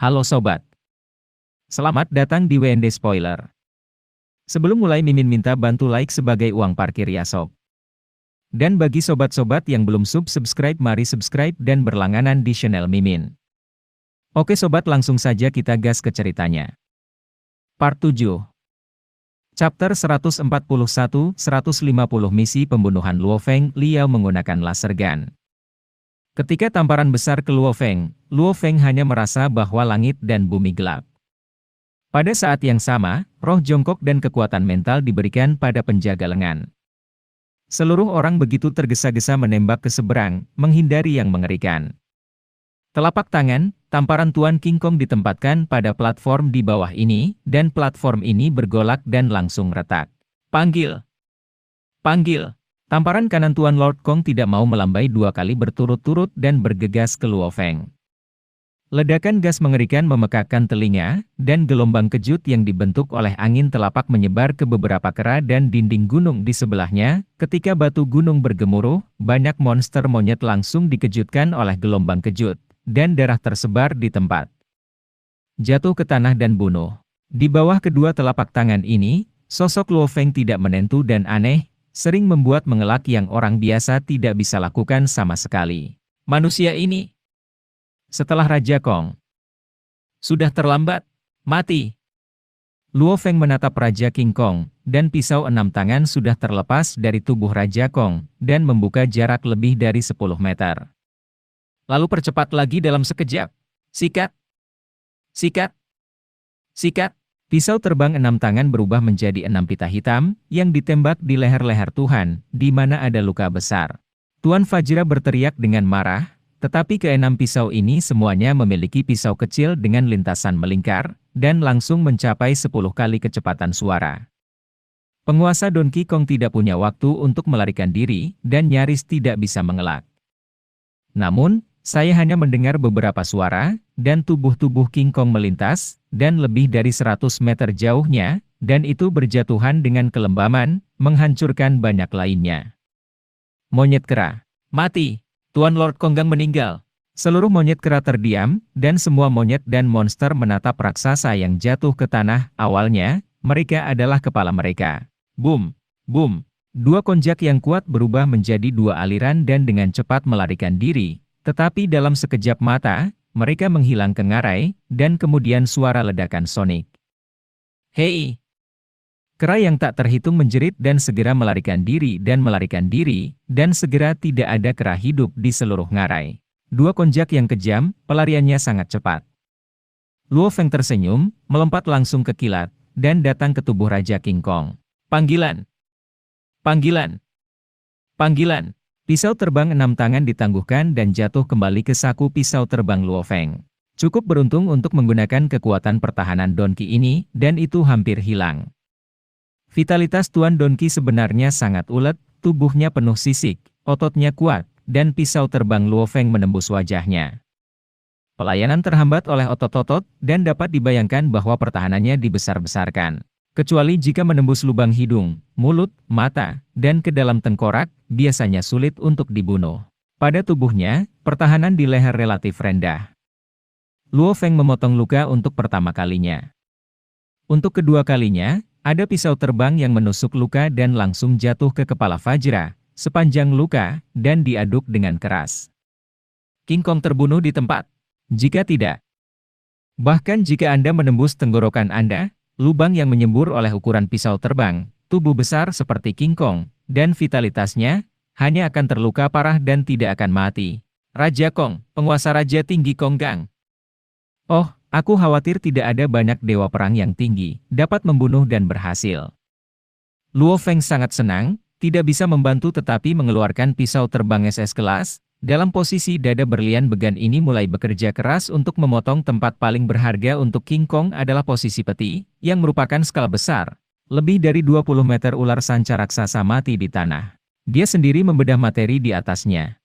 Halo sobat, selamat datang di WND Spoiler. Sebelum mulai Mimin minta bantu like sebagai uang parkir ya sob. Dan bagi sobat-sobat yang belum subscribe mari subscribe dan berlangganan di channel Mimin. Oke sobat, langsung saja kita gas ke ceritanya. Part 7. Chapter 141-150 Misi Pembunuhan Luo Feng. Liao menggunakan laser gun. Ketika tamparan besar ke Luo Feng hanya merasa bahwa langit dan bumi gelap. Pada saat yang sama, roh jongkok dan kekuatan mental diberikan pada penjaga lengan. Seluruh orang begitu tergesa-gesa menembak ke seberang, menghindari yang mengerikan. Telapak tangan, tamparan Tuan King Kong ditempatkan pada platform di bawah ini, dan platform ini bergolak dan langsung retak. Panggil! Panggil! Tamparan kanan Tuan Lord Kong tidak mau melambai dua kali berturut-turut dan bergegas ke Luo Feng. Ledakan gas mengerikan memekakkan telinga, dan gelombang kejut yang dibentuk oleh angin telapak menyebar ke beberapa kera dan dinding gunung di sebelahnya. Ketika batu gunung bergemuruh, banyak monster monyet langsung dikejutkan oleh gelombang kejut, dan darah tersebar di tempat. Jatuh ke tanah dan bunuh. Di bawah kedua telapak tangan ini, sosok Luo Feng tidak menentu dan aneh, sering membuat mengelak yang orang biasa tidak bisa lakukan sama sekali. Manusia ini. Setelah Raja Kong. Sudah terlambat. Mati. Luo Feng menatap Raja King Kong, dan pisau 6 tangan sudah terlepas dari tubuh Raja Kong, dan membuka jarak lebih dari 10 meter. Lalu percepat lagi dalam sekejap. Sikat. Sikat. Sikat. Pisau terbang 6 tangan berubah menjadi 6 pita hitam, yang ditembak di leher-leher Tuhan, di mana ada luka besar. Tuan Fajra berteriak dengan marah, tetapi ke-6 pisau ini semuanya memiliki pisau kecil dengan lintasan melingkar, dan langsung mencapai 10 kali kecepatan suara. Penguasa Donkey Kong tidak punya waktu untuk melarikan diri, dan nyaris tidak bisa mengelak. Namun, saya hanya mendengar beberapa suara, dan tubuh-tubuh King Kong melintas, dan lebih dari 100 meter jauhnya, dan itu berjatuhan dengan kelembaman, menghancurkan banyak lainnya. Monyet kera. Mati. Tuan Lord Konggang meninggal. Seluruh monyet kera terdiam, dan semua monyet dan monster menatap raksasa yang jatuh ke tanah. Awalnya, mereka adalah kepala mereka. Boom. Boom. Dua konjak yang kuat berubah menjadi dua aliran dan dengan cepat melarikan diri. Tetapi dalam sekejap mata, mereka menghilang ke ngarai, dan kemudian suara ledakan sonik. Hei! Kera yang tak terhitung menjerit dan segera melarikan diri, dan segera tidak ada kera hidup di seluruh ngarai. Dua konjak yang kejam, pelariannya sangat cepat. Luo Feng tersenyum, melompat langsung ke kilat, dan datang ke tubuh Raja King Kong. Panggilan! Panggilan! Panggilan! Pisau terbang 6 tangan ditangguhkan dan jatuh kembali ke saku pisau terbang Luo Feng. Cukup beruntung untuk menggunakan kekuatan pertahanan Donkey ini, dan itu hampir hilang. Vitalitas Tuan Donkey sebenarnya sangat ulet, tubuhnya penuh sisik, ototnya kuat, dan pisau terbang Luo Feng menembus wajahnya. Pelayanan terhambat oleh otot-otot, dan dapat dibayangkan bahwa pertahanannya dibesar-besarkan. Kecuali jika menembus lubang hidung, mulut, mata, dan ke dalam tengkorak, biasanya sulit untuk dibunuh. Pada tubuhnya, pertahanan di leher relatif rendah. Luo Feng memotong luka untuk pertama kalinya. Untuk kedua kalinya, ada pisau terbang yang menusuk luka dan langsung jatuh ke kepala Fajra, sepanjang luka, dan diaduk dengan keras. King Kong terbunuh di tempat. Jika tidak, bahkan jika Anda menembus tenggorokan Anda, lubang yang menyembur oleh ukuran pisau terbang, tubuh besar seperti King Kong, dan vitalitasnya, hanya akan terluka parah dan tidak akan mati. Raja Kong, penguasa Raja Tinggi Konggang. Oh, aku khawatir tidak ada banyak dewa perang yang tinggi, dapat membunuh dan berhasil. Luo Feng sangat senang, tidak bisa membantu tetapi mengeluarkan pisau terbang SS kelas. Dalam posisi dada berlian began ini mulai bekerja keras untuk memotong tempat paling berharga untuk King Kong adalah posisi peti, yang merupakan skala besar. Lebih dari 20 meter ular sanca raksasa mati di tanah. Dia sendiri membedah materi di atasnya.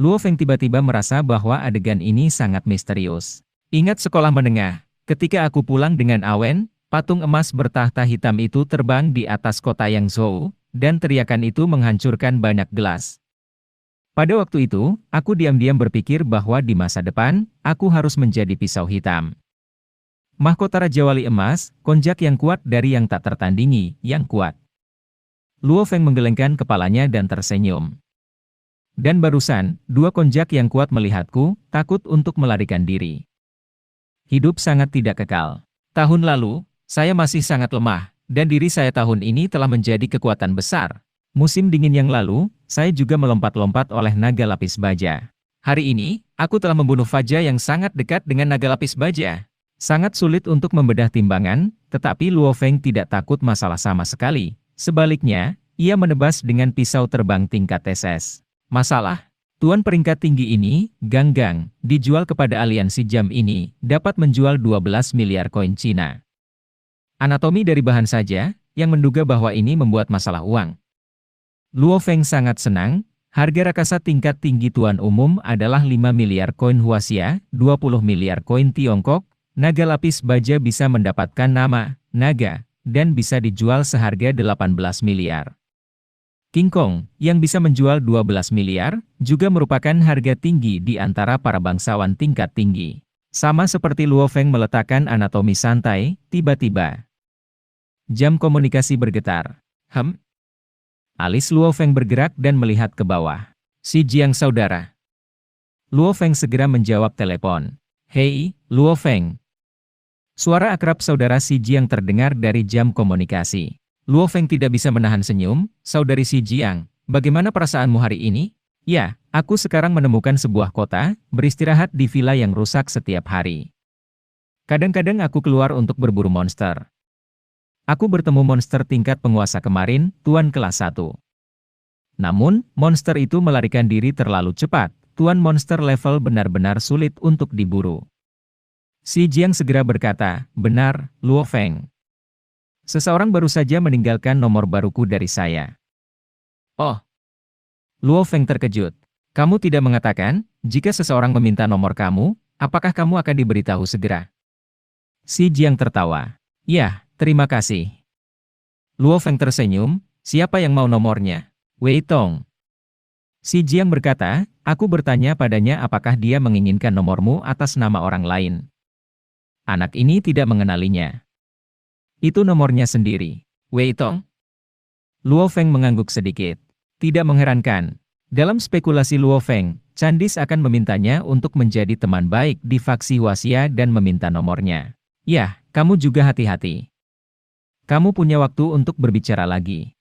Luo Feng tiba-tiba merasa bahwa adegan ini sangat misterius. Ingat sekolah menengah, ketika aku pulang dengan Awen, patung emas bertahta hitam itu terbang di atas kota Yangzhou, dan teriakan itu menghancurkan banyak gelas. Pada waktu itu, aku diam-diam berpikir bahwa di masa depan, aku harus menjadi pisau hitam. Mahkota Raja Wali Emas, konjak yang kuat dari yang tak tertandingi, yang kuat. Luo Feng menggelengkan kepalanya dan tersenyum. Dan barusan, dua konjak yang kuat melihatku, takut untuk melarikan diri. Hidup sangat tidak kekal. Tahun lalu, saya masih sangat lemah, dan diri saya tahun ini telah menjadi kekuatan besar. Musim dingin yang lalu, saya juga melompat-lompat oleh naga lapis baja. Hari ini, aku telah membunuh Faja yang sangat dekat dengan naga lapis baja. Sangat sulit untuk membedah timbangan, tetapi Luo Feng tidak takut masalah sama sekali. Sebaliknya, ia menebas dengan pisau terbang tingkat SS. Masalah, tuan peringkat tinggi ini, Gang Gang, dijual kepada aliansi jam ini, dapat menjual 12 miliar koin Cina. Anatomi dari bahan saja, yang menduga bahwa ini membuat masalah uang. Luo Feng sangat senang, harga rakasa tingkat tinggi tuan umum adalah 5 miliar koin Huaxia, 20 miliar koin Tiongkok, naga lapis baja bisa mendapatkan nama, naga, dan bisa dijual seharga 18 miliar. King Kong, yang bisa menjual 12 miliar, juga merupakan harga tinggi di antara para bangsawan tingkat tinggi. Sama seperti Luo Feng meletakkan anatomi santai, tiba-tiba jam komunikasi bergetar. Alis Luo Feng bergerak dan melihat ke bawah. Si Jiang saudara. Luo Feng segera menjawab telepon. Hei, Luo Feng. Suara akrab saudara Si Jiang terdengar dari jam komunikasi. Luo Feng tidak bisa menahan senyum. Saudari Si Jiang, bagaimana perasaanmu hari ini? Ya, aku sekarang menemukan sebuah kota, beristirahat di villa yang rusak setiap hari. Kadang-kadang aku keluar untuk berburu monster. Aku bertemu monster tingkat penguasa kemarin, Tuan kelas 1. Namun, monster itu melarikan diri terlalu cepat. Tuan monster level benar-benar sulit untuk diburu. Si Jiang segera berkata, benar, Luo Feng. Seseorang baru saja meninggalkan nomor baruku dari saya. Oh. Luo Feng terkejut. Kamu tidak mengatakan, jika seseorang meminta nomor kamu, apakah kamu akan diberitahu segera? Si Jiang tertawa. Ya. Terima kasih. Luo Feng tersenyum, siapa yang mau nomornya? Wei Tong. Si Jiang berkata, aku bertanya padanya apakah dia menginginkan nomormu atas nama orang lain. Anak ini tidak mengenalinya. Itu nomornya sendiri. Wei Tong. Luo Feng mengangguk sedikit. Tidak mengherankan. Dalam spekulasi Luo Feng, Candis akan memintanya untuk menjadi teman baik di faksi Huaxia dan meminta nomornya. Yah, kamu juga hati-hati. Kamu punya waktu untuk berbicara lagi.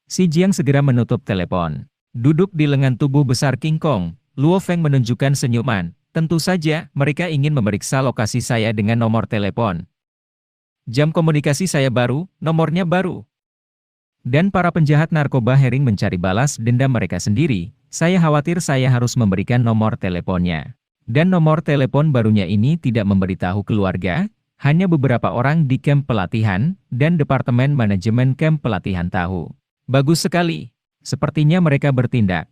Si Jiang segera menutup telepon. Duduk di lengan tubuh besar King Kong, Luo Feng menunjukkan senyuman. Tentu saja, mereka ingin memeriksa lokasi saya dengan nomor telepon. Jam komunikasi saya baru, nomornya baru. Dan para penjahat narkoba Hering mencari balas dendam mereka sendiri. Saya khawatir saya harus memberikan nomor teleponnya. Dan nomor telepon barunya ini tidak memberitahu keluarga, hanya beberapa orang di kamp pelatihan, dan Departemen Manajemen Kamp Pelatihan tahu. Bagus sekali. Sepertinya mereka bertindak.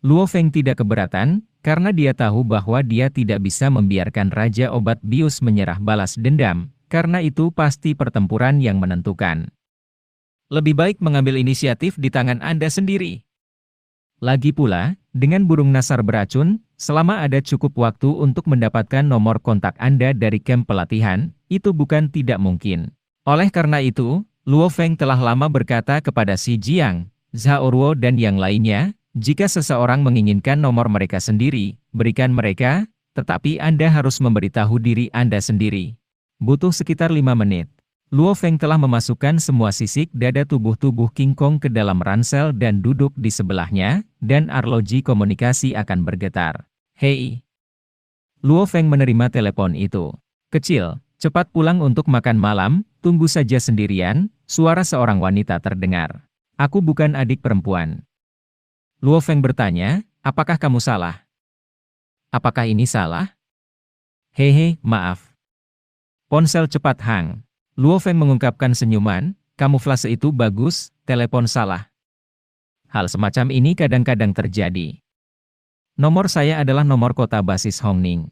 Luo Feng tidak keberatan, karena dia tahu bahwa dia tidak bisa membiarkan Raja Obat Bius menyerah balas dendam, karena itu pasti pertempuran yang menentukan. Lebih baik mengambil inisiatif di tangan Anda sendiri. Lagi pula, dengan burung nasar beracun, selama ada cukup waktu untuk mendapatkan nomor kontak Anda dari kamp pelatihan, itu bukan tidak mungkin. Oleh karena itu, Luo Feng telah lama berkata kepada Si Jiang, Zhao Ruo dan yang lainnya, jika seseorang menginginkan nomor mereka sendiri, berikan mereka, tetapi Anda harus memberitahu diri Anda sendiri. Butuh sekitar 5 menit. Luo Feng telah memasukkan semua sisik dada tubuh King Kong ke dalam ransel dan duduk di sebelahnya, dan arloji komunikasi akan bergetar. Hei! Luo Feng menerima telepon itu. Kecil, cepat pulang untuk makan malam, tunggu saja sendirian, suara seorang wanita terdengar. Aku bukan adik perempuan. Luo Feng bertanya, apakah kamu salah? Apakah ini salah? Hehe, maaf. Ponsel cepat hang. Luo Feng mengungkapkan senyuman, kamuflase itu bagus, telepon salah. Hal semacam ini kadang-kadang terjadi. Nomor saya adalah nomor kota basis Hongning.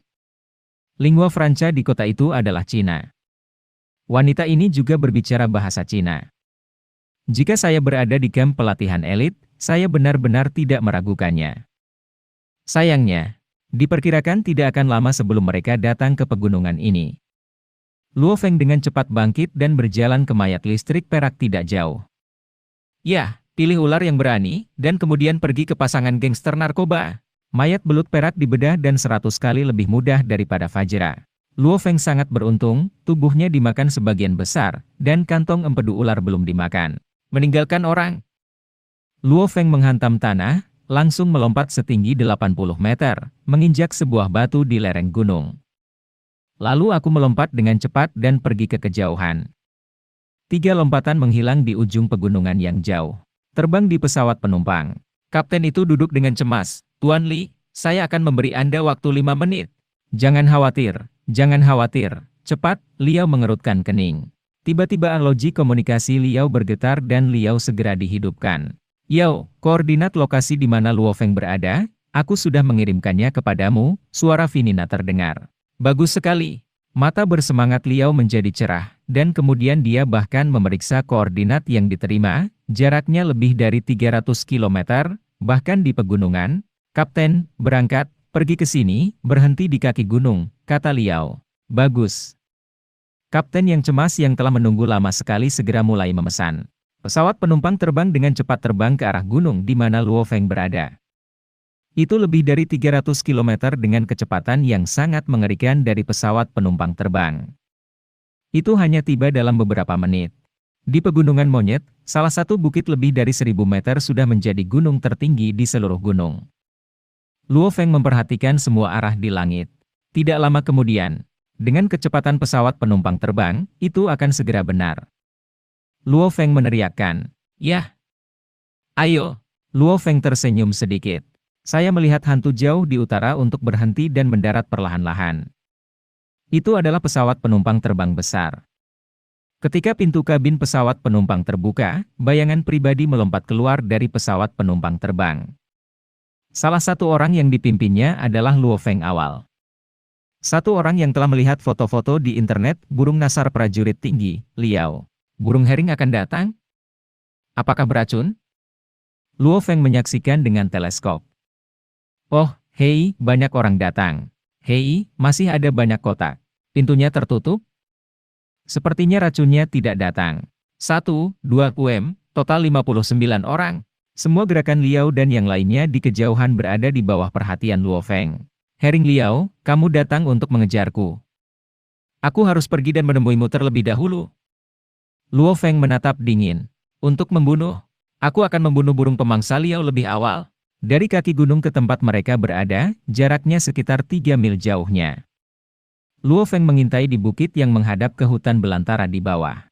Lingua franca di kota itu adalah Cina. Wanita ini juga berbicara bahasa Cina. Jika saya berada di kamp pelatihan elit, saya benar-benar tidak meragukannya. Sayangnya, diperkirakan tidak akan lama sebelum mereka datang ke pegunungan ini. Luo Feng dengan cepat bangkit dan berjalan ke mayat listrik perak tidak jauh. Ya, pilih ular yang berani, dan kemudian pergi ke pasangan gangster narkoba. Mayat belut perak dibedah dan 100 kali lebih mudah daripada Fajra. Luo Feng sangat beruntung, tubuhnya dimakan sebagian besar, dan kantong empedu ular belum dimakan. Meninggalkan orang. Luo Feng menghantam tanah, langsung melompat setinggi 80 meter, menginjak sebuah batu di lereng gunung. Lalu aku melompat dengan cepat dan pergi ke kejauhan. 3 lompatan menghilang di ujung pegunungan yang jauh. Terbang di pesawat penumpang. Kapten itu duduk dengan cemas. Tuan Li, saya akan memberi Anda waktu 5 menit. Jangan khawatir, jangan khawatir. Cepat, Liao mengerutkan kening. Tiba-tiba loji komunikasi Liao bergetar dan Liao segera dihidupkan. Yao, koordinat lokasi di mana Luo Feng berada, aku sudah mengirimkannya kepadamu, suara Finina terdengar. Bagus sekali. Mata bersemangat Liao menjadi cerah, dan kemudian dia bahkan memeriksa koordinat yang diterima, jaraknya lebih dari 300 km, bahkan di pegunungan. Kapten, berangkat, pergi ke sini, berhenti di kaki gunung, kata Liao. Bagus. Kapten yang cemas yang telah menunggu lama sekali segera mulai memesan. Pesawat penumpang terbang dengan cepat terbang ke arah gunung di mana Luo Feng berada. Itu lebih dari 300 km dengan kecepatan yang sangat mengerikan dari pesawat penumpang terbang. Itu hanya tiba dalam beberapa menit. Di Pegunungan Monyet, salah satu bukit lebih dari 1000 meter sudah menjadi gunung tertinggi di seluruh gunung. Luo Feng memperhatikan semua arah di langit. Tidak lama kemudian, dengan kecepatan pesawat penumpang terbang, itu akan segera benar. Luo Feng meneriakkan, "Yah! Ayo!" Luo Feng tersenyum sedikit. Saya melihat hantu jauh di utara untuk berhenti dan mendarat perlahan-lahan. Itu adalah pesawat penumpang terbang besar. Ketika pintu kabin pesawat penumpang terbuka, bayangan pribadi melompat keluar dari pesawat penumpang terbang. Salah satu orang yang dipimpinnya adalah Luo Feng awal. Satu orang yang telah melihat foto-foto di internet, burung nasar prajurit tinggi, Liao. Burung herring akan datang? Apakah beracun? Luo Feng menyaksikan dengan teleskop. Oh, hei, banyak orang datang. Hei, masih ada banyak kotak. Pintunya tertutup? Sepertinya racunnya tidak datang. 1, 2 QM, total 59 orang. Semua gerakan Liao dan yang lainnya di kejauhan berada di bawah perhatian Luo Feng. Herring Liao, kamu datang untuk mengejarku. Aku harus pergi dan menemuimu terlebih dahulu. Luo Feng menatap dingin. Untuk membunuh? Aku akan membunuh burung pemangsa Liao lebih awal. Dari kaki gunung ke tempat mereka berada, jaraknya sekitar 3 mil jauhnya. Luo Feng mengintai di bukit yang menghadap ke hutan belantara di bawah.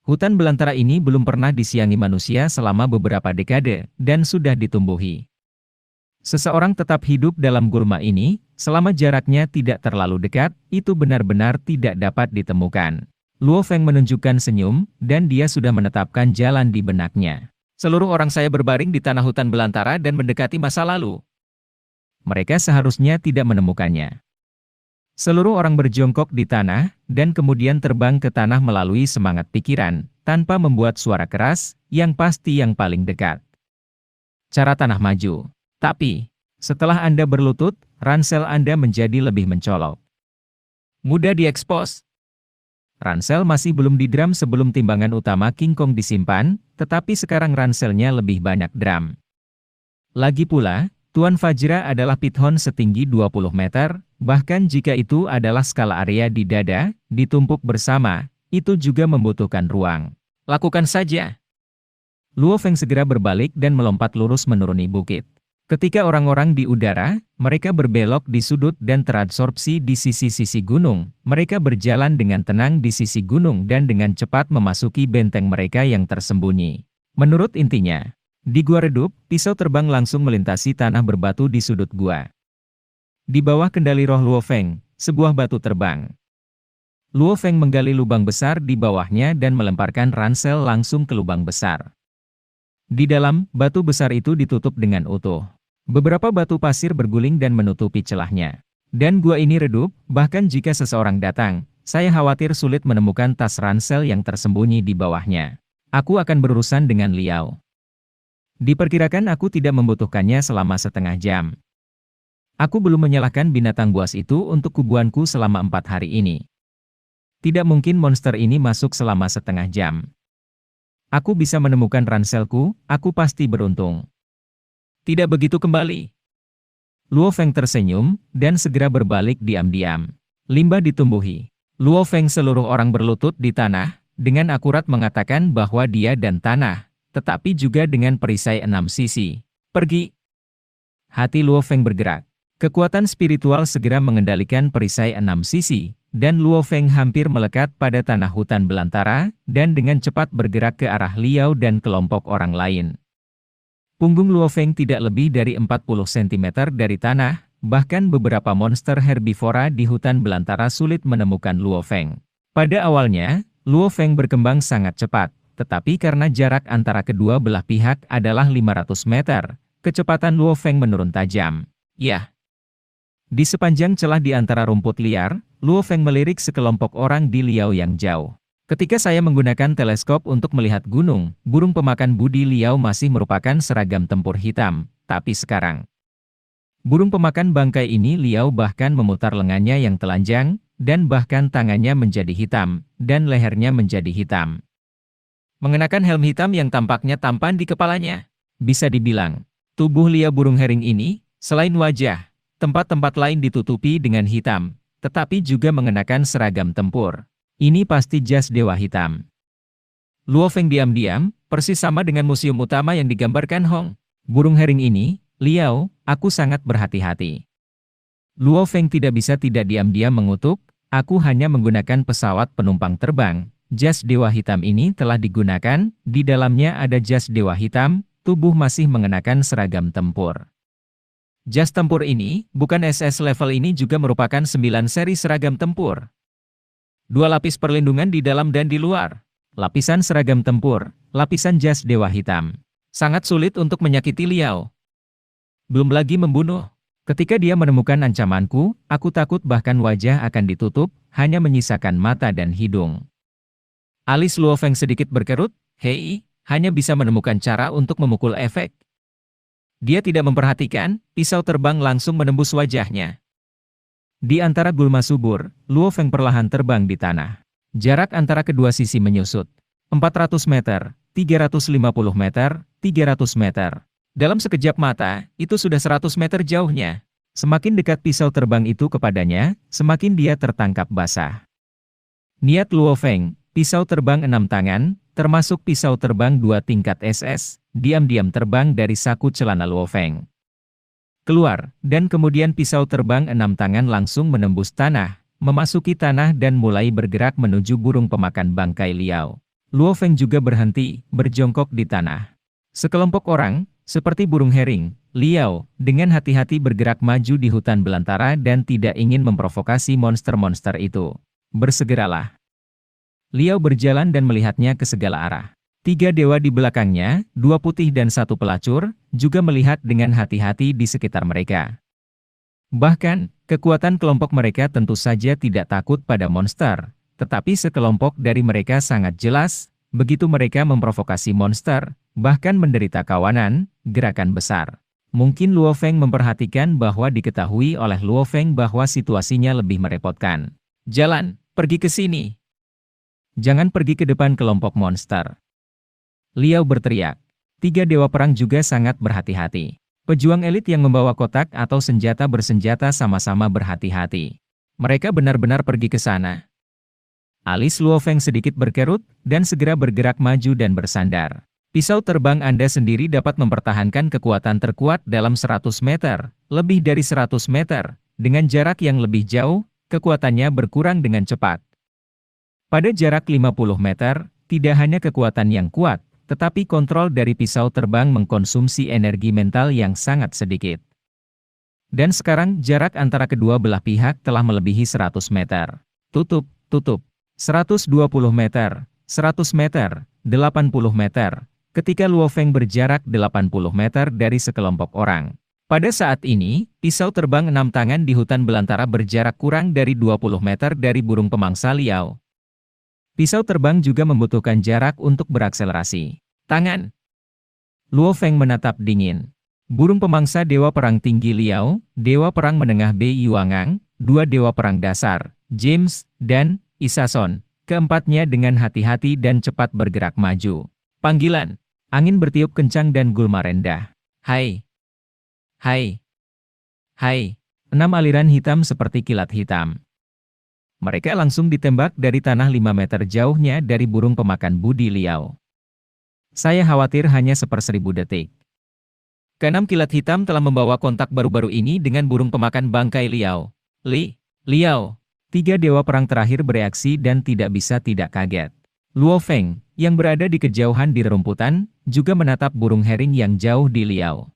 Hutan belantara ini belum pernah disiangi manusia selama beberapa dekade, dan sudah ditumbuhi. Seseorang tetap hidup dalam gulma ini, selama jaraknya tidak terlalu dekat, itu benar-benar tidak dapat ditemukan. Luo Feng menunjukkan senyum, dan dia sudah menetapkan jalan di benaknya. Seluruh orang saya berbaring di tanah hutan belantara dan mendekati masa lalu. Mereka seharusnya tidak menemukannya. Seluruh orang berjongkok di tanah, dan kemudian terbang ke tanah melalui semangat pikiran, tanpa membuat suara keras, yang pasti yang paling dekat. Cara tanah maju. Tapi, setelah Anda berlutut, ransel Anda menjadi lebih mencolok. Mudah diekspos. Ransel masih belum didram sebelum timbangan utama King Kong disimpan, tetapi sekarang ranselnya lebih banyak dram. Lagi pula, Tuan Fajra adalah pithon setinggi 20 meter, bahkan jika itu adalah skala area di dada, ditumpuk bersama, itu juga membutuhkan ruang. Lakukan saja. Luo Feng segera berbalik dan melompat lurus menuruni bukit. Ketika orang-orang di udara, mereka berbelok di sudut dan teradsorpsi di sisi-sisi gunung. Mereka berjalan dengan tenang di sisi gunung dan dengan cepat memasuki benteng mereka yang tersembunyi. Menurut intinya, di gua redup, pisau terbang langsung melintasi tanah berbatu di sudut gua. Di bawah kendali roh Luo Feng, sebuah batu terbang. Luo Feng menggali lubang besar di bawahnya dan melemparkan ransel langsung ke lubang besar. Di dalam, batu besar itu ditutup dengan utuh. Beberapa batu pasir berguling dan menutupi celahnya. Dan gua ini redup, bahkan jika seseorang datang, saya khawatir sulit menemukan tas ransel yang tersembunyi di bawahnya. Aku akan berurusan dengan Liao. Diperkirakan aku tidak membutuhkannya selama setengah jam. Aku belum menyalahkan binatang buas itu untuk kubuanku selama 4 hari ini. Tidak mungkin monster ini masuk selama setengah jam. Aku bisa menemukan ranselku, aku pasti beruntung. Tidak begitu kembali. Luo Feng tersenyum, dan segera berbalik diam-diam. Limbah ditumbuhi. Luo Feng seluruh orang berlutut di tanah, dengan akurat mengatakan bahwa dia dan tanah, tetapi juga dengan perisai 6 sisi. Pergi. Hati Luo Feng bergerak. Kekuatan spiritual segera mengendalikan perisai 6 sisi, dan Luo Feng hampir melekat pada tanah hutan belantara, dan dengan cepat bergerak ke arah Liao dan kelompok orang lain. Punggung Luo Feng tidak lebih dari 40 cm dari tanah, bahkan beberapa monster herbivora di hutan belantara sulit menemukan Luo Feng. Pada awalnya, Luo Feng berkembang sangat cepat, tetapi karena jarak antara kedua belah pihak adalah 500 meter, kecepatan Luo Feng menurun tajam. Yah! Di sepanjang celah di antara rumput liar, Luo Feng melirik sekelompok orang di Liao yang jauh. Ketika saya menggunakan teleskop untuk melihat gunung, burung pemakan budi Liao masih merupakan seragam tempur hitam, tapi sekarang, burung pemakan bangkai ini Liao bahkan memutar lengannya yang telanjang, dan bahkan tangannya menjadi hitam, dan lehernya menjadi hitam. Mengenakan helm hitam yang tampaknya tampan di kepalanya. Bisa dibilang, tubuh Liao burung hering ini, selain wajah, tempat-tempat lain ditutupi dengan hitam, tetapi juga mengenakan seragam tempur. Ini pasti jas dewa hitam. Luo Feng diam-diam, persis sama dengan museum utama yang digambarkan Hong. Burung hering ini, Liao, aku sangat berhati-hati. Luo Feng tidak bisa tidak diam-diam mengutuk, aku hanya menggunakan pesawat penumpang terbang. Jas dewa hitam ini telah digunakan, di dalamnya ada jas dewa hitam, tubuh masih mengenakan seragam tempur. Jas tempur ini, bukan SS level ini juga merupakan 9 seri seragam tempur. 2 lapis perlindungan di dalam dan di luar. Lapisan seragam tempur, lapisan jas dewa hitam. Sangat sulit untuk menyakiti Liao. Belum lagi membunuh. Ketika dia menemukan ancamanku, aku takut bahkan wajah akan ditutup, hanya menyisakan mata dan hidung. Alis Luo Feng sedikit berkerut, hei, hanya bisa menemukan cara untuk memukul efek. Dia tidak memperhatikan, pisau terbang langsung menembus wajahnya. Di antara gulma subur, Luo Feng perlahan terbang di tanah. Jarak antara kedua sisi menyusut. 400 meter, 350 meter, 300 meter. Dalam sekejap mata, itu sudah 100 meter jauhnya. Semakin dekat pisau terbang itu kepadanya, semakin dia tertangkap basah. Niat Luo Feng, pisau terbang 6 tangan, termasuk pisau terbang 2 tingkat SS, diam-diam terbang dari saku celana Luo Feng. Keluar, dan kemudian pisau terbang 6 tangan langsung menembus tanah, memasuki tanah dan mulai bergerak menuju burung pemakan bangkai Liao. Luo Feng juga berhenti, berjongkok di tanah. Sekelompok orang, seperti burung hering, Liao, dengan hati-hati bergerak maju di hutan belantara dan tidak ingin memprovokasi monster-monster itu. Bersegeralah. Liao berjalan dan melihatnya ke segala arah. 3 dewa di belakangnya, 2 putih dan 1 pelacur, juga melihat dengan hati-hati di sekitar mereka. Bahkan, kekuatan kelompok mereka tentu saja tidak takut pada monster, tetapi sekelompok dari mereka sangat jelas, begitu mereka memprovokasi monster, bahkan menderita kawanan, gerakan besar. Mungkin Luo Feng memperhatikan bahwa diketahui oleh Luo Feng bahwa situasinya lebih merepotkan. Jalan, pergi ke sini. Jangan pergi ke depan kelompok monster. Liao berteriak. 3 dewa perang juga sangat berhati-hati. Pejuang elit yang membawa kotak atau senjata bersenjata sama-sama berhati-hati. Mereka benar-benar pergi ke sana. Alis Luo Feng sedikit berkerut, dan segera bergerak maju dan bersandar. Pisau terbang Anda sendiri dapat mempertahankan kekuatan terkuat dalam 100 meter, lebih dari 100 meter. Dengan jarak yang lebih jauh, kekuatannya berkurang dengan cepat. Pada jarak 50 meter, tidak hanya kekuatan yang kuat, tetapi kontrol dari pisau terbang mengkonsumsi energi mental yang sangat sedikit. Dan sekarang jarak antara kedua belah pihak telah melebihi 100 meter. Tutup. 120 meter, 100 meter, 80 meter. Ketika Luo Feng berjarak 80 meter dari sekelompok orang. Pada saat ini, pisau terbang 6 tangan di hutan belantara berjarak kurang dari 20 meter dari burung pemangsa Liao. Pisau terbang juga membutuhkan jarak untuk berakselerasi. Tangan. Luo Feng menatap dingin. Burung pemangsa Dewa Perang Tinggi Liao, Dewa Perang Menengah Bei Yuangang, dua Dewa Perang Dasar, James, dan Isason. Keempatnya dengan hati-hati dan cepat bergerak maju. Panggilan. Angin bertiup kencang dan gulma rendah. Hai. Hai. Hai. 6 aliran hitam seperti kilat hitam. Mereka langsung ditembak dari tanah 5 meter jauhnya dari burung pemakan budi Liao. Saya khawatir hanya 1/1000 detik. Keenam kilat hitam telah membawa kontak baru-baru ini dengan burung pemakan bangkai Liao. Liao. 3 dewa perang terakhir bereaksi dan tidak bisa tidak kaget. Luo Feng, yang berada di kejauhan di rerumputan, juga menatap burung hering yang jauh di Liao.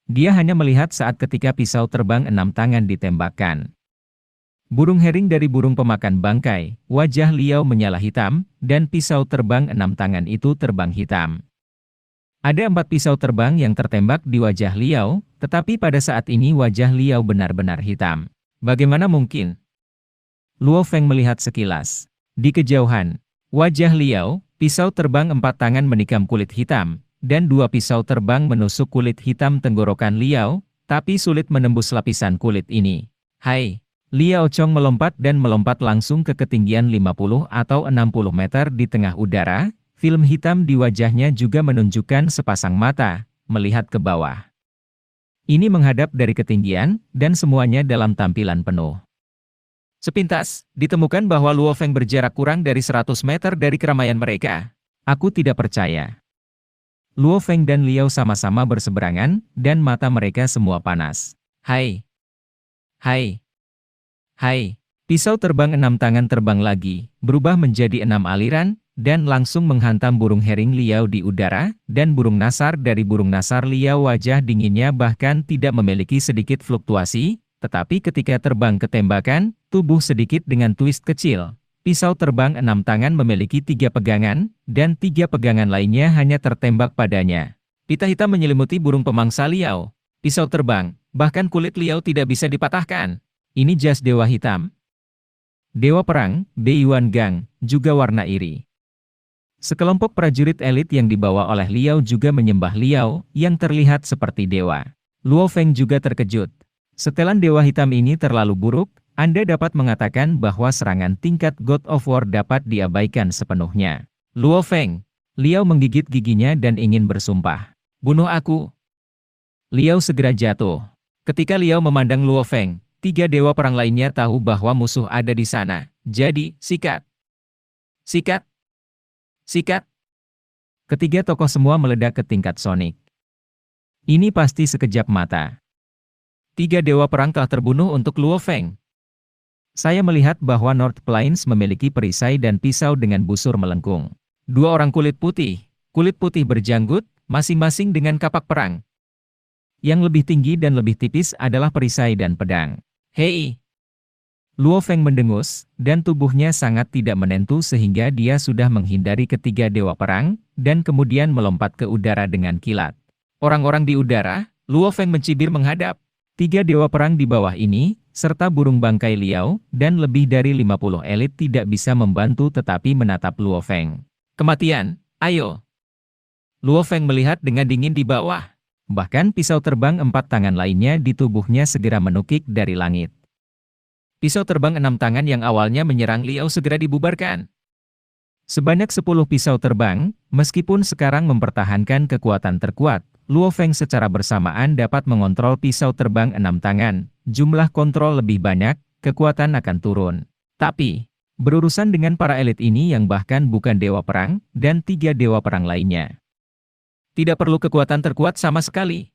Dia hanya melihat saat ketika pisau terbang 6 tangan ditembakkan. Burung hering dari burung pemakan bangkai, wajah Liao menyala hitam, dan pisau terbang 6 tangan itu terbang hitam. Ada 4 pisau terbang yang tertembak di wajah Liao, tetapi pada saat ini wajah Liao benar-benar hitam. Bagaimana mungkin? Luo Feng melihat sekilas. Di kejauhan, wajah Liao, pisau terbang 4 tangan menikam kulit hitam, dan 2 pisau terbang menusuk kulit hitam tenggorokan Liao, tapi sulit menembus lapisan kulit ini. Hai! Liao Chong melompat dan melompat langsung ke ketinggian 50 atau 60 meter di tengah udara. Film hitam di wajahnya juga menunjukkan sepasang mata, melihat ke bawah. Ini menghadap dari ketinggian, dan semuanya dalam tampilan penuh. Sepintas, ditemukan bahwa Luo Feng berjarak kurang dari 100 meter dari keramaian mereka. Aku tidak percaya. Luo Feng dan Liao sama-sama berseberangan, dan mata mereka semua panas. Hai! Hai! Hai! Pisau terbang 6 tangan terbang lagi, berubah menjadi 6 aliran, dan langsung menghantam burung hering Liao di udara, dan burung nasar dari burung nasar Liao wajah dinginnya bahkan tidak memiliki sedikit fluktuasi, tetapi ketika terbang ketembakan, tubuh sedikit dengan twist kecil. Pisau terbang 6 tangan memiliki 3 pegangan, dan 3 pegangan lainnya hanya tertembak padanya. Pita hitam menyelimuti burung pemangsa Liao. Pisau terbang, bahkan kulit Liao tidak bisa dipatahkan. Ini jas dewa hitam. Dewa Perang, Bei Yuangang, juga warna iri. Sekelompok prajurit elit yang dibawa oleh Liao juga menyembah Liao, yang terlihat seperti dewa. Luo Feng juga terkejut. Setelan dewa hitam ini terlalu buruk, Anda dapat mengatakan bahwa serangan tingkat God of War dapat diabaikan sepenuhnya. Luo Feng. Liao menggigit giginya dan ingin bersumpah. Bunuh aku. Liao segera jatuh. Ketika Liao memandang Luo Feng, 3 dewa perang lainnya tahu bahwa musuh ada di sana. Jadi, sikat. Sikat. Sikat. Ketiga tokoh semua meledak ke tingkat sonik. Ini pasti sekejap mata. 3 dewa perang telah terbunuh untuk Luo Feng. Saya melihat bahwa North Plains memiliki perisai dan pisau dengan busur melengkung. 2 orang kulit putih berjanggut, masing-masing dengan kapak perang. Yang lebih tinggi dan lebih tipis adalah perisai dan pedang. Hei! Luo Feng mendengus, dan tubuhnya sangat tidak menentu sehingga dia sudah menghindari ketiga dewa perang, dan kemudian melompat ke udara dengan kilat. Orang-orang di udara, Luo Feng mencibir menghadap. 3 dewa perang di bawah ini, serta burung bangkai Liao, dan lebih dari 50 elit tidak bisa membantu tetapi menatap Luo Feng. Kematian, ayo! Luo Feng melihat dengan dingin di bawah. Bahkan pisau terbang 4 tangan lainnya di tubuhnya segera menukik dari langit. Pisau terbang 6 tangan yang awalnya menyerang Liao segera dibubarkan. Sebanyak 10 pisau terbang, meskipun sekarang mempertahankan kekuatan terkuat, Luo Feng secara bersamaan dapat mengontrol pisau terbang 6 tangan. Jumlah kontrol lebih banyak, kekuatan akan turun. Tapi, berurusan dengan para elit ini yang bahkan bukan dewa perang, dan 3 dewa perang lainnya. Tidak perlu kekuatan terkuat sama sekali.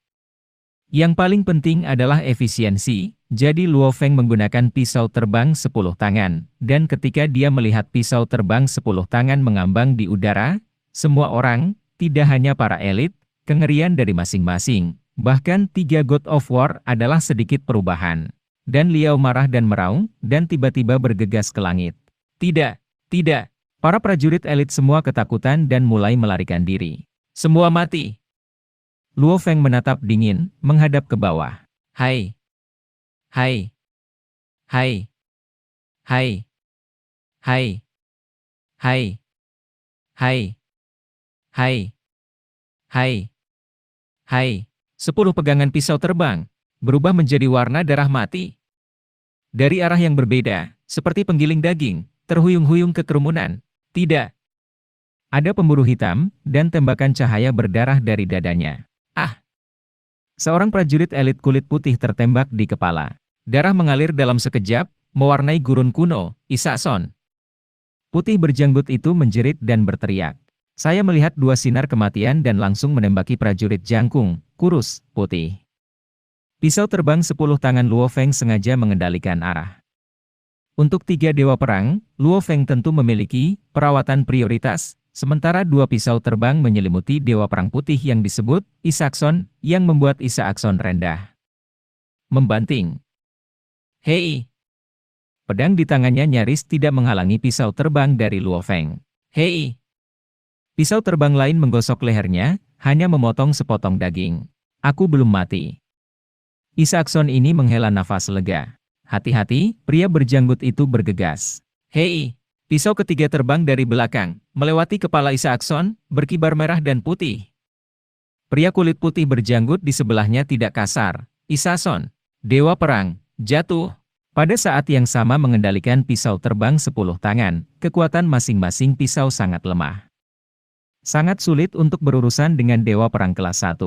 Yang paling penting adalah efisiensi, jadi Luo Feng menggunakan pisau terbang 10 tangan, dan ketika dia melihat pisau terbang 10 tangan mengambang di udara, semua orang, tidak hanya para elit, kengerian dari masing-masing, bahkan 3 God of War adalah sedikit perubahan. Dan Liao marah dan meraung, dan tiba-tiba bergegas ke langit. Tidak, tidak, para prajurit elit semua ketakutan dan mulai melarikan diri. Semua mati. Luo Feng menatap dingin, menghadap ke bawah. Hai! Hai! Hai! Hai! Hai! Hai! Hai! Hai! Hai! Hai, 10 pegangan pisau terbang, berubah menjadi warna darah mati. Dari arah yang berbeda, seperti penggiling daging, terhuyung-huyung ke kerumunan. Tidak. Ada pemburu hitam, dan tembakan cahaya berdarah dari dadanya. Ah! Seorang prajurit elit kulit putih tertembak di kepala. Darah mengalir dalam sekejap, mewarnai gurun kuno, Isakson. Putih berjanggut itu menjerit dan berteriak. Saya melihat dua sinar kematian dan langsung menembaki prajurit jangkung, kurus, putih. Pisau terbang 10 tangan Luo Feng sengaja mengendalikan arah. Untuk 3 dewa perang, Luo Feng tentu memiliki perawatan prioritas, sementara 2 pisau terbang menyelimuti dewa perang putih yang disebut Isakson, yang membuat Isakson rendah. Membanting. Hei! Pedang di tangannya nyaris tidak menghalangi pisau terbang dari Luo Feng. Hei! Pisau terbang lain menggosok lehernya, hanya memotong sepotong daging. Aku belum mati. Isakson ini menghela nafas lega. Hati-hati, pria berjanggut itu bergegas. Hei! Pisau ketiga terbang dari belakang, melewati kepala Isakson, berkibar merah dan putih. Pria kulit putih berjanggut di sebelahnya tidak kasar. Isakson, dewa perang, jatuh. Pada saat yang sama mengendalikan pisau terbang 10 tangan, kekuatan masing-masing pisau sangat lemah. Sangat sulit untuk berurusan dengan dewa perang kelas 1.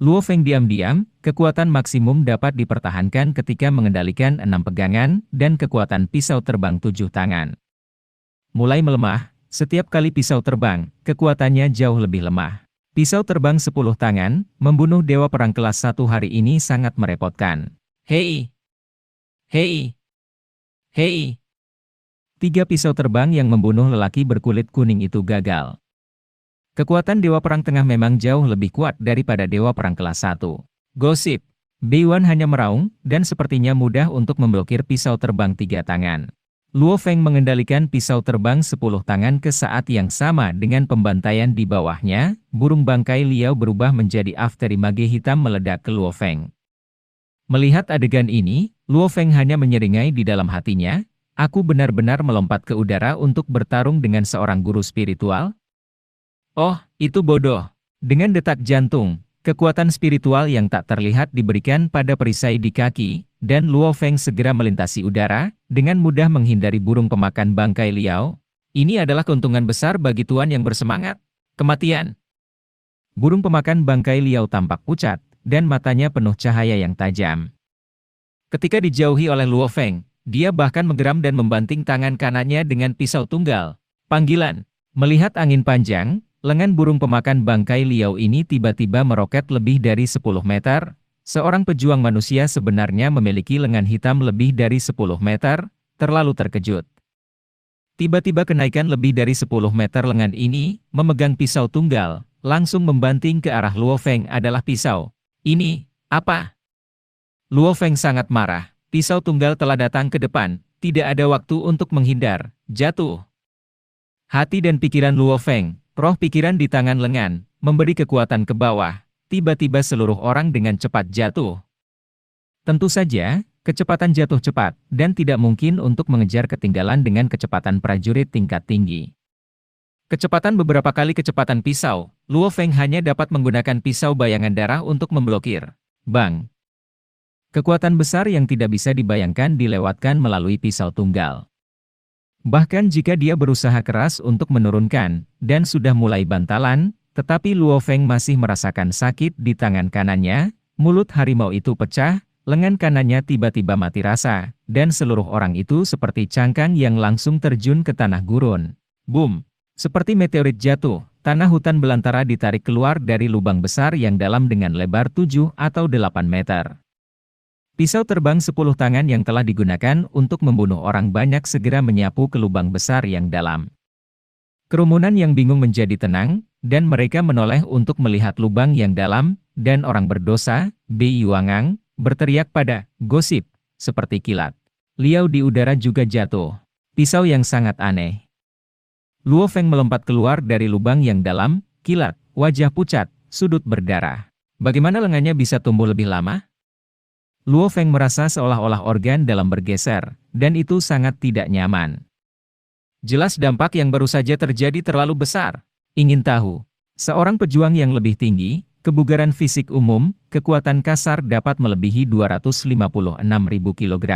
Luo Feng diam-diam, kekuatan maksimum dapat dipertahankan ketika mengendalikan 6 pegangan, dan kekuatan pisau terbang 7 tangan. Mulai melemah, setiap kali pisau terbang, kekuatannya jauh lebih lemah. Pisau terbang 10 tangan, membunuh dewa perang kelas 1 hari ini sangat merepotkan. Hei! Hei! Hei! 3 pisau terbang yang membunuh lelaki berkulit kuning itu gagal. Kekuatan Dewa Perang Tengah memang jauh lebih kuat daripada Dewa Perang kelas 1. Gosip. Beiwan hanya meraung, dan sepertinya mudah untuk memblokir pisau terbang 3 tangan. Luo Feng mengendalikan pisau terbang 10 tangan ke saat yang sama dengan pembantaian di bawahnya, burung bangkai Liao berubah menjadi afterimage hitam meledak ke Luo Feng. Melihat adegan ini, Luo Feng hanya menyeringai di dalam hatinya, aku benar-benar melompat ke udara untuk bertarung dengan seorang guru spiritual? Oh, itu bodoh. Dengan detak jantung, kekuatan spiritual yang tak terlihat diberikan pada perisai di kaki, dan Luo Feng segera melintasi udara, dengan mudah menghindari burung pemakan bangkai Liao. Ini adalah keuntungan besar bagi tuan yang bersemangat. Kematian. Burung pemakan bangkai Liao tampak pucat, dan matanya penuh cahaya yang tajam. Ketika dijauhi oleh Luo Feng, dia bahkan menggeram dan membanting tangan kanannya dengan pisau tunggal. Panggilan. Melihat angin panjang, lengan burung pemakan bangkai Liao ini tiba-tiba meroket lebih dari 10 meter. Seorang pejuang manusia sebenarnya memiliki lengan hitam lebih dari 10 meter, terlalu terkejut. Tiba-tiba kenaikan lebih dari 10 meter lengan ini, memegang pisau tunggal, langsung membanting ke arah Luo Feng adalah pisau. Ini, apa? Luo Feng sangat marah. Pisau tunggal telah datang ke depan, tidak ada waktu untuk menghindar, jatuh. Hati dan pikiran Luo Feng, roh pikiran di tangan lengan, memberi kekuatan ke bawah. Tiba-tiba seluruh orang dengan cepat jatuh. Tentu saja, kecepatan jatuh cepat, dan tidak mungkin untuk mengejar ketinggalan dengan kecepatan prajurit tingkat tinggi. Kecepatan beberapa kali kecepatan pisau, Luo Feng hanya dapat menggunakan pisau bayangan darah untuk memblokir. Bang! Kekuatan besar yang tidak bisa dibayangkan dilewatkan melalui pisau tunggal. Bahkan jika dia berusaha keras untuk menurunkan, dan sudah mulai bantalan, tetapi Luo Feng masih merasakan sakit di tangan kanannya, mulut harimau itu pecah, lengan kanannya tiba-tiba mati rasa, dan seluruh orang itu seperti cangkang yang langsung terjun ke tanah gurun. Boom! Seperti meteorit jatuh, tanah hutan belantara ditarik keluar dari lubang besar yang dalam dengan lebar 7 atau 8 meter. Pisau terbang 10 tangan yang telah digunakan untuk membunuh orang banyak segera menyapu ke lubang besar yang dalam. Kerumunan yang bingung menjadi tenang, dan mereka menoleh untuk melihat lubang yang dalam, dan orang berdosa, Bei Yuangang, berteriak pada gosip, seperti kilat. Liao di udara juga jatuh. Pisau yang sangat aneh. Luo Feng melompat keluar dari lubang yang dalam, kilat, wajah pucat, sudut berdarah. Bagaimana lengannya bisa tumbuh lebih lama? Luo Feng merasa seolah-olah organ dalam bergeser, dan itu sangat tidak nyaman. Jelas dampak yang baru saja terjadi terlalu besar. Ingin tahu, seorang pejuang yang lebih tinggi, kebugaran fisik umum, kekuatan kasar dapat melebihi 256.000 kg.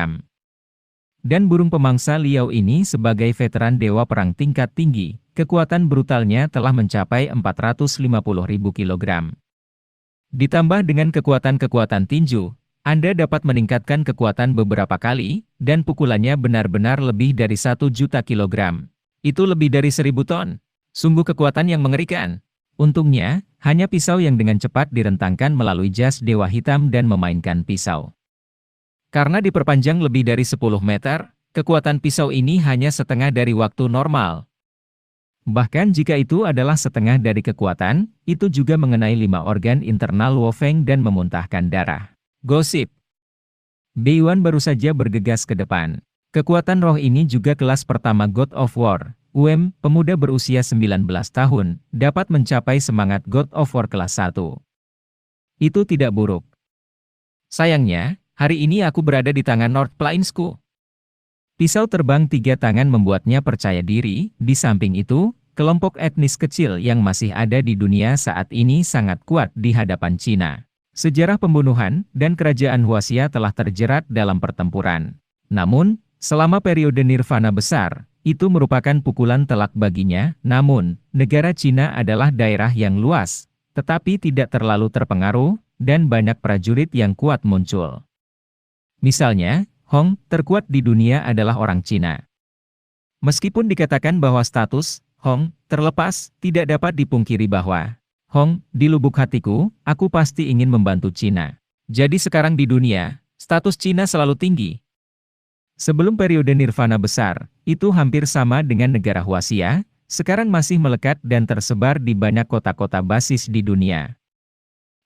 Dan burung pemangsa Liao ini sebagai veteran dewa perang tingkat tinggi, kekuatan brutalnya telah mencapai 450.000 kg. Ditambah dengan kekuatan-kekuatan tinju, Anda dapat meningkatkan kekuatan beberapa kali, dan pukulannya benar-benar lebih dari 1 juta kilogram. Itu lebih dari 1000 ton. Sungguh kekuatan yang mengerikan. Untungnya, hanya pisau yang dengan cepat direntangkan melalui jas Dewa Hitam dan memainkan pisau. Karena diperpanjang lebih dari 10 meter, kekuatan pisau ini hanya setengah dari waktu normal. Bahkan jika itu adalah setengah dari kekuatan, itu juga mengenai 5 organ internal Luo Feng dan memuntahkan darah. Gosip. Beiyuan baru saja bergegas ke depan. Kekuatan roh ini juga kelas pertama God of War. Pemuda berusia 19 tahun, dapat mencapai semangat God of War kelas 1. Itu tidak buruk. Sayangnya, hari ini aku berada di tangan North Plainsku. Pisau terbang 3 tangan membuatnya percaya diri. Di samping itu, kelompok etnis kecil yang masih ada di dunia saat ini sangat kuat di hadapan Cina. Sejarah pembunuhan dan kerajaan Huaxia telah terjerat dalam pertempuran. Namun, selama periode Nirvana besar, itu merupakan pukulan telak baginya. Namun, negara Cina adalah daerah yang luas, tetapi tidak terlalu terpengaruh, dan banyak prajurit yang kuat muncul. Misalnya, Hong, terkuat di dunia adalah orang Cina. Meskipun dikatakan bahwa status Hong terlepas, tidak dapat dipungkiri bahwa Hong, di lubuk hatiku, aku pasti ingin membantu Cina. Jadi sekarang di dunia, status Cina selalu tinggi. Sebelum periode Nirvana besar, itu hampir sama dengan negara Huaxia, sekarang masih melekat dan tersebar di banyak kota-kota basis di dunia.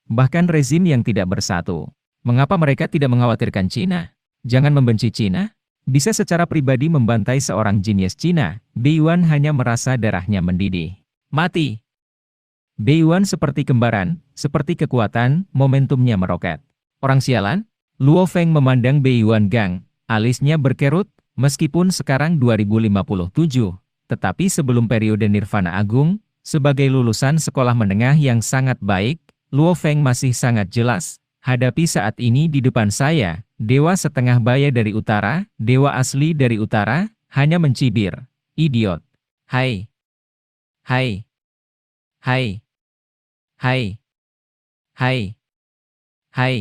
Bahkan rezim yang tidak bersatu. Mengapa mereka tidak mengkhawatirkan Cina? Jangan membenci Cina? Bisa secara pribadi membantai seorang jenius Cina, Beiyuan hanya merasa darahnya mendidih. Mati! Beiyuan seperti kembaran, seperti kekuatan, momentumnya meroket. Orang sialan? Luo Feng memandang Beiyuan Gang, alisnya berkerut, meskipun sekarang 2057, tetapi sebelum periode Nirvana Agung, sebagai lulusan sekolah menengah yang sangat baik, Luo Feng masih sangat jelas. Hadapi saat ini di depan saya, dewa setengah baya dari utara, dewa asli dari utara, hanya mencibir. Idiot. Hai. Hai. Hai. Hai. Hai. Hai.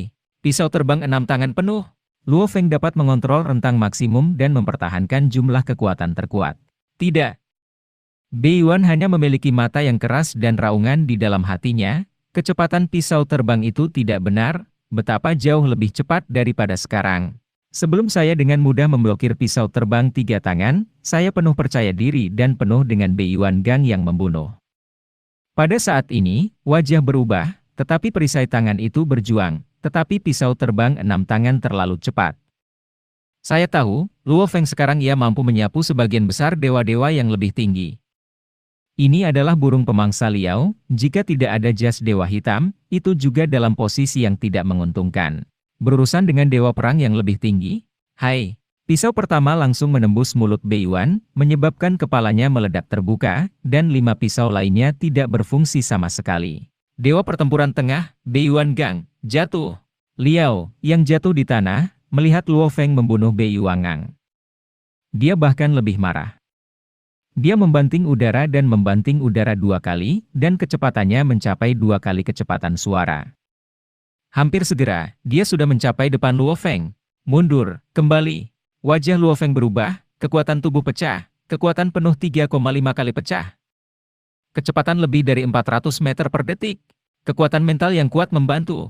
Pisau terbang 6 tangan penuh. Luo Feng dapat mengontrol rentang maksimum dan mempertahankan jumlah kekuatan terkuat. Tidak. Beiyuan hanya memiliki mata yang keras dan raungan di dalam hatinya. Kecepatan pisau terbang itu tidak benar, betapa jauh lebih cepat daripada sekarang. Sebelum saya dengan mudah memblokir pisau terbang 3 tangan, saya penuh percaya diri dan penuh dengan Beiyuan Gang yang membunuh. Pada saat ini, wajah berubah, tetapi perisai tangan itu berjuang, tetapi pisau terbang 6 tangan terlalu cepat. Saya tahu, Luo Feng sekarang ia mampu menyapu sebagian besar dewa-dewa yang lebih tinggi. Ini adalah burung pemangsa Liao, jika tidak ada jas Dewa Hitam, itu juga dalam posisi yang tidak menguntungkan. Berurusan dengan dewa perang yang lebih tinggi? Hai! Pisau pertama langsung menembus mulut Beiyuan, menyebabkan kepalanya meledak terbuka, dan 5 pisau lainnya tidak berfungsi sama sekali. Dewa pertempuran tengah, Beiyuan Gang, jatuh. Liao, yang jatuh di tanah, melihat Luo Feng membunuh Beiyuan Gang. Dia bahkan lebih marah. Dia membanting udara dan membanting udara 2 kali, dan kecepatannya mencapai 2 kali kecepatan suara. Hampir segera, dia sudah mencapai depan Luo Feng. Mundur, kembali. Wajah Luo Feng berubah, kekuatan tubuh pecah, kekuatan penuh 3,5 kali pecah. Kecepatan lebih dari 400 meter per detik. Kekuatan mental yang kuat membantu.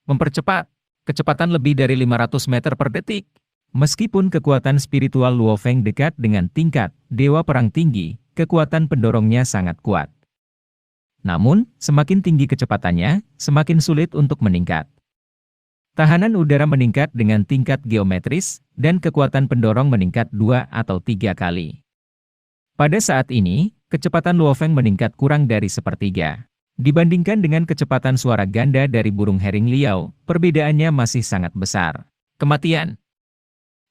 Mempercepat, kecepatan lebih dari 500 meter per detik. Meskipun kekuatan spiritual Luo Feng dekat dengan tingkat dewa perang tinggi, kekuatan pendorongnya sangat kuat. Namun, semakin tinggi kecepatannya, semakin sulit untuk meningkat. Tahanan udara meningkat dengan tingkat geometris, dan kekuatan pendorong meningkat 2 atau 3 kali. Pada saat ini, kecepatan Luo Feng meningkat kurang dari sepertiga. Dibandingkan dengan kecepatan suara ganda dari burung hering Liao, perbedaannya masih sangat besar. Kematian.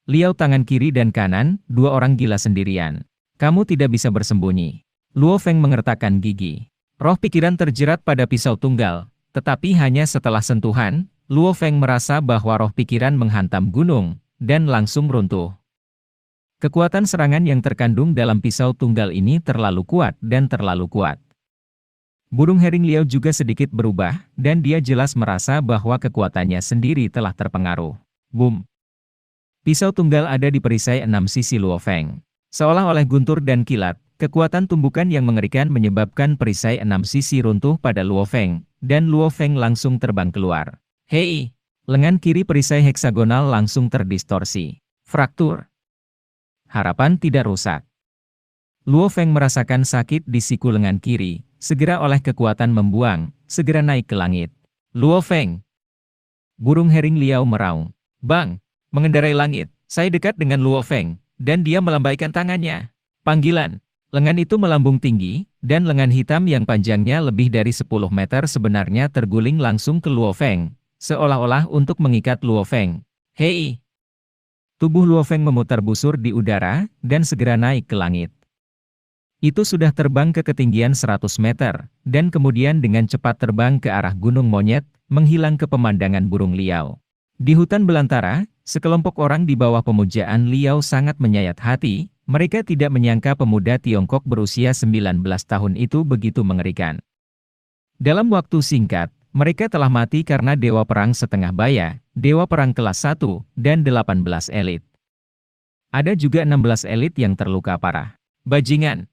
Liao tangan kiri dan kanan, 2 orang gila sendirian. Kamu tidak bisa bersembunyi. Luo Feng mengertakkan gigi. Roh pikiran terjerat pada pisau tunggal, Tetapi hanya setelah sentuhan, Luo Feng merasa bahwa roh pikiran menghantam gunung, dan langsung runtuh. Kekuatan serangan yang terkandung dalam pisau tunggal ini terlalu kuat dan terlalu kuat. Burung Hering Liao juga sedikit berubah, dan dia jelas merasa bahwa kekuatannya sendiri telah terpengaruh. Boom! Pisau tunggal ada di perisai 6 sisi Luo Feng. Seolah oleh guntur dan kilat, kekuatan tumbukan yang mengerikan menyebabkan perisai 6 sisi runtuh pada Luo Feng, dan Luo Feng langsung terbang keluar. Hei! Lengan kiri perisai heksagonal langsung terdistorsi. Fraktur. Harapan tidak rusak. Luo Feng merasakan sakit di siku lengan kiri, segera oleh kekuatan membuang, segera naik ke langit. Luo Feng! Burung Hering Liao meraung. Bang! Mengendarai langit, saya dekat dengan Luo Feng, dan dia melambaikan tangannya. Panggilan. Lengan itu melambung tinggi, dan lengan hitam yang panjangnya lebih dari 10 meter sebenarnya terguling langsung ke Luo Feng, seolah-olah untuk mengikat Luo Feng. Hei! Tubuh Luo Feng memutar busur di udara, dan segera naik ke langit. Itu sudah terbang ke ketinggian 100 meter, dan kemudian dengan cepat terbang ke arah Gunung Monyet, menghilang ke pemandangan burung Liao. Di hutan belantara, sekelompok orang di bawah pemujaan Liao sangat menyayat hati, mereka tidak menyangka pemuda Tiongkok berusia 19 tahun itu begitu mengerikan. Dalam waktu singkat, mereka telah mati karena Dewa Perang Setengah Baya, Dewa Perang kelas 1, dan 18 elit. Ada juga 16 elit yang terluka parah. Bajingan!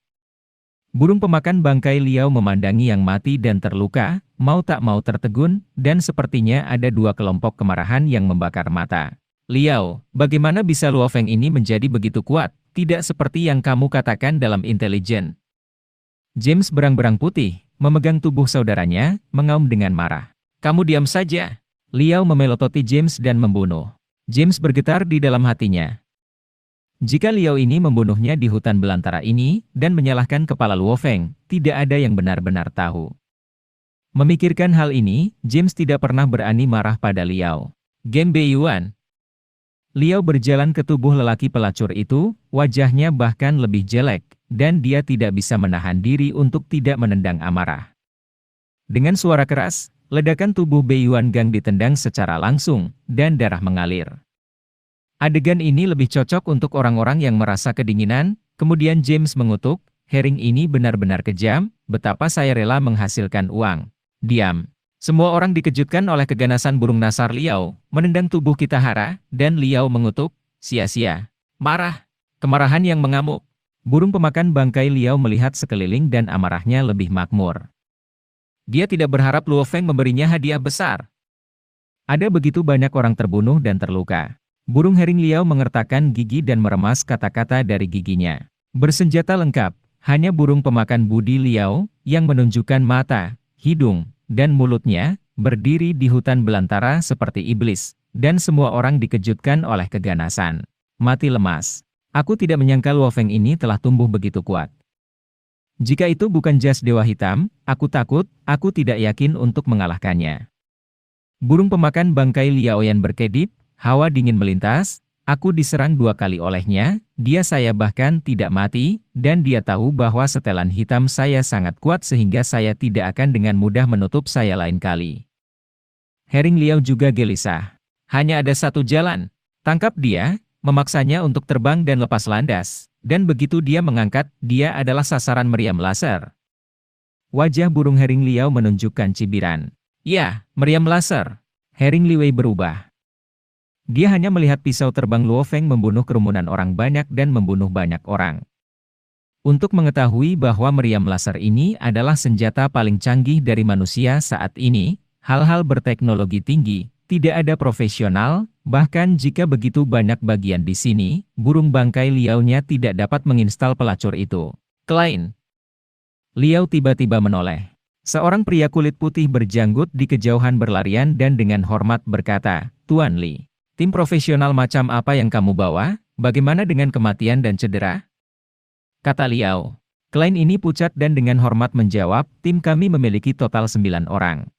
Burung pemakan bangkai Liao memandangi yang mati dan terluka, mau tak mau tertegun, dan sepertinya ada dua kelompok kemarahan yang membakar mata. Liao, bagaimana bisa Luo Feng ini menjadi begitu kuat, tidak seperti yang kamu katakan dalam intelijen? James berang-berang putih, memegang tubuh saudaranya, mengaum dengan marah. Kamu diam saja. Liao memelototi James dan membunuh. James bergetar di dalam hatinya. Jika Liao ini membunuhnya di hutan belantara ini, dan menyalahkan kepala Luo Feng, tidak ada yang benar-benar tahu. Memikirkan hal ini, James tidak pernah berani marah pada Liao. Game Beiyuan. Liao berjalan ke tubuh lelaki pelacur itu, wajahnya bahkan lebih jelek, dan dia tidak bisa menahan diri untuk tidak menendang amarah. Dengan suara keras, ledakan tubuh Beiyuan Gang ditendang secara langsung, dan darah mengalir. Adegan ini lebih cocok untuk orang-orang yang merasa kedinginan, kemudian James mengutuk, Hering ini benar-benar kejam, betapa saya rela menghasilkan uang. Diam. Semua orang dikejutkan oleh keganasan burung nasar Liao, menendang tubuh Kitahara, dan Liao mengutuk, sia-sia. Marah. Kemarahan yang mengamuk. Burung pemakan bangkai Liao melihat sekeliling dan amarahnya lebih makmur. Dia tidak berharap Luo Feng memberinya hadiah besar. Ada begitu banyak orang terbunuh dan terluka. Burung Hering Liao mengertakkan gigi dan meremas kata-kata dari giginya. Bersenjata lengkap, hanya burung pemakan budi Liao, yang menunjukkan mata, hidung, dan mulutnya, berdiri di hutan belantara seperti iblis, dan semua orang dikejutkan oleh keganasan. Mati lemas. Aku tidak menyangka Luo Feng ini telah tumbuh begitu kuat. Jika itu bukan jas Dewa Hitam, aku takut, aku tidak yakin untuk mengalahkannya. Burung pemakan bangkai Liaoyan berkedip, hawa dingin melintas, aku diserang 2 kali olehnya, saya bahkan tidak mati, dan dia tahu bahwa setelan hitam saya sangat kuat sehingga saya tidak akan dengan mudah menutup saya lain kali. Hering Liao juga gelisah. Hanya ada satu jalan. Tangkap dia, memaksanya untuk terbang dan lepas landas, dan begitu dia mengangkat, dia adalah sasaran meriam laser. Wajah burung Hering Liao menunjukkan cibiran. Ya, meriam laser. Hering Liwei berubah. Dia hanya melihat pisau terbang Luo Feng membunuh kerumunan orang banyak dan membunuh banyak orang. Untuk mengetahui bahwa meriam laser ini adalah senjata paling canggih dari manusia saat ini, hal-hal berteknologi tinggi, tidak ada profesional, bahkan jika begitu banyak bagian di sini, burung bangkai Liao-nya tidak dapat menginstal pelacur itu. Klein. Liao tiba-tiba menoleh. Seorang pria kulit putih berjanggut di kejauhan berlarian dan dengan hormat berkata, Tuan Li. Tim profesional macam apa yang kamu bawa? Bagaimana dengan kematian dan cedera? Kata Liao. Klein ini pucat dan dengan hormat menjawab, tim kami memiliki total 9 orang.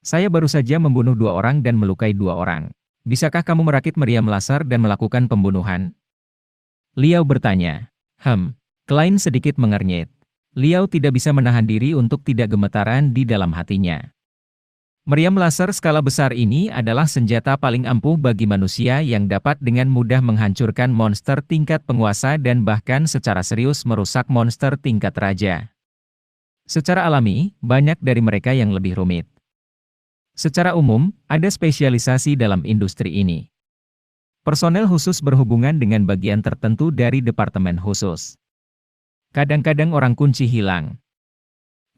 Saya baru saja membunuh 2 orang dan melukai 2 orang. Bisakah kamu merakit meriam laser dan melakukan pembunuhan? Liao bertanya. Klein sedikit mengernyit. Liao tidak bisa menahan diri untuk tidak gemetaran di dalam hatinya. Meriam laser skala besar ini adalah senjata paling ampuh bagi manusia yang dapat dengan mudah menghancurkan monster tingkat penguasa dan bahkan secara serius merusak monster tingkat raja. Secara alami, banyak dari mereka yang lebih rumit. Secara umum, ada spesialisasi dalam industri ini. Personel khusus berhubungan dengan bagian tertentu dari departemen khusus. Kadang-kadang orang kunci hilang.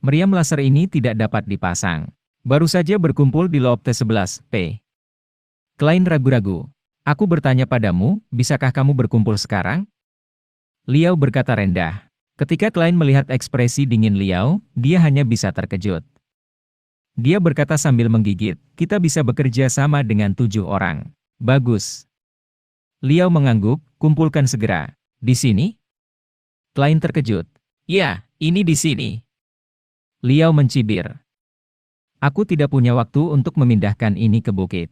Meriam laser ini tidak dapat dipasang. Baru saja berkumpul di Loop T11, P. Klein ragu-ragu. Aku bertanya padamu, bisakah kamu berkumpul sekarang? Liao berkata rendah. Ketika Klein melihat ekspresi dingin Liao, dia hanya bisa terkejut. Dia berkata sambil menggigit, kita bisa bekerja sama dengan 7 orang. Bagus. Liao mengangguk, kumpulkan segera. Di sini? Klein terkejut. Ya, ini di sini. Liao mencibir. Aku tidak punya waktu untuk memindahkan ini ke bukit.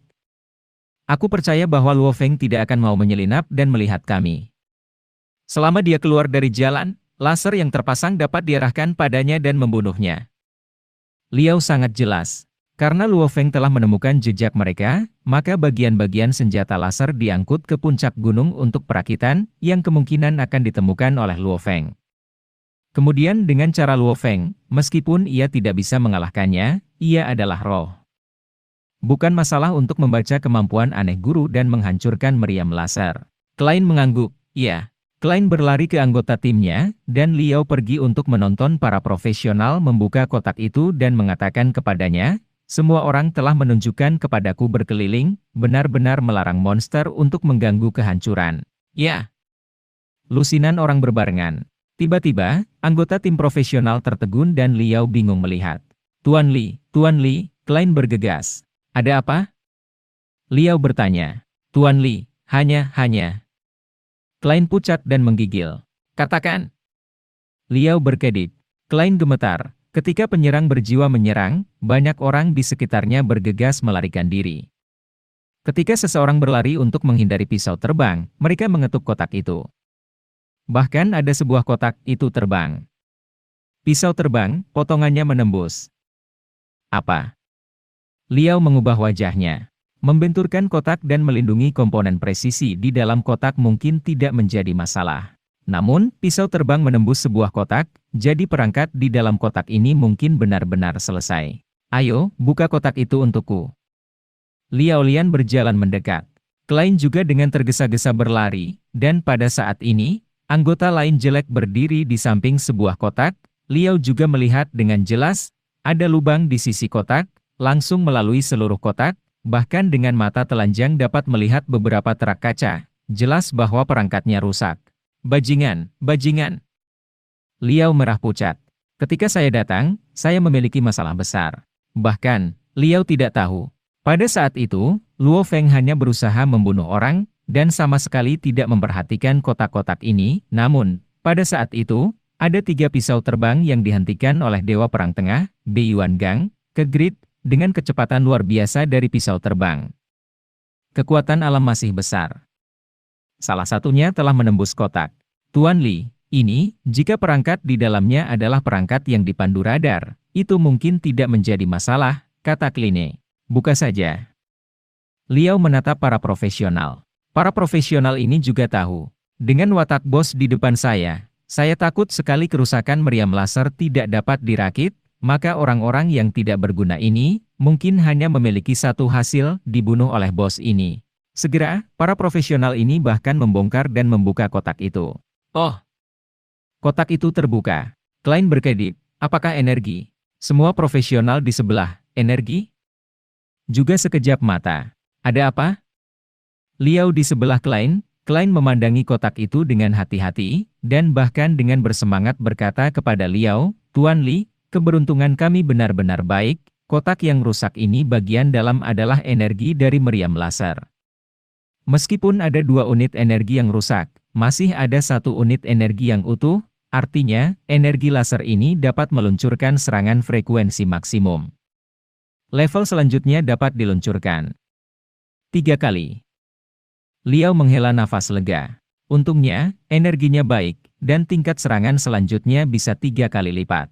Aku percaya bahwa Luo Feng tidak akan mau menyelinap dan melihat kami. Selama dia keluar dari jalan, laser yang terpasang dapat diarahkan padanya dan membunuhnya. Liao sangat jelas. Karena Luo Feng telah menemukan jejak mereka, maka bagian-bagian senjata laser diangkut ke puncak gunung untuk perakitan, yang kemungkinan akan ditemukan oleh Luo Feng. Kemudian dengan cara Luo Feng, meskipun ia tidak bisa mengalahkannya, ia adalah roh. Bukan masalah untuk membaca kemampuan aneh guru dan menghancurkan meriam laser. Klein mengangguk, ya. Klein berlari ke anggota timnya, dan Liao pergi untuk menonton para profesional membuka kotak itu dan mengatakan kepadanya, semua orang telah menunjukkan kepadaku berkeliling, benar-benar melarang monster untuk mengganggu kehancuran. Ya. Lusinan orang berbarengan. Tiba-tiba, anggota tim profesional tertegun dan Liao bingung melihat. Tuan Li, Klein bergegas. Ada apa? Liao bertanya. Tuan Li, hanya. Klein pucat dan menggigil. Katakan. Liao berkedip. Klein gemetar. Ketika penyerang berjiwa menyerang, banyak orang di sekitarnya bergegas melarikan diri. Ketika seseorang berlari untuk menghindari pisau terbang, mereka mengetuk kotak itu. Bahkan ada sebuah kotak itu terbang. Pisau terbang, potongannya menembus. Apa? Liao mengubah wajahnya. Membenturkan kotak dan melindungi komponen presisi di dalam kotak mungkin tidak menjadi masalah. Namun, pisau terbang menembus sebuah kotak, jadi perangkat di dalam kotak ini mungkin benar-benar selesai. Ayo, buka kotak itu untukku. Liao Lian berjalan mendekat. Klein juga dengan tergesa-gesa berlari, dan pada saat ini, anggota lain jelek berdiri di samping sebuah kotak. Liao juga melihat dengan jelas, ada lubang di sisi kotak, langsung melalui seluruh kotak, bahkan dengan mata telanjang dapat melihat beberapa terak kaca. Jelas bahwa perangkatnya rusak. Bajingan. Liao merah pucat. Ketika saya datang, saya memiliki masalah besar. Bahkan, Liao tidak tahu. Pada saat itu, Luo Feng hanya berusaha membunuh orang, dan sama sekali tidak memperhatikan kotak-kotak ini. Namun, pada saat itu, ada 3 pisau terbang yang dihentikan oleh Dewa Perang Tengah, Bei Yuan Gang, ke grid, dengan kecepatan luar biasa dari pisau terbang. Kekuatan alam masih besar. Salah satunya telah menembus kotak. Tuan Li, ini, jika perangkat di dalamnya adalah perangkat yang dipandu radar, itu mungkin tidak menjadi masalah, kata Kline. Buka saja. Liao menatap para profesional. Para profesional ini juga tahu. Dengan watak bos di depan saya takut sekali kerusakan meriam laser tidak dapat dirakit, maka orang-orang yang tidak berguna ini, mungkin hanya memiliki satu hasil, dibunuh oleh bos ini. Segera, para profesional ini bahkan membongkar dan membuka kotak itu. Oh! Kotak itu terbuka. Klein berkedip, apakah energi? Semua profesional di sebelah, energi? Juga sekejap mata. Ada apa? Liao di sebelah Klein memandangi kotak itu dengan hati-hati, dan bahkan dengan bersemangat berkata kepada Liao, Tuan Li, keberuntungan kami benar-benar baik, kotak yang rusak ini bagian dalam adalah energi dari meriam laser. Meskipun ada 2 unit energi yang rusak, masih ada 1 unit energi yang utuh, artinya, energi laser ini dapat meluncurkan serangan frekuensi maksimum. Level selanjutnya dapat diluncurkan 3 kali. Liao menghela nafas lega. Untungnya, energinya baik, dan tingkat serangan selanjutnya bisa 3 kali lipat.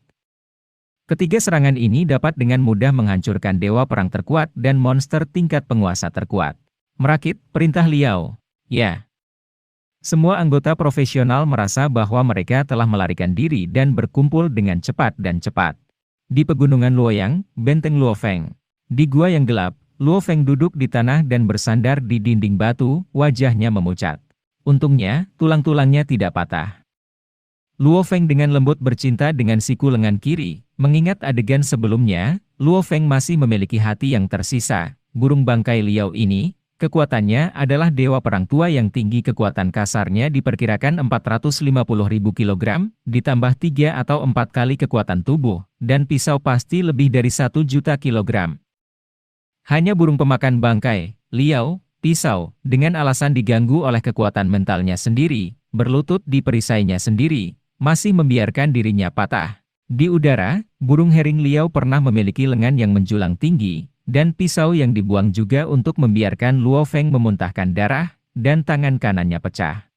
Ketiga serangan ini dapat dengan mudah menghancurkan dewa perang terkuat dan monster tingkat penguasa terkuat. Merakit, perintah Liao. Ya. Semua anggota profesional merasa bahwa mereka telah melarikan diri dan berkumpul dengan cepat dan cepat. Di pegunungan Luoyang, benteng Luofeng. Di gua yang gelap, Luofeng duduk di tanah dan bersandar di dinding batu, wajahnya memucat. Untungnya, tulang-tulangnya tidak patah. Luofeng dengan lembut bercinta dengan siku lengan kiri. Mengingat adegan sebelumnya, Luofeng masih memiliki hati yang tersisa. Burung bangkai Liao ini, kekuatannya adalah dewa perang tua yang tinggi, kekuatan kasarnya diperkirakan 450.000 kg, ditambah 3 atau 4 kali kekuatan tubuh, dan pisau pasti lebih dari 1 juta kilogram. Hanya burung pemakan bangkai, Liao, pisau, dengan alasan diganggu oleh kekuatan mentalnya sendiri, berlutut di perisainya sendiri, masih membiarkan dirinya patah. Di udara, burung hering Liao pernah memiliki lengan yang menjulang tinggi, dan pisau yang dibuang juga untuk membiarkan Luofeng memuntahkan darah, dan tangan kanannya pecah.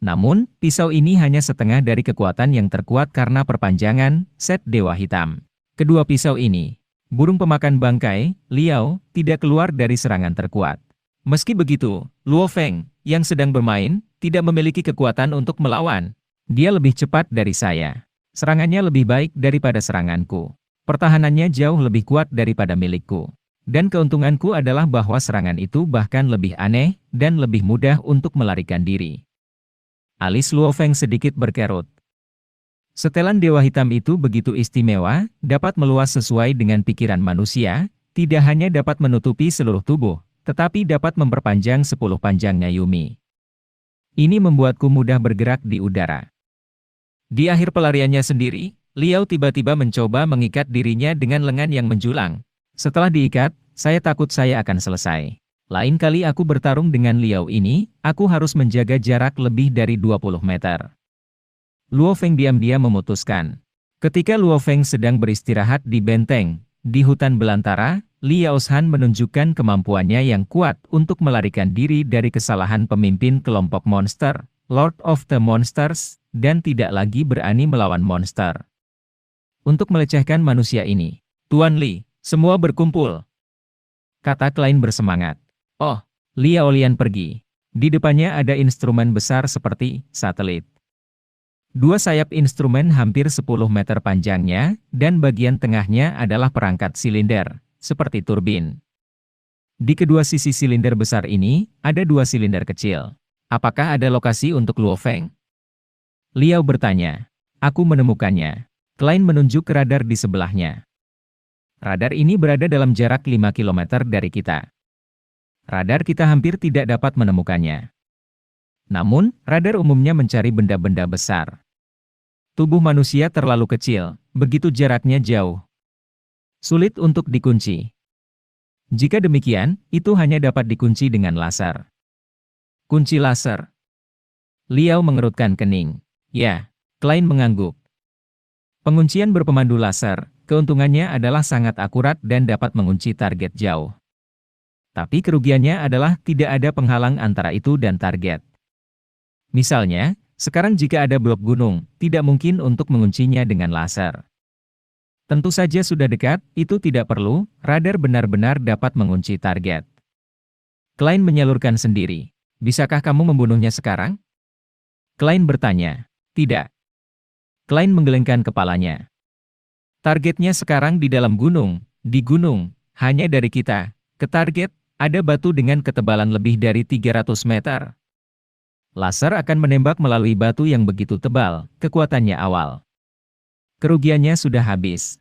Namun, pisau ini hanya setengah dari kekuatan yang terkuat karena perpanjangan set Dewa Hitam. Kedua pisau ini, burung pemakan bangkai, Liao, tidak keluar dari serangan terkuat. Meski begitu, Luofeng, yang sedang bermain, tidak memiliki kekuatan untuk melawan. Dia lebih cepat dari saya. Serangannya lebih baik daripada seranganku. Pertahanannya jauh lebih kuat daripada milikku. Dan keuntunganku adalah bahwa serangan itu bahkan lebih aneh, dan lebih mudah untuk melarikan diri. Alis Luofeng sedikit berkerut. Setelan Dewa Hitam itu begitu istimewa, dapat meluas sesuai dengan pikiran manusia, tidak hanya dapat menutupi seluruh tubuh, tetapi dapat memperpanjang 10 panjangnya Yumi. Ini membuatku mudah bergerak di udara. Di akhir pelariannya sendiri, Liao tiba-tiba mencoba mengikat dirinya dengan lengan yang menjulang. Setelah diikat, saya takut saya akan selesai. Lain kali aku bertarung dengan Liao ini, aku harus menjaga jarak lebih dari 20 meter. Luofeng diam-diam memutuskan. Ketika Luofeng sedang beristirahat di benteng, di hutan belantara, Liao Shan menunjukkan kemampuannya yang kuat untuk melarikan diri dari kesalahan pemimpin kelompok monster, Lord of the Monsters, dan tidak lagi berani melawan monster. Untuk melecehkan manusia ini, Tuan Li, semua berkumpul. Kata Klein bersemangat. Oh, Liao Lian pergi. Di depannya ada instrumen besar seperti satelit. Dua sayap instrumen hampir 10 meter panjangnya, dan bagian tengahnya adalah perangkat silinder, seperti turbin. Di kedua sisi silinder besar ini, ada dua silinder kecil. Apakah ada lokasi untuk Luofeng? Liao bertanya. Aku menemukannya. Klein menunjuk ke radar di sebelahnya. Radar ini berada dalam jarak 5 km dari kita. Radar kita hampir tidak dapat menemukannya. Namun, radar umumnya mencari benda-benda besar. Tubuh manusia terlalu kecil, begitu jaraknya jauh. Sulit untuk dikunci. Jika demikian, itu hanya dapat dikunci dengan laser. Kunci laser. Liao mengerutkan kening. Ya, Klein mengangguk. Penguncian berpemandu laser, keuntungannya adalah sangat akurat dan dapat mengunci target jauh. Tapi kerugiannya adalah tidak ada penghalang antara itu dan target. Misalnya, sekarang jika ada blok gunung, tidak mungkin untuk menguncinya dengan laser. Tentu saja sudah dekat, itu tidak perlu, radar benar-benar dapat mengunci target. Klein menyalurkan sendiri. Bisakah kamu membunuhnya sekarang? Klein bertanya. Tidak. Klein menggelengkan kepalanya. Targetnya sekarang di dalam gunung, di gunung, hanya dari kita, ke target, ada batu dengan ketebalan lebih dari 300 meter. Laser akan menembak melalui batu yang begitu tebal, kekuatannya awal. Kerugiannya sudah habis.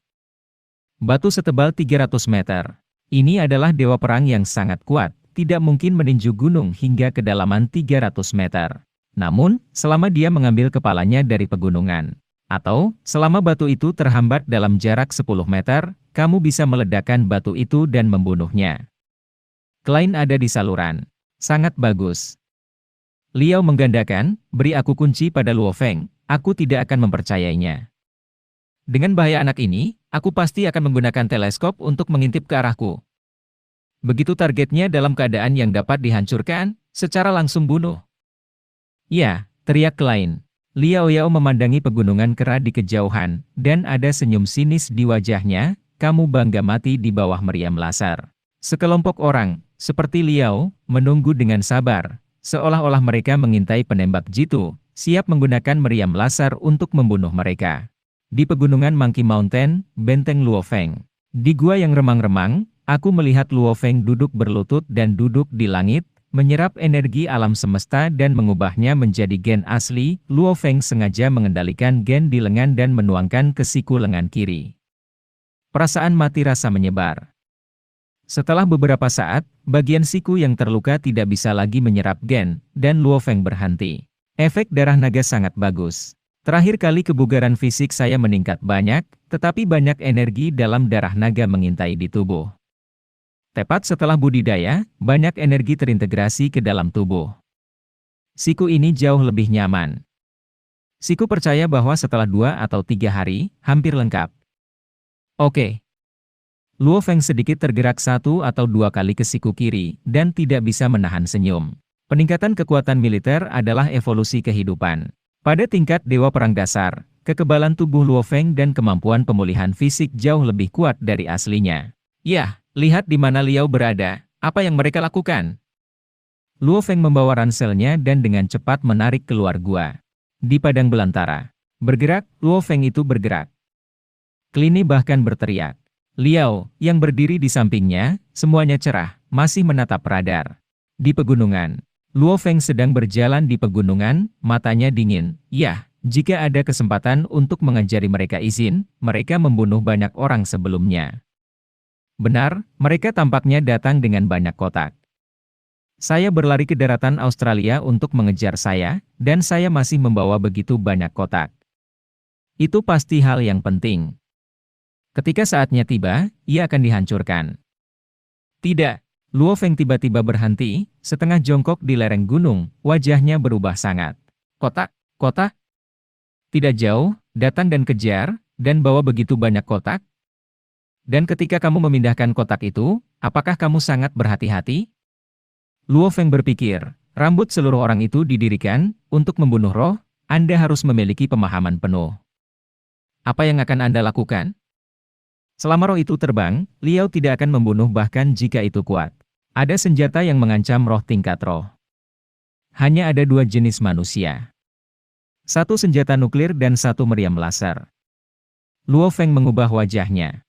Batu setebal 300 meter. Ini adalah dewa perang yang sangat kuat, tidak mungkin meninju gunung hingga kedalaman 300 meter. Namun, selama dia mengambil kepalanya dari pegunungan, atau selama batu itu terhambat dalam jarak 10 meter, kamu bisa meledakkan batu itu dan membunuhnya. Klein ada di saluran. Sangat bagus. Liao menggandakan, beri aku kunci pada Luofeng, aku tidak akan mempercayainya. Dengan bahaya anak ini, aku pasti akan menggunakan teleskop untuk mengintip ke arahku. Begitu targetnya dalam keadaan yang dapat dihancurkan, secara langsung bunuh. Ya, teriak Klein. Liao Yao memandangi pegunungan kera di kejauhan, dan ada senyum sinis di wajahnya. Kamu bangga mati di bawah meriam laser. Sekelompok orang, seperti Liao, menunggu dengan sabar, seolah-olah mereka mengintai penembak jitu, siap menggunakan meriam laser untuk membunuh mereka. Di pegunungan Monkey Mountain, benteng Luo Feng. Di gua yang remang-remang, aku melihat Luo Feng duduk berlutut dan duduk di langit, menyerap energi alam semesta dan mengubahnya menjadi gen asli. Luo Feng sengaja mengendalikan gen di lengan dan menuangkan ke siku lengan kiri. Perasaan mati rasa menyebar. Setelah beberapa saat, bagian siku yang terluka tidak bisa lagi menyerap gen, dan Luo Feng berhenti. Efek darah naga sangat bagus. Terakhir kali kebugaran fisik saya meningkat banyak, tetapi banyak energi dalam darah naga mengintai di tubuh. Tepat setelah budidaya, banyak energi terintegrasi ke dalam tubuh. Siku ini jauh lebih nyaman. Siku percaya bahwa setelah 2 atau 3 hari, hampir lengkap. Oke. Luo Feng sedikit tergerak 1 atau 2 kali ke siku kiri, dan tidak bisa menahan senyum. Peningkatan kekuatan militer adalah evolusi kehidupan. Pada tingkat Dewa Perang Dasar, kekebalan tubuh Luo Feng dan kemampuan pemulihan fisik jauh lebih kuat dari aslinya. Yah, lihat di mana Liao berada, apa yang mereka lakukan. Luo Feng membawa ranselnya dan dengan cepat menarik keluar gua. Di padang belantara. Bergerak, Luo Feng itu bergerak. Clini bahkan berteriak. Liao, yang berdiri di sampingnya, semuanya cerah, masih menatap radar. Di pegunungan. Luo Feng sedang berjalan di pegunungan, matanya dingin. Yah, jika ada kesempatan untuk mengajari mereka izin, mereka membunuh banyak orang sebelumnya. Benar, mereka tampaknya datang dengan banyak kotak. Saya berlari ke daratan Australia untuk mengejar saya, dan saya masih membawa begitu banyak kotak. Itu pasti hal yang penting. Ketika saatnya tiba, ia akan dihancurkan. Tidak. Luo Feng tiba-tiba berhenti, setengah jongkok di lereng gunung, wajahnya berubah sangat. Kotak? Kotak? Tidak jauh, datang dan kejar, dan bawa begitu banyak kotak? Dan ketika kamu memindahkan kotak itu, apakah kamu sangat berhati-hati? Luo Feng berpikir, rambut seluruh orang itu didirikan, untuk membunuh roh, Anda harus memiliki pemahaman penuh. Apa yang akan Anda lakukan? Selama roh itu terbang, Liao tidak akan membunuh bahkan jika itu kuat. Ada senjata yang mengancam roh tingkat roh. Hanya ada 2 jenis manusia. 1 senjata nuklir dan 1 meriam laser. Luo Feng mengubah wajahnya.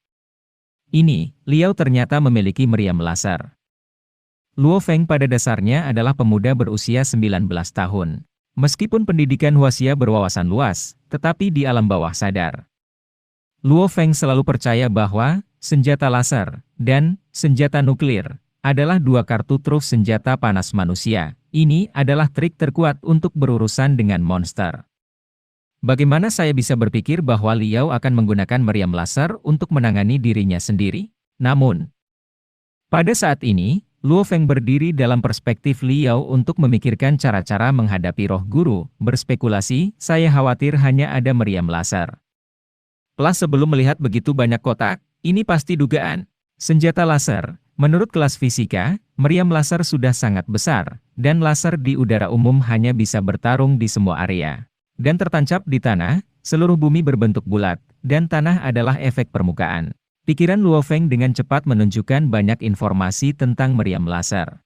Ini, Liao ternyata memiliki meriam laser. Luo Feng pada dasarnya adalah pemuda berusia 19 tahun. Meskipun pendidikan Huaxia berwawasan luas, tetapi di alam bawah sadar. Luo Feng selalu percaya bahwa senjata laser dan senjata nuklir adalah 2 kartu truf senjata panas manusia. Ini adalah trik terkuat untuk berurusan dengan monster. Bagaimana saya bisa berpikir bahwa Liao akan menggunakan meriam laser untuk menangani dirinya sendiri? Namun, pada saat ini, Luo Feng berdiri dalam perspektif Liao untuk memikirkan cara-cara menghadapi roh guru. Berspekulasi, saya khawatir hanya ada meriam laser. Plus sebelum melihat begitu banyak kotak, ini pasti dugaan. Senjata laser, menurut kelas fisika, meriam laser sudah sangat besar, dan laser di udara umum hanya bisa bertarung di semua area. Dan tertancap di tanah, seluruh bumi berbentuk bulat, dan tanah adalah efek permukaan. Pikiran Luo Feng dengan cepat menunjukkan banyak informasi tentang meriam laser.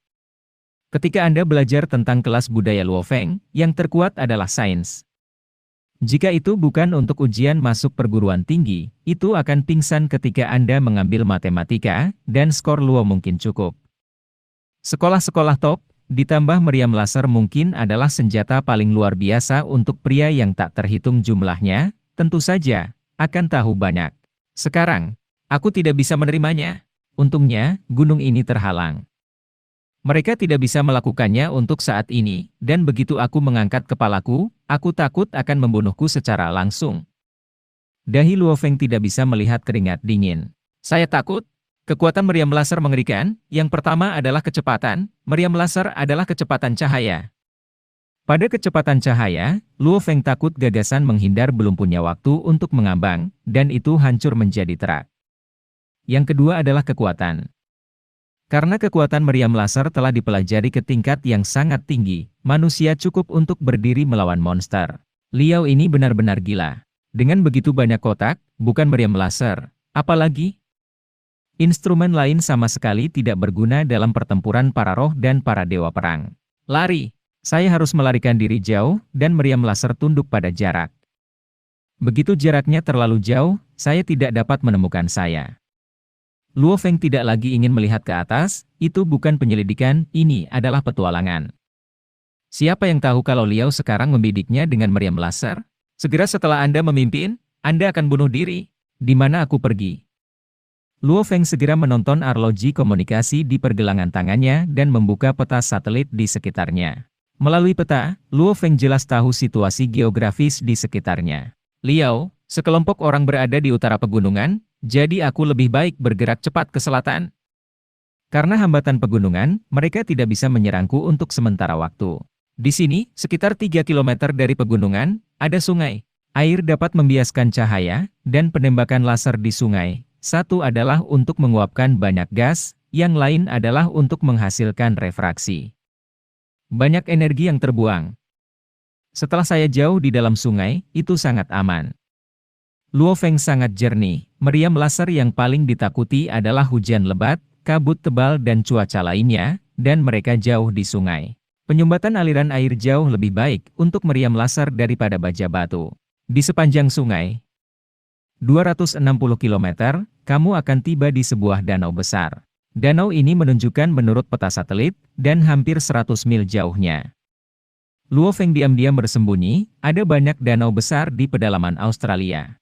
Ketika Anda belajar tentang kelas budaya Luo Feng, yang terkuat adalah sains. Jika itu bukan untuk ujian masuk perguruan tinggi, itu akan pingsan ketika Anda mengambil matematika, dan skor Luo mungkin cukup. Sekolah-sekolah top, ditambah meriam laser mungkin adalah senjata paling luar biasa untuk pria yang tak terhitung jumlahnya, tentu saja, akan tahu banyak. Sekarang, aku tidak bisa menerimanya. Untungnya, gunung ini terhalang. Mereka tidak bisa melakukannya untuk saat ini, dan begitu aku mengangkat kepalaku, aku takut akan membunuhku secara langsung. Dahi Luo Feng tidak bisa melihat keringat dingin. Saya takut. Kekuatan meriam laser mengerikan. Yang pertama adalah kecepatan. Meriam laser adalah kecepatan cahaya. Pada kecepatan cahaya, Luo Feng takut gagasan menghindar belum punya waktu untuk mengambang, dan itu hancur menjadi terak. Yang kedua adalah kekuatan. Karena kekuatan meriam laser telah dipelajari ke tingkat yang sangat tinggi, manusia cukup untuk berdiri melawan monster. Liao ini benar-benar gila. Dengan begitu banyak kotak, bukan meriam laser. Apalagi, instrumen lain sama sekali tidak berguna dalam pertempuran para roh dan para dewa perang. Lari! Saya harus melarikan diri jauh, dan meriam laser tunduk pada jarak. Begitu jaraknya terlalu jauh, saya tidak dapat menemukan saya. Luo Feng tidak lagi ingin melihat ke atas, itu bukan penyelidikan, ini adalah petualangan. Siapa yang tahu kalau Liao sekarang membidiknya dengan meriam laser? Segera setelah Anda memimpin, Anda akan bunuh diri. Di mana aku pergi? Luo Feng segera menonton arloji komunikasi di pergelangan tangannya dan membuka peta satelit di sekitarnya. Melalui peta, Luo Feng jelas tahu situasi geografis di sekitarnya. Liao, sekelompok orang berada di utara pegunungan, jadi aku lebih baik bergerak cepat ke selatan. Karena hambatan pegunungan, mereka tidak bisa menyerangku untuk sementara waktu. Di sini, sekitar 3 km dari pegunungan, ada sungai. Air dapat membiaskan cahaya, dan penembakan laser di sungai. Satu adalah untuk menguapkan banyak gas, yang lain adalah untuk menghasilkan refraksi. Banyak energi yang terbuang. Setelah saya jauh di dalam sungai, itu sangat aman. Luo Feng sangat jernih. Meriam laser yang paling ditakuti adalah hujan lebat, kabut tebal dan cuaca lainnya, dan mereka jauh di sungai. Penyumbatan aliran air jauh lebih baik untuk meriam laser daripada baja batu. Di sepanjang sungai, 260 km, kamu akan tiba di sebuah danau besar. Danau ini menunjukkan menurut peta satelit, dan hampir 100 mil jauhnya. Luo Feng diam-diam bersembunyi, ada banyak danau besar di pedalaman Australia.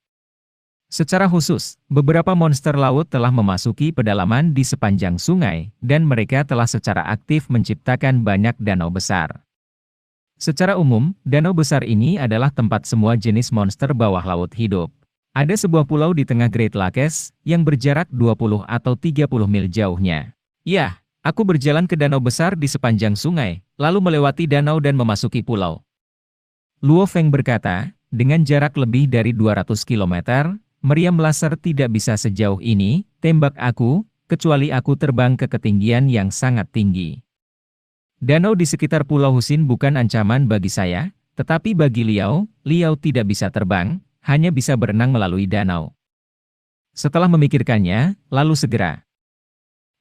Secara khusus, beberapa monster laut telah memasuki pedalaman di sepanjang sungai, dan mereka telah secara aktif menciptakan banyak danau besar. Secara umum, danau besar ini adalah tempat semua jenis monster bawah laut hidup. Ada sebuah pulau di tengah Great Lakes, yang berjarak 20 atau 30 mil jauhnya. Ya, aku berjalan ke danau besar di sepanjang sungai, lalu melewati danau dan memasuki pulau. Luo Feng berkata, dengan jarak lebih dari 200 km, meriam laser tidak bisa sejauh ini, tembak aku, kecuali aku terbang ke ketinggian yang sangat tinggi. Danau di sekitar Pulau Husin bukan ancaman bagi saya, tetapi bagi Liao, Liao tidak bisa terbang, hanya bisa berenang melalui danau. Setelah memikirkannya, lalu segera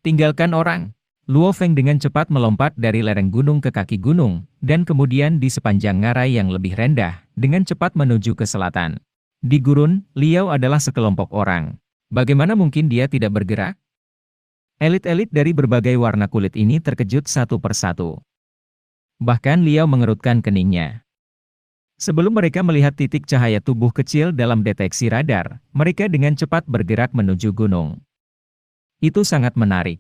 tinggalkan orang. Luo Feng dengan cepat melompat dari lereng gunung ke kaki gunung, dan kemudian di sepanjang ngarai yang lebih rendah, dengan cepat menuju ke selatan. Di gurun, Liao adalah sekelompok orang. Bagaimana mungkin dia tidak bergerak? Elit-elit dari berbagai warna kulit ini terkejut satu persatu. Bahkan Liao mengerutkan keningnya. Sebelum mereka melihat titik cahaya tubuh kecil dalam deteksi radar, mereka dengan cepat bergerak menuju gunung. Itu sangat menarik.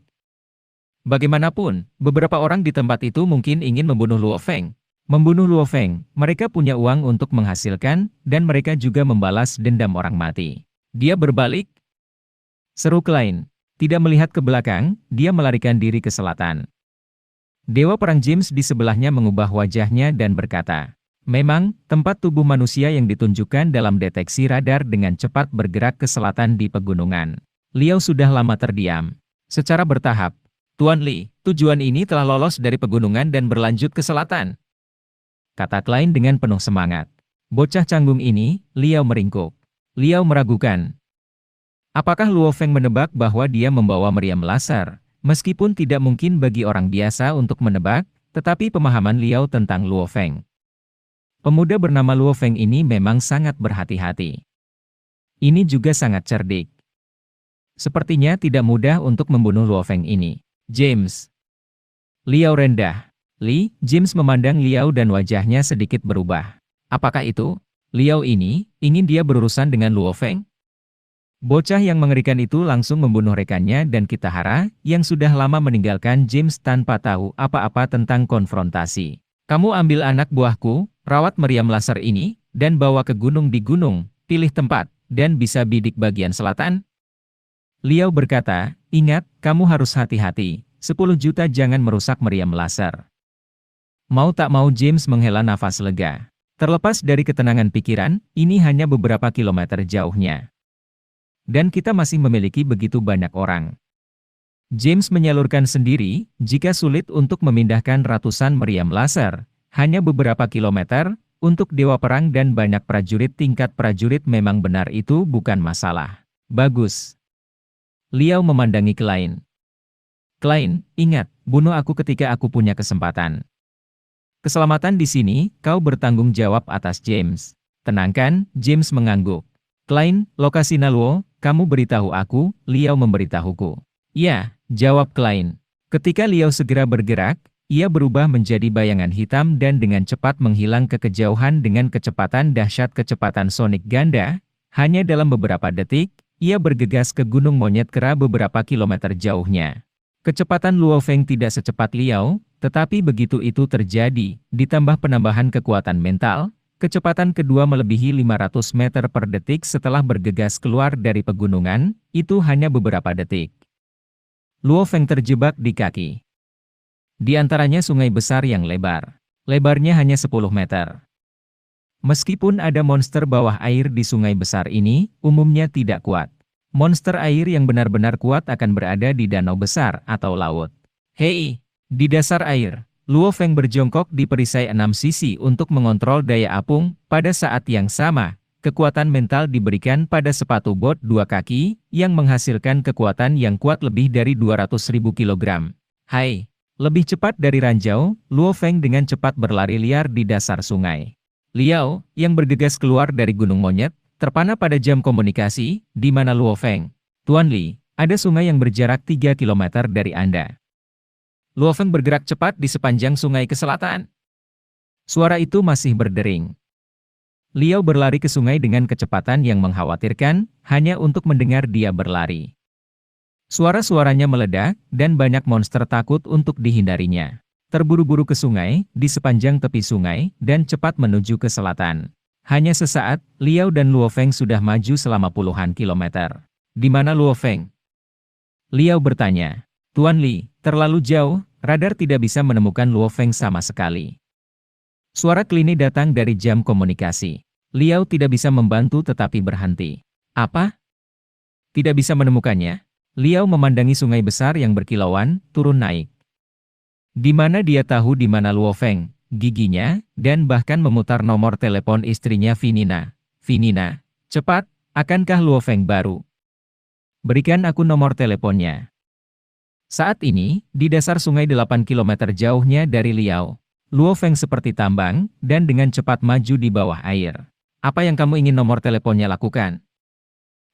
Bagaimanapun, beberapa orang di tempat itu mungkin ingin membunuh Luo Feng. Membunuh Luo Feng, mereka punya uang untuk menghasilkan, dan mereka juga membalas dendam orang mati. Dia berbalik. Seru Klein. Tidak melihat ke belakang, dia melarikan diri ke selatan. Dewa Perang James di sebelahnya mengubah wajahnya dan berkata, memang, tempat tubuh manusia yang ditunjukkan dalam deteksi radar dengan cepat bergerak ke selatan di pegunungan. Liao sudah lama terdiam. Secara bertahap, Tuan Li, tujuan ini telah lolos dari pegunungan dan berlanjut ke selatan. Kata Klein dengan penuh semangat. Bocah canggung ini, Liao meringkuk. Liao meragukan. Apakah Luo Feng menebak bahwa dia membawa meriam laser? Meskipun tidak mungkin bagi orang biasa untuk menebak, tetapi pemahaman Liao tentang Luo Feng. Pemuda bernama Luo Feng ini memang sangat berhati-hati. Ini juga sangat cerdik. Sepertinya tidak mudah untuk membunuh Luo Feng ini. James. Liao rendah. Li, James memandang Liao dan wajahnya sedikit berubah. Apakah itu? Liao ini, ingin dia berurusan dengan Luo Feng? Bocah yang mengerikan itu langsung membunuh rekannya dan Kitahara, yang sudah lama meninggalkan James tanpa tahu apa-apa tentang konfrontasi. Kamu ambil anak buahku, rawat meriam laser ini, dan bawa ke gunung di gunung, pilih tempat, dan bisa bidik bagian selatan. Liao berkata, ingat, kamu harus hati-hati, 10 juta jangan merusak meriam laser. Mau tak mau James menghela nafas lega. Terlepas dari ketenangan pikiran, ini hanya beberapa kilometer jauhnya. Dan kita masih memiliki begitu banyak orang. James menyalurkan sendiri, jika sulit untuk memindahkan ratusan meriam laser, hanya beberapa kilometer, Untuk dewa perang dan banyak prajurit tingkat prajurit memang benar itu bukan masalah. Bagus. Liao memandangi Klein. Klein, ingat, bunuh aku ketika aku punya kesempatan. Keselamatan di sini, kau bertanggung jawab atas James. Tenangkan, James mengangguk. Klein, lokasi Naluo, kamu beritahu aku, Liao memberitahuku. Ya, jawab Klein. Ketika Liao segera bergerak, ia berubah menjadi bayangan hitam dan dengan cepat menghilang ke kejauhan dengan kecepatan dahsyat kecepatan sonik ganda. Hanya dalam beberapa detik, ia bergegas ke gunung monyet kera beberapa kilometer jauhnya. Kecepatan Luo Feng tidak secepat Liao, tetapi begitu itu terjadi, ditambah penambahan kekuatan mental, kecepatan kedua melebihi 500 meter per detik setelah bergegas keluar dari pegunungan, itu hanya beberapa detik. Luo Feng terjebak di kaki. Di antaranya sungai besar yang lebar. Lebarnya hanya 10 meter. Meskipun ada monster bawah air di sungai besar ini, umumnya tidak kuat. Monster air yang benar-benar kuat akan berada di danau besar atau laut. Hei, di dasar air, Luo Feng berjongkok di perisai 6 sisi untuk mengontrol daya apung. Pada saat yang sama, kekuatan mental diberikan pada sepatu bot 2 kaki, yang menghasilkan kekuatan yang kuat lebih dari 200.000 kg. Hai, lebih cepat dari ranjau, Luo Feng dengan cepat berlari liar di dasar sungai. Liao, yang bergegas keluar dari gunung monyet, terpana pada jam komunikasi, di mana Luo Feng. Tuan Li, ada sungai yang berjarak 3 km dari Anda. Luo Feng bergerak cepat di sepanjang sungai ke selatan. Suara itu masih berdering. Liao berlari ke sungai dengan kecepatan yang mengkhawatirkan, hanya untuk mendengar dia berlari. Suara-suaranya meledak, dan banyak monster takut untuk dihindarinya. Terburu-buru ke sungai, di sepanjang tepi sungai, dan cepat menuju ke selatan. Hanya sesaat, Liao dan Luo Feng sudah maju selama puluhan kilometer. Di mana Luo Feng? Liao bertanya. Tuan Li, terlalu jauh, radar tidak bisa menemukan Luo Feng sama sekali. Suara klinik datang dari jam komunikasi. Liao tidak bisa membantu tetapi berhenti. Apa? Tidak bisa menemukannya? Liao memandangi sungai besar yang berkilauan, turun naik. Di mana dia tahu di mana Luo Feng, giginya, dan bahkan memutar nomor telepon istrinya Finina. Finina, cepat, akankah Luo Feng baru? Berikan aku nomor teleponnya. Saat ini, di dasar sungai 8 km jauhnya dari Liao, Luo Feng seperti tambang, dan dengan cepat maju di bawah air. Apa yang kamu ingin nomor teleponnya lakukan?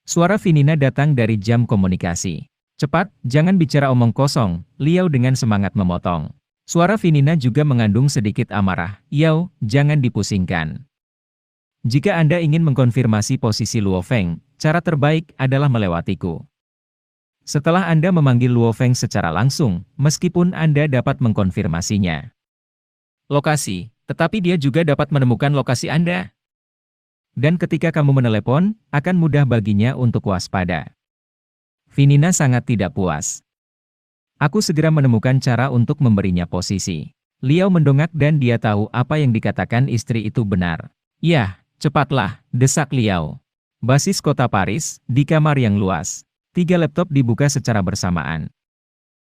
Suara Finina datang dari jam komunikasi. Cepat, jangan bicara omong kosong, Liao dengan semangat memotong. Suara Finina juga mengandung sedikit amarah. Yao, jangan dipusingkan. Jika Anda ingin mengkonfirmasi posisi Luo Feng, cara terbaik adalah melewatiku. Setelah Anda memanggil Luo Feng secara langsung, meskipun Anda dapat mengkonfirmasinya. Lokasi, tetapi dia juga dapat menemukan lokasi Anda. Dan ketika kamu menelepon, akan mudah baginya untuk waspada. Finina sangat tidak puas. Aku segera menemukan cara untuk memberinya posisi. Liao mendongak dan dia tahu apa yang dikatakan istri itu benar. Yah, cepatlah, desak Liao. Basis kota Paris, di kamar yang luas. 3 laptop dibuka secara bersamaan.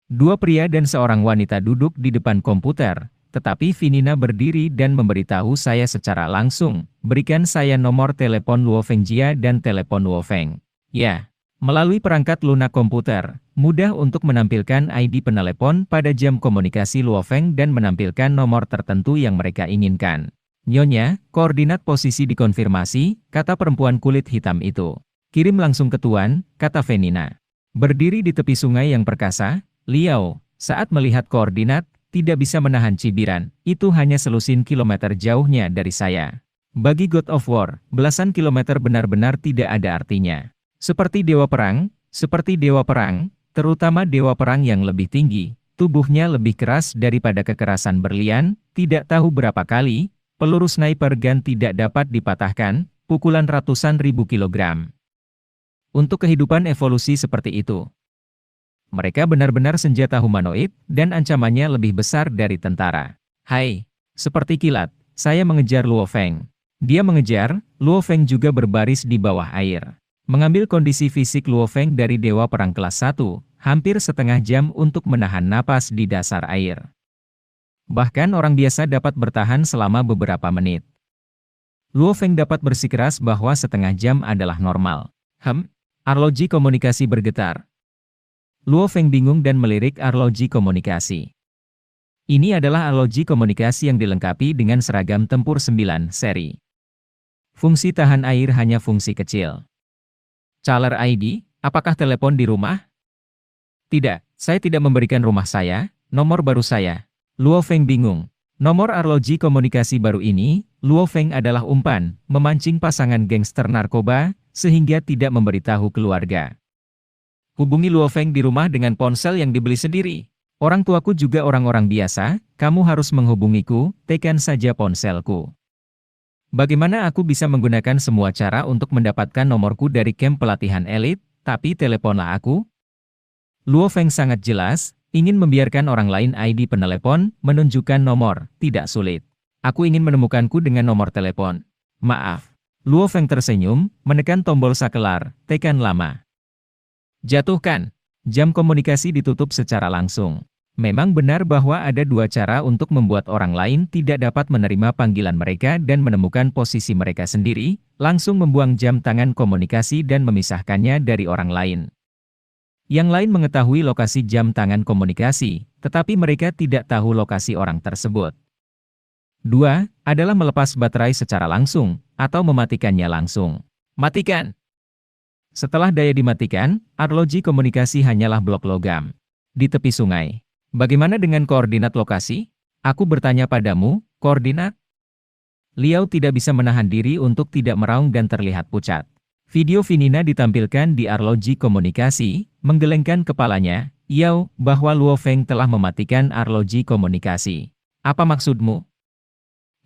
2 pria dan seorang wanita duduk di depan komputer, tetapi Finina berdiri dan memberitahu saya secara langsung, berikan saya nomor telepon Luo Feng Jia dan telepon Luo Feng. Ya. Melalui perangkat lunak komputer, mudah untuk menampilkan ID penelepon pada jam komunikasi Luo Feng dan menampilkan nomor tertentu yang mereka inginkan. Nyonya, koordinat posisi dikonfirmasi, kata perempuan kulit hitam itu. Kirim langsung ke Tuan, kata Finina. Berdiri di tepi sungai yang perkasa, Liao, saat melihat koordinat, tidak bisa menahan cibiran, itu hanya selusin kilometer jauhnya dari saya. Bagi God of War, belasan kilometer benar-benar tidak ada artinya. Seperti dewa perang, terutama dewa perang yang lebih tinggi, tubuhnya lebih keras daripada kekerasan berlian, tidak tahu berapa kali, peluru sniper gun tidak dapat dipatahkan, pukulan ratusan ribu kilogram. Untuk kehidupan evolusi seperti itu. Mereka benar-benar senjata humanoid, dan ancamannya lebih besar dari tentara. Hai, seperti kilat, saya mengejar Luo Feng. Dia mengejar, Luo Feng juga berbaris di bawah air. Mengambil kondisi fisik Luo Feng dari dewa perang kelas 1, hampir setengah jam untuk menahan napas di dasar air. Bahkan orang biasa dapat bertahan selama beberapa menit. Luo Feng dapat bersikeras bahwa setengah jam adalah normal. Arloji komunikasi bergetar. Luo Feng bingung dan melirik arloji komunikasi. Ini adalah arloji komunikasi yang dilengkapi dengan seragam tempur 9 seri. Fungsi tahan air hanya fungsi kecil. Caller ID, apakah telepon di rumah? Tidak, saya tidak memberikan rumah saya, nomor baru saya. Luo Feng bingung. Nomor arloji komunikasi baru ini, Luo Feng adalah umpan, memancing pasangan gangster narkoba, sehingga tidak memberitahu keluarga. Hubungi Luo Feng di rumah dengan ponsel yang dibeli sendiri. Orang tuaku juga orang-orang biasa, kamu harus menghubungiku, tekan saja ponselku. Bagaimana aku bisa menggunakan semua cara untuk mendapatkan nomorku dari camp pelatihan elit, tapi teleponlah aku? Luo Feng sangat jelas, ingin membiarkan orang lain ID penelepon, menunjukkan nomor, tidak sulit. Aku ingin menemukanku dengan nomor telepon. Maaf. Luo Feng tersenyum, menekan tombol sakelar, tekan lama. Jatuhkan. Jam komunikasi ditutup secara langsung. Memang benar bahwa ada dua cara untuk membuat orang lain tidak dapat menerima panggilan mereka dan menemukan posisi mereka sendiri, langsung membuang jam tangan komunikasi dan memisahkannya dari orang lain. Yang lain mengetahui lokasi jam tangan komunikasi, tetapi mereka tidak tahu lokasi orang tersebut. 2. Adalah melepas baterai secara langsung, atau mematikannya langsung. Matikan. Setelah daya dimatikan, arloji komunikasi hanyalah blok logam. Di tepi sungai. Bagaimana dengan koordinat lokasi? Aku bertanya padamu, koordinat? Liao tidak bisa menahan diri untuk tidak meraung dan terlihat pucat. Video Vinina ditampilkan di arloji komunikasi, menggelengkan kepalanya, Yao, bahwa Luo Feng telah mematikan arloji komunikasi. Apa maksudmu?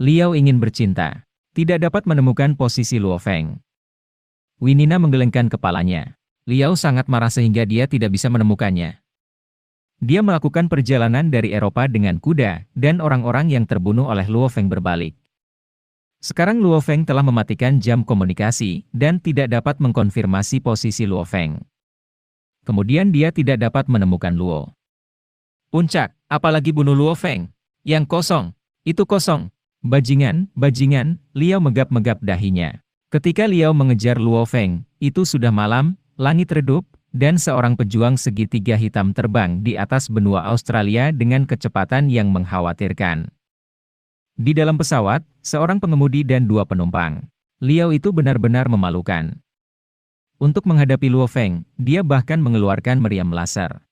Liao ingin bercinta. Tidak dapat menemukan posisi Luo Feng. Winina menggelengkan kepalanya. Liao sangat marah sehingga dia tidak bisa menemukannya. Dia melakukan perjalanan dari Eropa dengan kuda, dan orang-orang yang terbunuh oleh Luo Feng berbalik. Sekarang Luo Feng telah mematikan jam komunikasi, dan tidak dapat mengkonfirmasi posisi Luo Feng. Kemudian dia tidak dapat menemukan Luo. Puncak, apalagi bunuh Luo Feng. Yang kosong, itu kosong. Bajingan, bajingan, Liao megap-megap dahinya. Ketika Liao mengejar Luo Feng, itu sudah malam, langit redup, dan seorang pejuang segitiga hitam terbang di atas benua Australia dengan kecepatan yang mengkhawatirkan. Di dalam pesawat, seorang pengemudi dan 2 penumpang. Liao itu benar-benar memalukan. Untuk menghadapi Luo Feng, dia bahkan mengeluarkan meriam laser.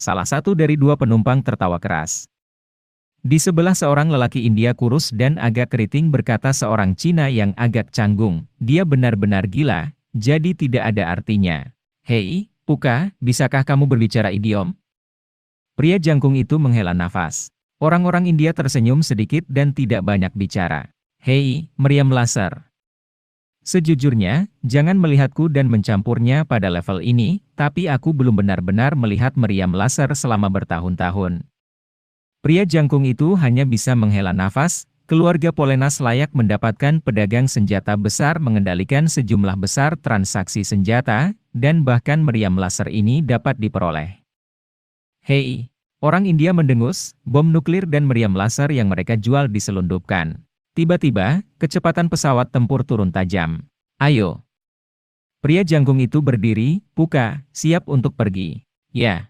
Salah satu dari 2 penumpang tertawa keras. Di sebelah seorang lelaki India kurus dan agak keriting berkata seorang Cina yang agak canggung, dia benar-benar gila, jadi tidak ada artinya. Hei, Puka, bisakah kamu berbicara idiom? Pria jangkung itu menghela nafas. Orang-orang India tersenyum sedikit dan tidak banyak bicara. Hei, meriam laser. Sejujurnya, jangan melihatku dan mencampurnya pada level ini, tapi aku belum benar-benar melihat meriam laser selama bertahun-tahun. Pria jangkung itu hanya bisa menghela nafas. Keluarga Polenas layak mendapatkan pedagang senjata besar mengendalikan sejumlah besar transaksi senjata, dan bahkan meriam laser ini dapat diperoleh. Hei, orang India mendengus, bom nuklir dan meriam laser yang mereka jual diselundupkan. Tiba-tiba, kecepatan pesawat tempur turun tajam. Ayo. Pria jangkung itu berdiri, Puka, siap untuk pergi. Ya.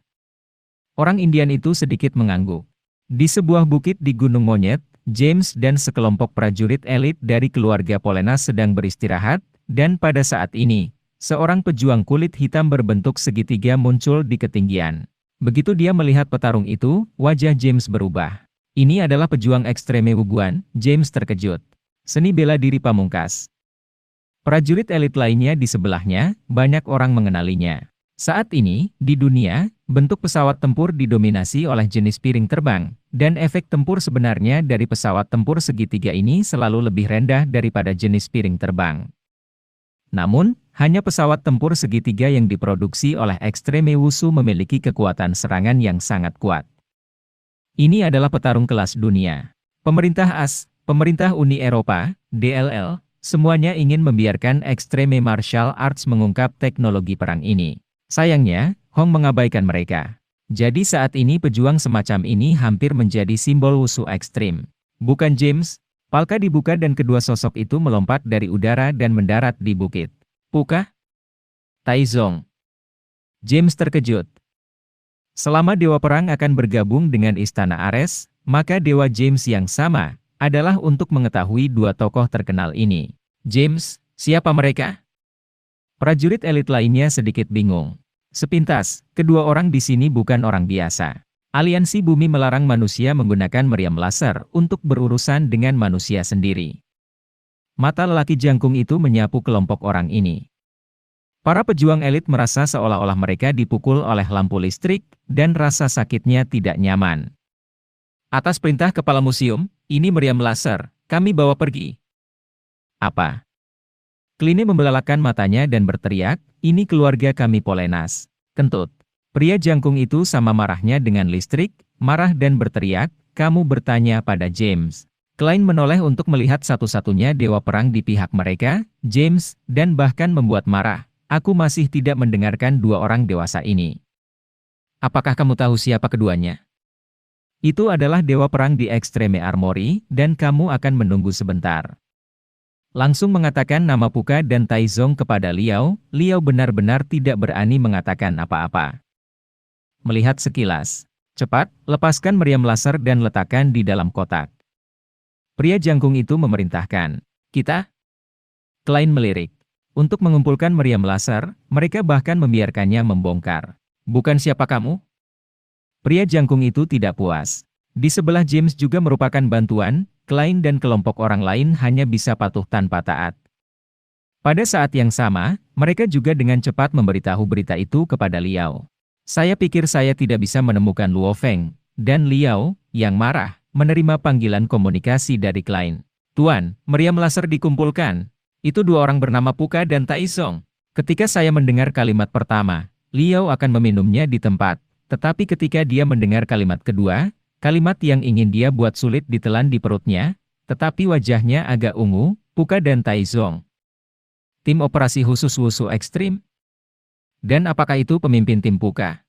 Orang Indian itu sedikit mengangguk. Di sebuah bukit di Gunung Monyet, James dan sekelompok prajurit elit dari keluarga Polenas sedang beristirahat, dan pada saat ini, seorang pejuang kulit hitam berbentuk segitiga muncul di ketinggian. Begitu dia melihat petarung itu, wajah James berubah. Ini adalah pejuang ekstreme Wuguan, James terkejut. Seni bela diri pamungkas. Prajurit elit lainnya di sebelahnya, banyak orang mengenalinya. Saat ini, di dunia, bentuk pesawat tempur didominasi oleh jenis piring terbang, dan efek tempur sebenarnya dari pesawat tempur segitiga ini selalu lebih rendah daripada jenis piring terbang. Namun, hanya pesawat tempur segitiga yang diproduksi oleh Extreme Wushu memiliki kekuatan serangan yang sangat kuat. Ini adalah petarung kelas dunia. Pemerintah AS, pemerintah Uni Eropa, DLL, semuanya ingin membiarkan Extreme Martial Arts mengungkap teknologi perang ini. Sayangnya, Hong mengabaikan mereka. Jadi saat ini pejuang semacam ini hampir menjadi simbol Wushu ekstrim. Bukan James? Palka dibuka dan kedua sosok itu melompat dari udara dan mendarat di bukit. Puka? Taizong. James terkejut. Selama Dewa Perang akan bergabung dengan Istana Ares, maka Dewa James yang sama adalah untuk mengetahui dua tokoh terkenal ini. James, siapa mereka? Prajurit elit lainnya sedikit bingung. Sepintas, kedua orang di sini bukan orang biasa. Aliansi Bumi melarang manusia menggunakan meriam laser untuk berurusan dengan manusia sendiri. Mata lelaki jangkung itu menyapu kelompok orang ini. Para pejuang elit merasa seolah-olah mereka dipukul oleh lampu listrik, dan rasa sakitnya tidak nyaman. Atas perintah kepala museum, ini meriam laser, kami bawa pergi. Apa? Kline membelalakan matanya dan berteriak, ini keluarga kami Polenas. Kentut. Pria jangkung itu sama marahnya dengan listrik, marah dan berteriak, kamu bertanya pada James. Klein menoleh untuk melihat satu-satunya dewa perang di pihak mereka, James, dan bahkan membuat marah. Aku masih tidak mendengarkan dua orang dewasa ini. Apakah kamu tahu siapa keduanya? Itu adalah dewa perang di Extreme Armory, dan kamu akan menunggu sebentar. Langsung mengatakan nama Puka dan Taizong kepada Liao, Liao benar-benar tidak berani mengatakan apa-apa. Melihat sekilas, cepat, lepaskan meriam laser dan letakkan di dalam kotak. Pria jangkung itu memerintahkan. Kita? Klein melirik. Untuk mengumpulkan meriam laser, mereka bahkan membiarkannya membongkar. Bukan siapa kamu? Pria jangkung itu tidak puas. Di sebelah James juga merupakan bantuan, Klein dan kelompok orang lain hanya bisa patuh tanpa taat. Pada saat yang sama, mereka juga dengan cepat memberitahu berita itu kepada Liao. Saya pikir saya tidak bisa menemukan Luo Feng, dan Liao, yang marah, menerima panggilan komunikasi dari Klein. Tuan, meriam laser dikumpulkan. Itu dua orang bernama Puka dan Taizong. Ketika saya mendengar kalimat pertama, Liao akan meminumnya di tempat. Tetapi ketika dia mendengar kalimat kedua, kalimat yang ingin dia buat sulit ditelan di perutnya, tetapi wajahnya agak ungu, Puka dan Taizong. Tim operasi khusus Wushu ekstrim? Dan apakah itu pemimpin tim Puka?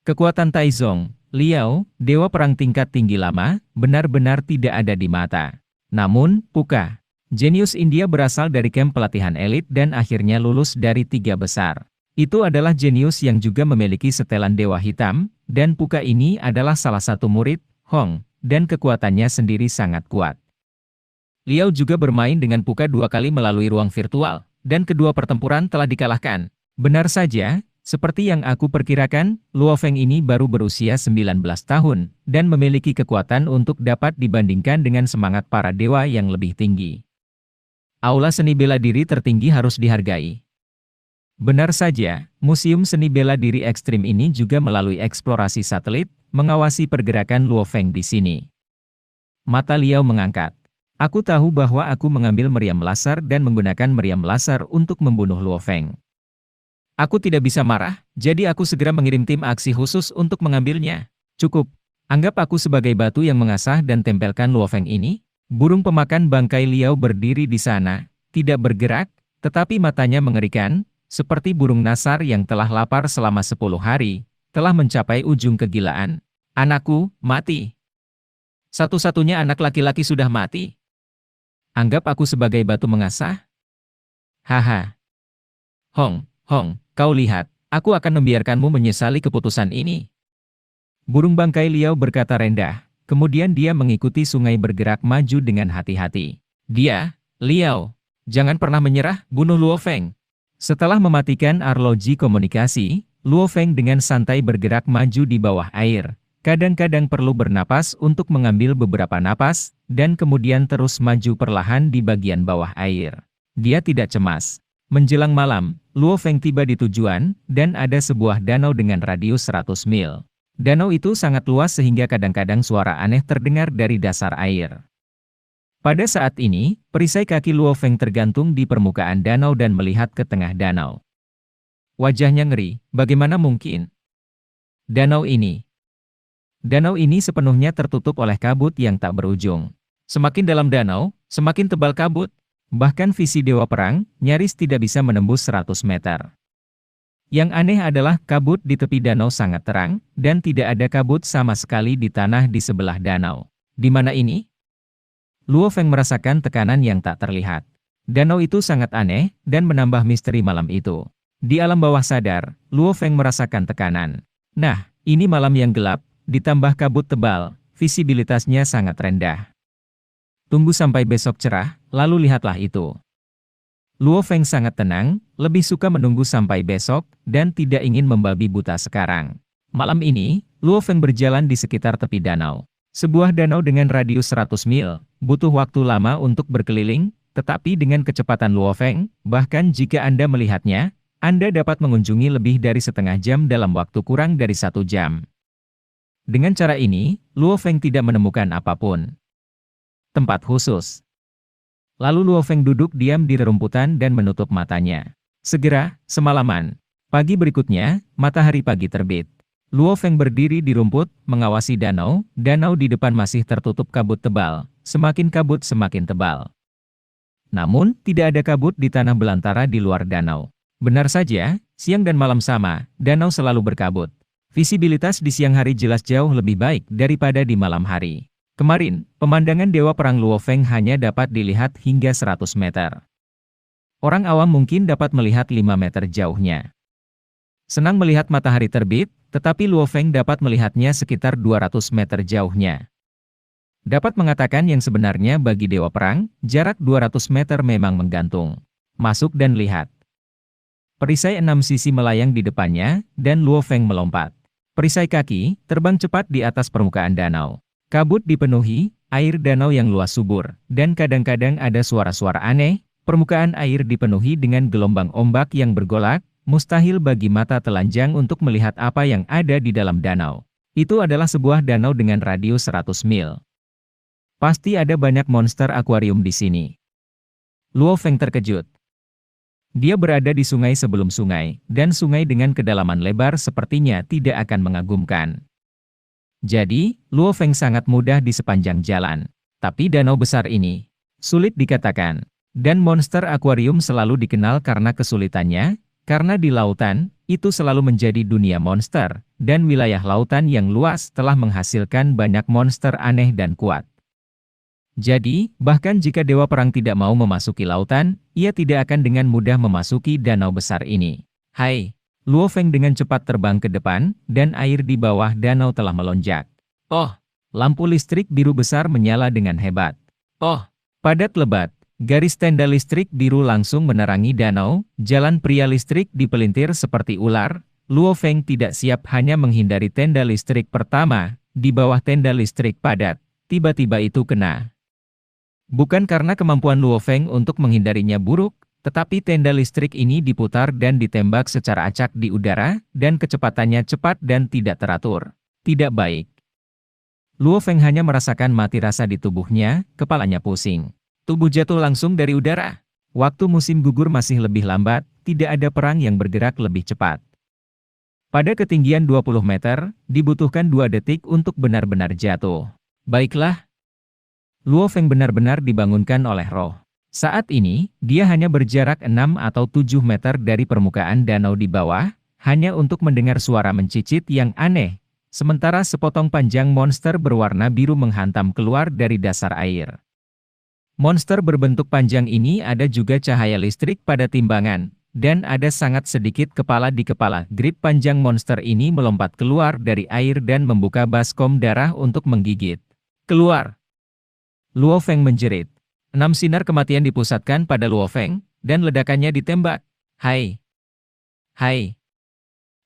Kekuatan Taizong, Liao, dewa perang tingkat tinggi lama, benar-benar tidak ada di mata. Namun, Puka, jenius India berasal dari kamp pelatihan elit dan akhirnya lulus dari 3 besar. Itu adalah jenius yang juga memiliki setelan dewa hitam, dan Puka ini adalah salah satu murid, Hong, dan kekuatannya sendiri sangat kuat. Liao juga bermain dengan Puka 2 kali melalui ruang virtual, dan kedua pertempuran telah dikalahkan. Benar saja, seperti yang aku perkirakan, Luo Feng ini baru berusia 19 tahun, dan memiliki kekuatan untuk dapat dibandingkan dengan semangat para dewa yang lebih tinggi. Aula seni bela diri tertinggi harus dihargai. Benar saja, Museum Seni Bela Diri Ekstrim ini juga melalui eksplorasi satelit, mengawasi pergerakan Luo Feng di sini. Mata Liao mengangkat. Aku tahu bahwa aku mengambil meriam laser dan menggunakan meriam laser untuk membunuh Luo Feng. Aku tidak bisa marah, jadi aku segera mengirim tim aksi khusus untuk mengambilnya. Cukup. Anggap aku sebagai batu yang mengasah dan tempelkan Luo Feng ini. Burung pemakan bangkai Liao berdiri di sana, tidak bergerak, tetapi matanya mengerikan, seperti burung nasar yang telah lapar selama 10 hari, telah mencapai ujung kegilaan. Anakku, mati. Satu-satunya anak laki-laki sudah mati. Anggap aku sebagai batu mengasah? Haha. Hong, kau lihat, aku akan membiarkanmu menyesali keputusan ini. Burung bangkai Liao berkata rendah, kemudian dia mengikuti sungai bergerak maju dengan hati-hati. Dia, Liao, jangan pernah menyerah, bunuh Luo Feng. Setelah mematikan arloji komunikasi, Luo Feng dengan santai bergerak maju di bawah air. Kadang-kadang perlu bernapas untuk mengambil beberapa napas, dan kemudian terus maju perlahan di bagian bawah air. Dia tidak cemas. Menjelang malam, Luo Feng tiba di tujuan, dan ada sebuah danau dengan radius 100 mil. Danau itu sangat luas sehingga kadang-kadang suara aneh terdengar dari dasar air. Pada saat ini, perisai kaki Luo Feng tergantung di permukaan danau dan melihat ke tengah danau. Wajahnya ngeri, bagaimana mungkin? Danau ini sepenuhnya tertutup oleh kabut yang tak berujung. Semakin dalam danau, semakin tebal kabut. Bahkan visi Dewa Perang, nyaris tidak bisa menembus 100 meter. Yang aneh adalah kabut di tepi danau sangat terang, dan tidak ada kabut sama sekali di tanah di sebelah danau. Di mana ini? Luo Feng merasakan tekanan yang tak terlihat. Danau itu sangat aneh, dan menambah misteri malam itu. Di alam bawah sadar, Luo Feng merasakan tekanan. Nah, ini malam yang gelap, ditambah kabut tebal, visibilitasnya sangat rendah. Tunggu sampai besok cerah, lalu lihatlah itu. Luo Feng sangat tenang, lebih suka menunggu sampai besok, dan tidak ingin membabi buta sekarang. Malam ini, Luo Feng berjalan di sekitar tepi danau. Sebuah danau dengan radius 100 mil, butuh waktu lama untuk berkeliling, tetapi dengan kecepatan Luo Feng, bahkan jika Anda melihatnya, Anda dapat mengunjungi lebih dari setengah jam dalam waktu kurang dari 1 jam. Dengan cara ini, Luo Feng tidak menemukan apapun. Tempat khusus. Lalu Luo Feng duduk diam di rerumputan dan menutup matanya. Segera, semalaman. Pagi berikutnya, matahari pagi terbit. Luo Feng berdiri di rumput, mengawasi danau. Danau di depan masih tertutup kabut tebal. Semakin kabut semakin tebal. Namun, tidak ada kabut di tanah belantara di luar danau. Benar saja, siang dan malam sama, danau selalu berkabut. Visibilitas di siang hari jelas jauh lebih baik daripada di malam hari. Kemarin, pemandangan Dewa Perang Luo Feng hanya dapat dilihat hingga 100 meter. Orang awam mungkin dapat melihat 5 meter jauhnya. Senang melihat matahari terbit, tetapi Luo Feng dapat melihatnya sekitar 200 meter jauhnya. Dapat mengatakan yang sebenarnya bagi Dewa Perang, jarak 200 meter memang menggantung. Masuk dan lihat. Perisai 6 sisi melayang di depannya, dan Luo Feng melompat. Perisai kaki, terbang cepat di atas permukaan danau. Kabut dipenuhi, air danau yang luas subur, dan kadang-kadang ada suara-suara aneh, permukaan air dipenuhi dengan gelombang ombak yang bergolak. Mustahil bagi mata telanjang untuk melihat apa yang ada di dalam danau. Itu adalah sebuah danau dengan radius 100 mil. Pasti ada banyak monster akuarium di sini. Luo Feng terkejut. Dia berada di sungai sebelum sungai, dan sungai dengan kedalaman lebar sepertinya tidak akan mengagumkan. Jadi, Luo Feng sangat mudah di sepanjang jalan. Tapi danau besar ini, sulit dikatakan. Dan monster akuarium selalu dikenal karena kesulitannya. Karena di lautan, itu selalu menjadi dunia monster, dan wilayah lautan yang luas telah menghasilkan banyak monster aneh dan kuat. Jadi, bahkan jika Dewa Perang tidak mau memasuki lautan, ia tidak akan dengan mudah memasuki danau besar ini. Hai! Luo Feng dengan cepat terbang ke depan, dan air di bawah danau telah melonjak. Oh! Lampu listrik biru besar menyala dengan hebat. Oh! Padat lebat. Garis tenda listrik biru langsung menerangi danau, jalan pria listrik dipelintir seperti ular. Luo Feng tidak siap hanya menghindari tenda listrik pertama, di bawah tenda listrik padat. Tiba-tiba itu kena. Bukan karena kemampuan Luo Feng untuk menghindarinya buruk, tetapi tenda listrik ini diputar dan ditembak secara acak di udara, dan kecepatannya cepat dan tidak teratur. Tidak baik. Luo Feng hanya merasakan mati rasa di tubuhnya, kepalanya pusing. Tubuh jatuh langsung dari udara. Waktu musim gugur masih lebih lambat, tidak ada perang yang bergerak lebih cepat. Pada ketinggian 20 meter, dibutuhkan 2 detik untuk benar-benar jatuh. Baiklah. Luo Feng benar-benar dibangunkan oleh roh. Saat ini, dia hanya berjarak 6 atau 7 meter dari permukaan danau di bawah, hanya untuk mendengar suara mencicit yang aneh, sementara sepotong panjang monster berwarna biru menghantam keluar dari dasar air. Monster berbentuk panjang ini ada juga cahaya listrik pada timbangan, dan ada sangat sedikit kepala di kepala. Grip panjang monster ini melompat keluar dari air dan membuka baskom darah untuk menggigit. Keluar! Luo Feng menjerit. 6 sinar kematian dipusatkan pada Luo Feng, dan ledakannya ditembak. Hai! Hai!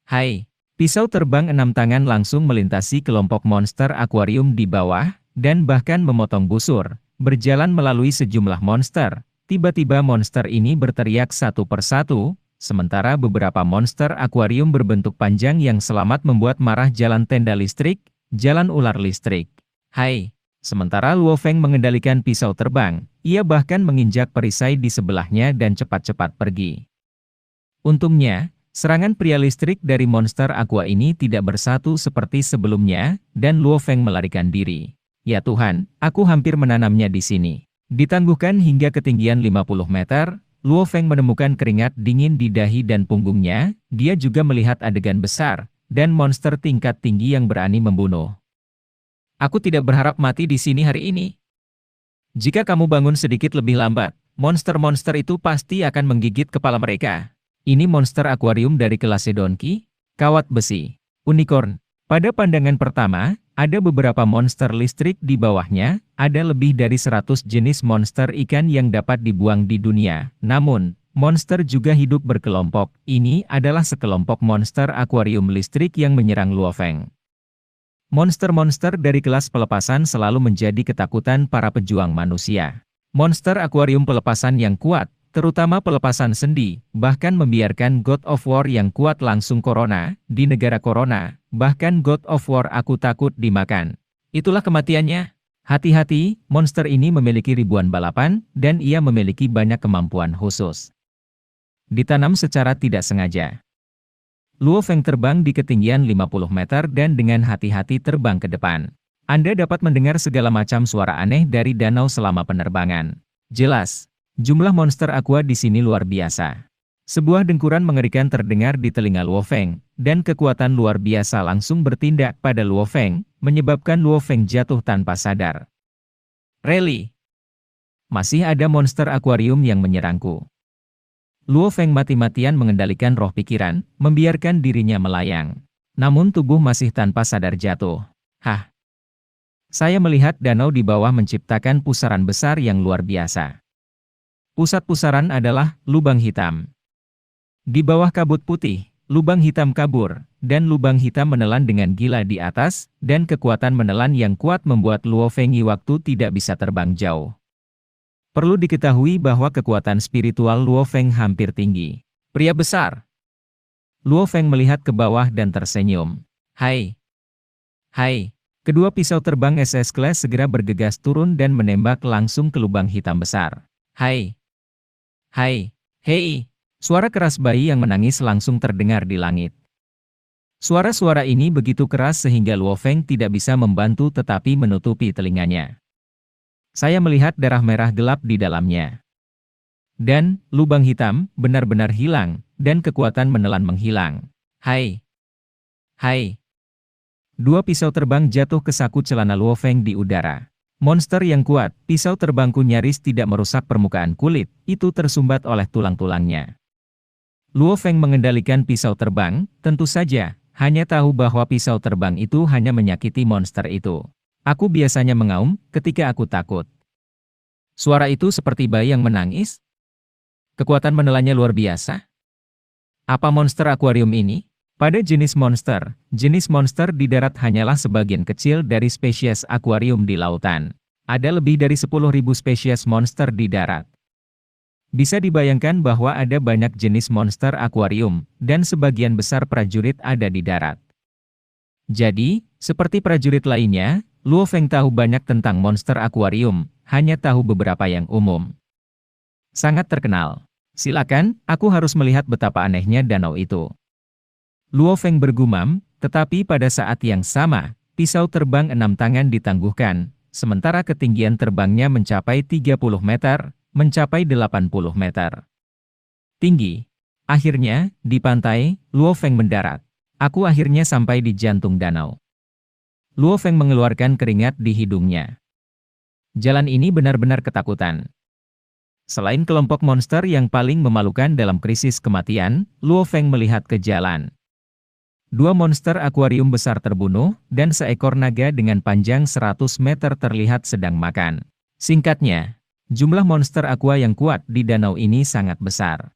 Hai! Pisau terbang 6 tangan langsung melintasi kelompok monster akuarium di bawah, dan bahkan memotong busur. Berjalan melalui sejumlah monster, tiba-tiba monster ini berteriak satu persatu, sementara beberapa monster akuarium berbentuk panjang yang selamat membuat marah jalan tenda listrik, jalan ular listrik. Hai! Sementara Luo Feng mengendalikan pisau terbang, ia bahkan menginjak perisai di sebelahnya dan cepat-cepat pergi. Untungnya, serangan pria listrik dari monster aqua ini tidak bersatu seperti sebelumnya, dan Luo Feng melarikan diri. Ya Tuhan, aku hampir menanamnya di sini. Ditangguhkan hingga ketinggian 50 meter, Luo Feng menemukan keringat dingin di dahi dan punggungnya. Dia juga melihat adegan besar, dan monster tingkat tinggi yang berani membunuh. Aku tidak berharap mati di sini hari ini. Jika kamu bangun sedikit lebih lambat, monster-monster itu pasti akan menggigit kepala mereka. Ini monster akuarium dari kelas Donkey, kawat besi, unicorn. Pada pandangan pertama, ada beberapa monster listrik di bawahnya, ada lebih dari 100 jenis monster ikan yang dapat dibuang di dunia. Namun, monster juga hidup berkelompok. Ini adalah sekelompok monster akuarium listrik yang menyerang Luofeng. Monster-monster dari kelas pelepasan selalu menjadi ketakutan para pejuang manusia. Monster akuarium pelepasan yang kuat, terutama pelepasan sendi, bahkan membiarkan God of War yang kuat langsung corona, di negara corona, bahkan God of War aku takut dimakan. Itulah kematiannya. Hati-hati, monster ini memiliki ribuan balapan, dan ia memiliki banyak kemampuan khusus. Ditanam secara tidak sengaja. Luofeng terbang di ketinggian 50 meter dan dengan hati-hati terbang ke depan. Anda dapat mendengar segala macam suara aneh dari danau selama penerbangan. Jelas, jumlah monster aqua di sini luar biasa. Sebuah dengkuran mengerikan terdengar di telinga Luofeng, dan kekuatan luar biasa langsung bertindak pada Luofeng, menyebabkan Luofeng jatuh tanpa sadar. Really? Masih ada monster akuarium yang menyerangku. Luofeng mati-matian mengendalikan roh pikiran, membiarkan dirinya melayang. Namun tubuh masih tanpa sadar jatuh. Hah? Saya melihat danau di bawah menciptakan pusaran besar yang luar biasa. Pusat pusaran adalah lubang hitam. Di bawah kabut putih, lubang hitam kabur, dan lubang hitam menelan dengan gila di atas, dan kekuatan menelan yang kuat membuat Luofeng waktu tidak bisa terbang jauh. Perlu diketahui bahwa kekuatan spiritual Luofeng hampir tinggi. Pria besar. Luofeng melihat ke bawah dan tersenyum. Hai. Hai. Kedua pisau terbang SS Class segera bergegas turun dan menembak langsung ke lubang hitam besar. Hai. Hai. Hei. Suara keras bayi yang menangis langsung terdengar di langit. Suara-suara ini begitu keras sehingga Luofeng tidak bisa membantu tetapi menutupi telinganya. Saya melihat darah merah gelap di dalamnya. Dan, lubang hitam, benar-benar hilang, dan kekuatan menelan menghilang. Hai. Hai. Dua pisau terbang jatuh ke saku celana Luofeng di udara. Monster yang kuat, pisau terbangku nyaris tidak merusak permukaan kulit, itu tersumbat oleh tulang-tulangnya. Luofeng mengendalikan pisau terbang, tentu saja, hanya tahu bahwa pisau terbang itu hanya menyakiti monster itu. Aku biasanya mengaum ketika aku takut. Suara itu seperti bayi yang menangis. Kekuatan menelannya luar biasa. Apa monster akuarium ini? Pada jenis monster di darat hanyalah sebagian kecil dari spesies akuarium di lautan. Ada lebih dari 10.000 spesies monster di darat. Bisa dibayangkan bahwa ada banyak jenis monster akuarium, dan sebagian besar prajurit ada di darat. Jadi, seperti prajurit lainnya, Luofeng tahu banyak tentang monster akuarium, hanya tahu beberapa yang umum. Sangat terkenal. Silakan, aku harus melihat betapa anehnya danau itu. Luofeng bergumam, tetapi pada saat yang sama, pisau terbang 6 tangan ditangguhkan, sementara ketinggian terbangnya mencapai 30 meter, mencapai 80 meter. Tinggi. Akhirnya, di pantai, Luofeng mendarat. Aku akhirnya sampai di jantung danau. Luofeng mengeluarkan keringat di hidungnya. Jalan ini benar-benar ketakutan. Selain kelompok monster yang paling memalukan dalam krisis kematian, Luofeng melihat ke jalan. Dua monster akuarium besar terbunuh, dan seekor naga dengan panjang 100 meter terlihat sedang makan. Singkatnya, jumlah monster aqua yang kuat di danau ini sangat besar.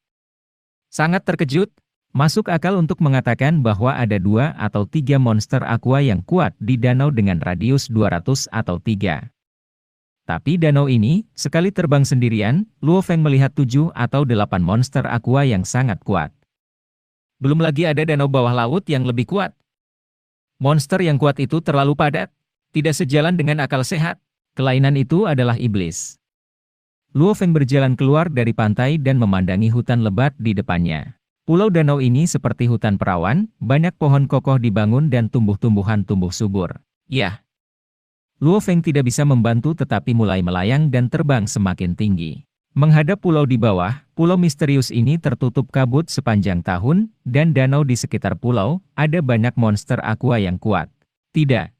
Sangat terkejut. Masuk akal untuk mengatakan bahwa ada 2 atau 3 monster aqua yang kuat di danau dengan radius 200 atau 3. Tapi danau ini, sekali terbang sendirian, Luofeng melihat 7 atau 8 monster aqua yang sangat kuat. Belum lagi ada danau bawah laut yang lebih kuat. Monster yang kuat itu terlalu padat, tidak sejalan dengan akal sehat. Kelainan itu adalah iblis. Luofeng berjalan keluar dari pantai dan memandangi hutan lebat di depannya. Pulau danau ini seperti hutan perawan, banyak pohon kokoh dibangun dan tumbuh-tumbuhan tumbuh subur. Ya. Luofeng tidak bisa membantu tetapi mulai melayang dan terbang semakin tinggi. Menghadap pulau di bawah, pulau misterius ini tertutup kabut sepanjang tahun, dan danau di sekitar pulau, ada banyak monster aqua yang kuat. Tidak.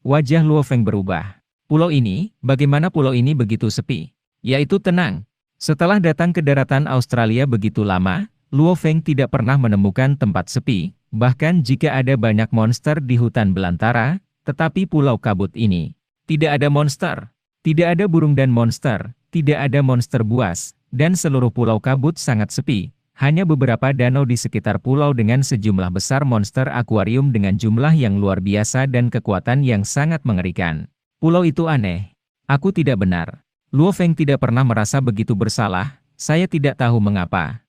Wajah Luofeng berubah. Pulau ini, bagaimana pulau ini begitu sepi? Yaitu tenang. Setelah datang ke daratan Australia begitu lama, Luo Feng tidak pernah menemukan tempat sepi, bahkan jika ada banyak monster di hutan belantara, tetapi pulau kabut ini tidak ada monster, tidak ada burung dan monster, tidak ada monster buas, dan seluruh pulau kabut sangat sepi. Hanya beberapa danau di sekitar pulau dengan sejumlah besar monster akuarium dengan jumlah yang luar biasa dan kekuatan yang sangat mengerikan. Pulau itu aneh. Aku tidak benar. Luo Feng tidak pernah merasa begitu bersalah, saya tidak tahu mengapa.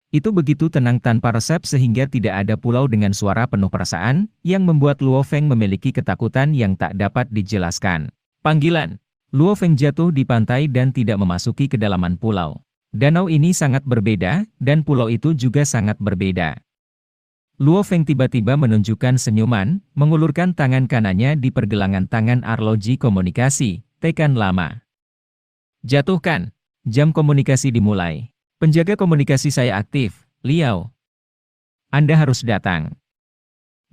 Itu begitu tenang tanpa resep sehingga tidak ada pulau dengan suara penuh perasaan, yang membuat Luo Feng memiliki ketakutan yang tak dapat dijelaskan. Panggilan. Luo Feng jatuh di pantai dan tidak memasuki kedalaman pulau. Danau ini sangat berbeda, dan pulau itu juga sangat berbeda. Luo Feng tiba-tiba menunjukkan senyuman, mengulurkan tangan kanannya di pergelangan tangan arloji komunikasi, tekan lama. Jatuhkan. Jam komunikasi dimulai. Penjaga komunikasi saya aktif, Liao. Anda harus datang.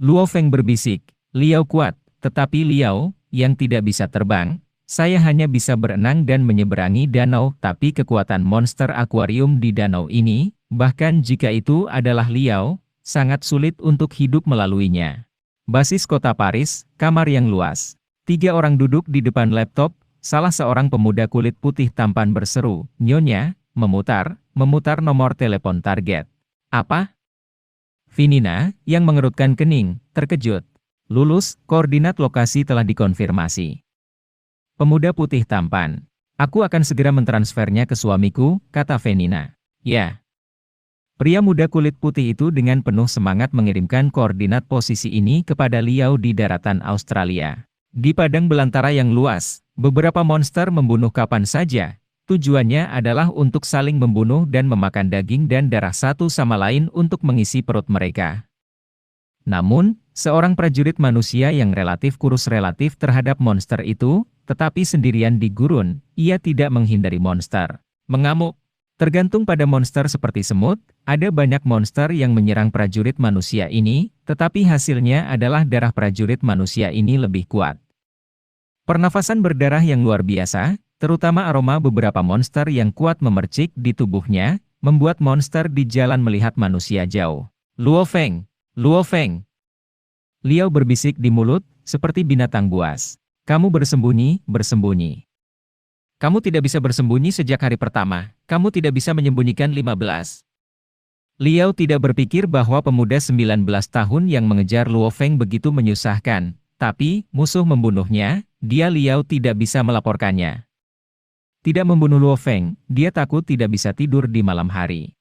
Luo Feng berbisik, Liao kuat, tetapi Liao, yang tidak bisa terbang, saya hanya bisa berenang dan menyeberangi danau, tapi kekuatan monster akuarium di danau ini, bahkan jika itu adalah Liao, sangat sulit untuk hidup melaluinya. Basis kota Paris, kamar yang luas. 3 orang duduk di depan laptop, salah seorang pemuda kulit putih tampan berseru, Nyonya, memutar nomor telepon target. Apa? Finina, yang mengerutkan kening, terkejut. Lulus, koordinat lokasi telah dikonfirmasi. Pemuda putih tampan. Aku akan segera mentransfernya ke suamiku, kata Finina. Ya. Pria muda kulit putih itu dengan penuh semangat mengirimkan koordinat posisi ini kepada Liao di daratan Australia. Di padang belantara yang luas, beberapa monster membunuh kapan saja. Tujuannya adalah untuk saling membunuh dan memakan daging dan darah satu sama lain untuk mengisi perut mereka. Namun, seorang prajurit manusia yang relatif kurus relatif terhadap monster itu, tetapi sendirian di gurun, ia tidak menghindari monster. Mengamuk. Tergantung pada monster seperti semut, ada banyak monster yang menyerang prajurit manusia ini, tetapi hasilnya adalah darah prajurit manusia ini lebih kuat. Pernafasan berdarah yang luar biasa, terutama aroma beberapa monster yang kuat memercik di tubuhnya, membuat monster di jalan melihat manusia jauh. Luo Feng, Luo Feng. Liao berbisik di mulut, seperti binatang buas. Kamu bersembunyi, bersembunyi. Kamu tidak bisa bersembunyi sejak hari pertama, kamu tidak bisa menyembunyikan 15. Liao tidak berpikir bahwa pemuda 19 tahun yang mengejar Luo Feng begitu menyusahkan, tapi, musuh membunuhnya, dia Liao tidak bisa melaporkannya. Tidak membunuh Luo Feng, dia takut tidak bisa tidur di malam hari.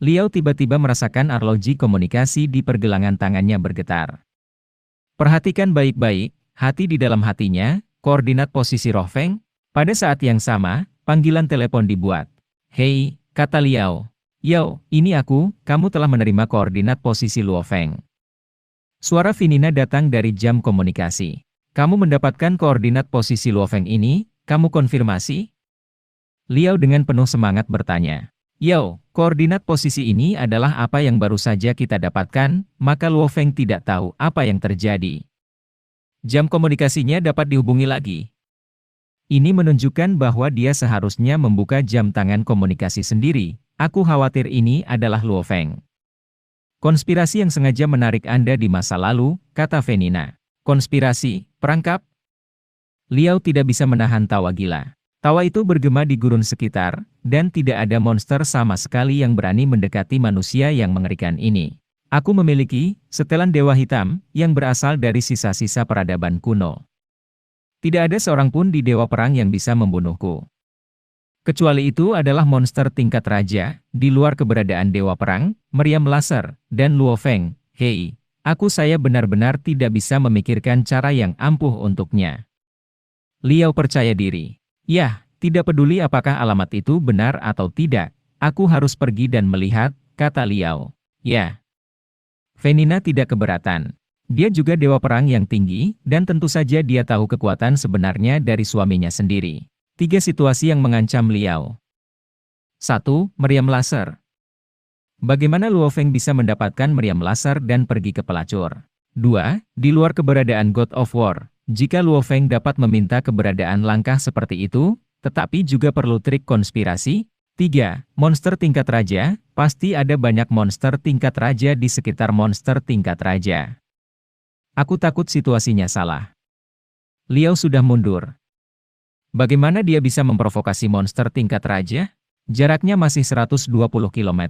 Liao tiba-tiba merasakan arloji komunikasi di pergelangan tangannya bergetar. Perhatikan baik-baik, hati di dalam hatinya, koordinat posisi Luo Feng. Pada saat yang sama, panggilan telepon dibuat. Hei, kata Liao. Yao, ini aku, kamu telah menerima koordinat posisi Luo Feng. Suara Finina datang dari jam komunikasi. Kamu mendapatkan koordinat posisi Luo Feng ini, kamu konfirmasi? Liao dengan penuh semangat bertanya. Yao, koordinat posisi ini adalah apa yang baru saja kita dapatkan, maka Luo Feng tidak tahu apa yang terjadi. Jam komunikasinya dapat dihubungi lagi. Ini menunjukkan bahwa dia seharusnya membuka jam tangan komunikasi sendiri. Aku khawatir ini adalah Luo Feng. Konspirasi yang sengaja menarik Anda di masa lalu, kata Finina. Konspirasi, perangkap? Liao tidak bisa menahan tawa gila. Tawa itu bergema di gurun sekitar, dan tidak ada monster sama sekali yang berani mendekati manusia yang mengerikan ini. Aku memiliki setelan dewa hitam yang berasal dari sisa-sisa peradaban kuno. Tidak ada seorang pun di dewa perang yang bisa membunuhku. Kecuali itu adalah monster tingkat raja, di luar keberadaan dewa perang, meriam laser, dan Luo Feng. Hei, saya benar-benar tidak bisa memikirkan cara yang ampuh untuknya. Liao percaya diri. Yah, tidak peduli apakah alamat itu benar atau tidak, aku harus pergi dan melihat, kata Liao. Ya. Finina tidak keberatan. Dia juga dewa perang yang tinggi, dan tentu saja dia tahu kekuatan sebenarnya dari suaminya sendiri. 3 situasi yang mengancam Liao. 1. Meriam laser. Bagaimana Luo Feng bisa mendapatkan meriam laser dan pergi ke pelacur? 2. Di luar keberadaan God of War, Jika Luo Feng dapat meminta keberadaan langkah seperti itu, tetapi juga perlu trik konspirasi. 3. Monster tingkat raja, pasti ada banyak monster tingkat raja di sekitar monster tingkat raja. Aku takut situasinya salah. Liao sudah mundur. Bagaimana dia bisa memprovokasi monster tingkat raja? Jaraknya masih 120 km.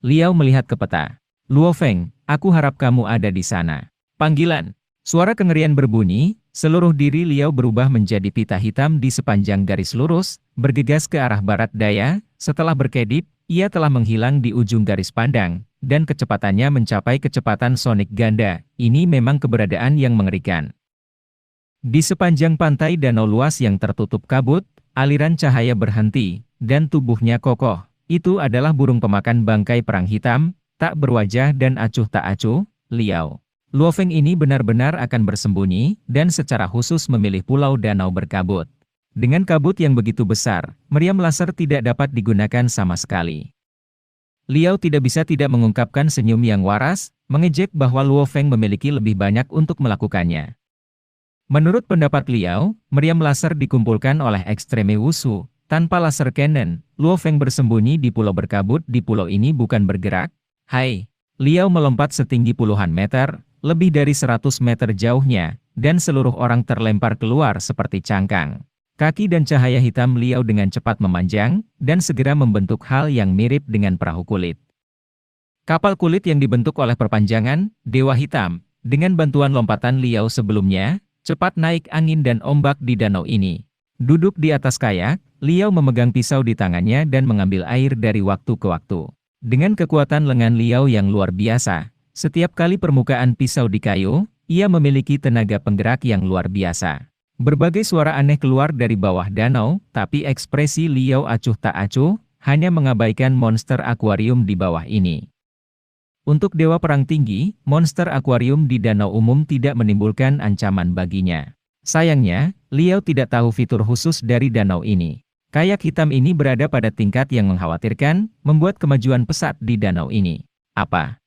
Liao melihat ke peta. Luo Feng, aku harap kamu ada di sana. Panggilan. Suara kengerian berbunyi, seluruh diri Liao berubah menjadi pita hitam di sepanjang garis lurus, bergegas ke arah barat daya. Setelah berkedip, ia telah menghilang di ujung garis pandang, dan kecepatannya mencapai kecepatan sonik ganda. Ini memang keberadaan yang mengerikan. Di sepanjang pantai danau luas yang tertutup kabut, aliran cahaya berhenti, dan tubuhnya kokoh. Itu adalah burung pemakan bangkai perang hitam, tak berwajah dan acuh tak acuh, Liao. Luo Feng ini benar-benar akan bersembunyi, dan secara khusus memilih pulau danau berkabut. Dengan kabut yang begitu besar, meriam laser tidak dapat digunakan sama sekali. Liao tidak bisa tidak mengungkapkan senyum yang waras, mengejek bahwa Luo Feng memiliki lebih banyak untuk melakukannya. Menurut pendapat Liao, meriam laser dikumpulkan oleh Extreme Wushu. Tanpa laser cannon, Luo Feng bersembunyi di pulau berkabut. Di pulau ini bukan bergerak. Hai! Liao melompat setinggi puluhan meter, lebih dari 100 meter jauhnya, dan seluruh orang terlempar keluar seperti cangkang. Kaki dan cahaya hitam Liao dengan cepat memanjang, dan segera membentuk hal yang mirip dengan perahu kulit. Kapal kulit yang dibentuk oleh perpanjangan Dewa Hitam, dengan bantuan lompatan Liao sebelumnya, cepat naik angin dan ombak di danau ini. Duduk di atas kayak, Liao memegang pisau di tangannya dan mengambil air dari waktu ke waktu. Dengan kekuatan lengan Liao yang luar biasa, setiap kali permukaan pisau di kayu, ia memiliki tenaga penggerak yang luar biasa. Berbagai suara aneh keluar dari bawah danau, tapi ekspresi Liao acuh tak acuh, hanya mengabaikan monster akuarium di bawah ini. Untuk Dewa Perang Tinggi, monster akuarium di danau umum tidak menimbulkan ancaman baginya. Sayangnya, Liao tidak tahu fitur khusus dari danau ini. Kayak hitam ini berada pada tingkat yang mengkhawatirkan, membuat kemajuan pesat di danau ini. Apa?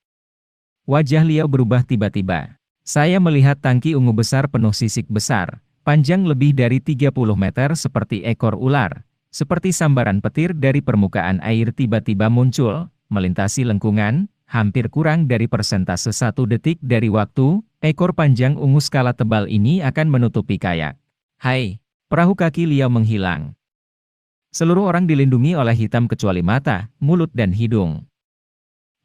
Wajah Liao berubah tiba-tiba. Saya melihat tangki ungu besar penuh sisik besar, panjang lebih dari 30 meter seperti ekor ular. Seperti sambaran petir dari permukaan air tiba-tiba muncul, melintasi lengkungan, hampir kurang dari persentase 1 detik dari waktu, ekor panjang ungu skala tebal ini akan menutupi kayak. Hai! Perahu kaki Liao menghilang. Seluruh orang dilindungi oleh hitam kecuali mata, mulut dan hidung.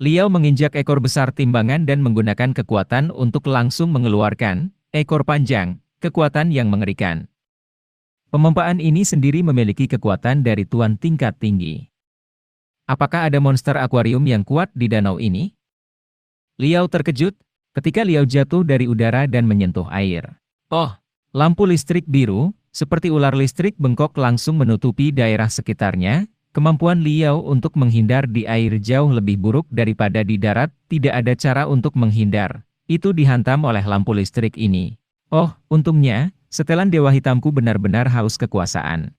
Liao menginjak ekor besar timbangan dan menggunakan kekuatan untuk langsung mengeluarkan ekor panjang, kekuatan yang mengerikan. Pemempaan ini sendiri memiliki kekuatan dari tuan tingkat tinggi. Apakah ada monster akuarium yang kuat di danau ini? Liao terkejut ketika Liao jatuh dari udara dan menyentuh air. Oh, lampu listrik biru, seperti ular listrik bengkok langsung menutupi daerah sekitarnya. Kemampuan Liao untuk menghindar di air jauh lebih buruk daripada di darat, tidak ada cara untuk menghindar. Itu dihantam oleh lampu listrik ini. Oh, untungnya, setelan Dewa Hitamku benar-benar haus kekuasaan.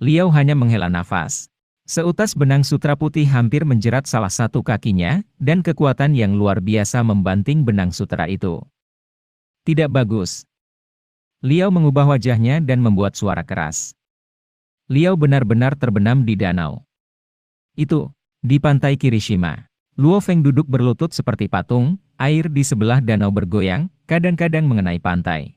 Liao hanya menghela nafas. Seutas benang sutra putih hampir menjerat salah satu kakinya, dan kekuatan yang luar biasa membanting benang sutra itu. Tidak bagus. Liao mengubah wajahnya dan membuat suara keras. Liao benar-benar terbenam di danau. Itu, di pantai Kirishima. Luo Feng duduk berlutut seperti patung, air di sebelah danau bergoyang, kadang-kadang mengenai pantai.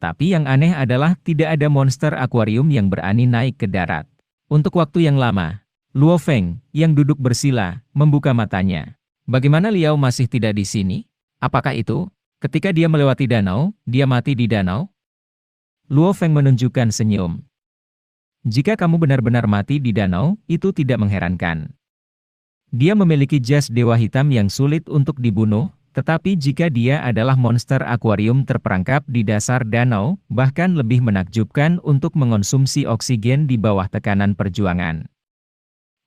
Tapi yang aneh adalah tidak ada monster akuarium yang berani naik ke darat. Untuk waktu yang lama, Luo Feng, yang duduk bersila, membuka matanya. Bagaimana Liao masih tidak di sini? Apakah itu, ketika dia melewati danau, dia mati di danau? Luo Feng menunjukkan senyum. Jika kamu benar-benar mati di danau, itu tidak mengherankan. Dia memiliki jas Dewa Hitam yang sulit untuk dibunuh, tetapi jika dia adalah monster akuarium terperangkap di dasar danau, bahkan lebih menakjubkan untuk mengonsumsi oksigen di bawah tekanan perjuangan.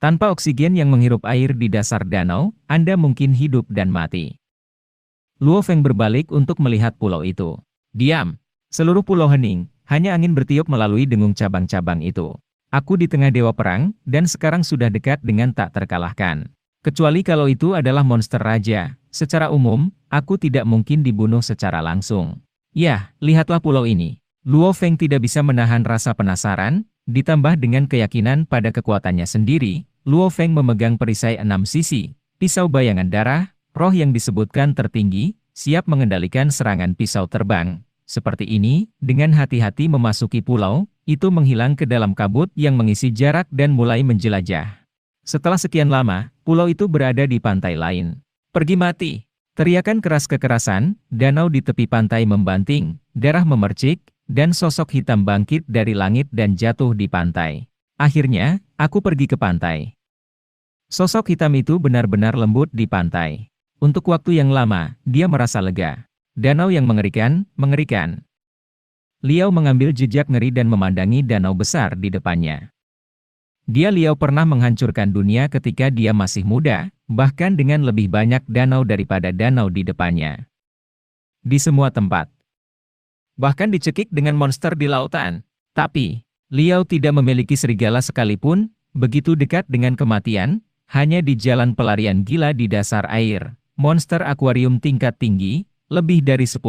Tanpa oksigen yang menghirup air di dasar danau, Anda mungkin hidup dan mati. Luo Feng berbalik untuk melihat pulau itu. Diam! Seluruh pulau hening. Hanya angin bertiup melalui dengung cabang-cabang itu. Aku di tengah Dewa Perang, dan sekarang sudah dekat dengan tak terkalahkan. Kecuali kalau itu adalah monster raja, secara umum, aku tidak mungkin dibunuh secara langsung. Yah, lihatlah pulau ini. Luo Feng tidak bisa menahan rasa penasaran, ditambah dengan keyakinan pada kekuatannya sendiri. Luo Feng memegang perisai 6 sisi, pisau bayangan darah, roh yang disebutkan tertinggi, siap mengendalikan serangan pisau terbang. Seperti ini, dengan hati-hati memasuki pulau, itu menghilang ke dalam kabut yang mengisi jarak dan mulai menjelajah. Setelah sekian lama, pulau itu berada di pantai lain. Pergi mati! Teriakan keras kekerasan, danau di tepi pantai membanting, darah memercik, dan sosok hitam bangkit dari langit dan jatuh di pantai. Akhirnya, aku pergi ke pantai. Sosok hitam itu benar-benar lembut di pantai. Untuk waktu yang lama, dia merasa lega. Danau yang mengerikan, mengerikan. Liao mengambil jejak ngeri dan memandangi danau besar di depannya. Liao pernah menghancurkan dunia ketika dia masih muda, bahkan dengan lebih banyak danau daripada danau di depannya. Di semua tempat. Bahkan dicekik dengan monster di lautan. Tapi, Liao tidak memiliki serigala sekalipun, begitu dekat dengan kematian, hanya di jalan pelarian gila di dasar air. Monster akuarium tingkat tinggi, lebih dari 10.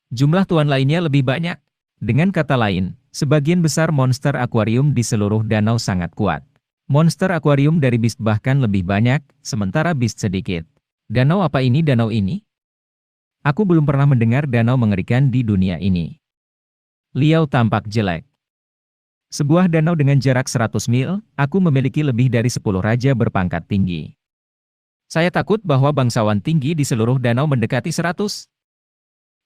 Jumlah tuan lainnya lebih banyak. Dengan kata lain, sebagian besar monster akuarium di seluruh danau sangat kuat. Monster akuarium dari Beast bahkan lebih banyak, sementara Beast sedikit. Danau apa ini danau ini? Aku belum pernah mendengar danau mengerikan di dunia ini. Liao tampak jelek. Sebuah danau dengan jarak 100 mil, aku memiliki lebih dari 10 raja berpangkat tinggi. Saya takut bahwa bangsawan tinggi di seluruh danau mendekati 100.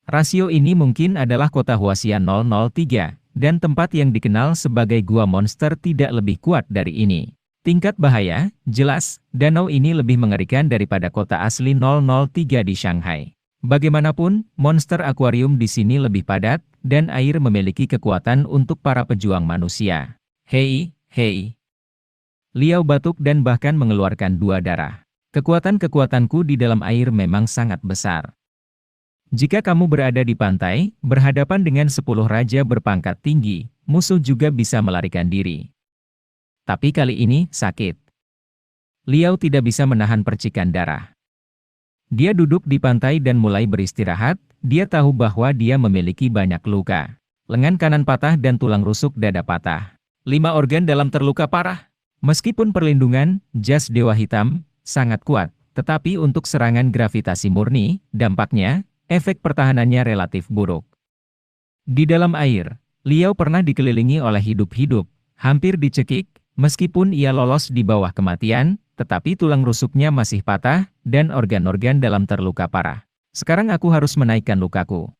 Rasio ini mungkin adalah kota Huaxia 003, dan tempat yang dikenal sebagai gua monster tidak lebih kuat dari ini. Tingkat bahaya, jelas, danau ini lebih mengerikan daripada kota asli 003 di Shanghai. Bagaimanapun, monster akuarium di sini lebih padat, dan air memiliki kekuatan untuk para pejuang manusia. Hei, hei. Liao batuk dan bahkan mengeluarkan 2 darah. Kekuatan-kekuatanku di dalam air memang sangat besar. Jika kamu berada di pantai, berhadapan dengan 10 raja berpangkat tinggi, musuh juga bisa melarikan diri. Tapi kali ini, sakit. Liao tidak bisa menahan percikan darah. Dia duduk di pantai dan mulai beristirahat, dia tahu bahwa dia memiliki banyak luka. Lengan kanan patah dan tulang rusuk dada patah. 5 organ dalam terluka parah. Meskipun perlindungan, jas Dewa Hitam, sangat kuat, tetapi untuk serangan gravitasi murni, dampaknya, efek pertahanannya relatif buruk. Di dalam air, Liao pernah dikelilingi oleh hidup-hidup, hampir dicekik, meskipun ia lolos di bawah kematian, tetapi tulang rusuknya masih patah, dan organ-organ dalam terluka parah. Sekarang aku harus menaikkan lukaku.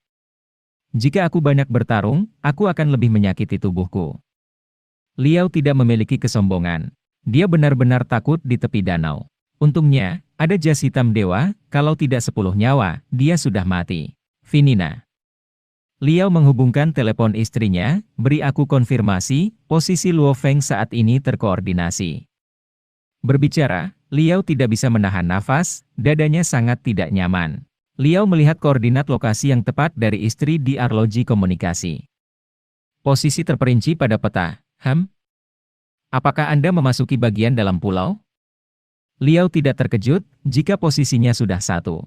Jika aku banyak bertarung, aku akan lebih menyakiti tubuhku. Liao tidak memiliki kesombongan. Dia benar-benar takut di tepi danau. Untungnya, ada jas hitam dewa, kalau tidak 10 nyawa, dia sudah mati. Finina. Liao menghubungkan telepon istrinya, beri aku konfirmasi, posisi Luo Feng saat ini terkoordinasi. Berbicara, Liao tidak bisa menahan nafas, dadanya sangat tidak nyaman. Liao melihat koordinat lokasi yang tepat dari istri di arloji komunikasi. Posisi terperinci pada peta. Apakah Anda memasuki bagian dalam pulau? Liao tidak terkejut, jika posisinya sudah satu.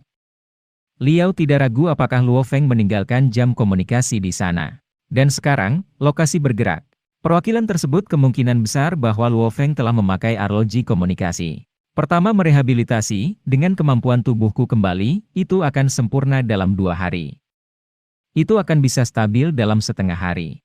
Liao tidak ragu apakah Luo Feng meninggalkan jam komunikasi di sana. Dan sekarang, lokasi bergerak. Perwakilan tersebut kemungkinan besar bahwa Luo Feng telah memakai arloji komunikasi. Pertama merehabilitasi, dengan kemampuan tubuhku kembali, itu akan sempurna dalam 2 hari. Itu akan bisa stabil dalam setengah hari.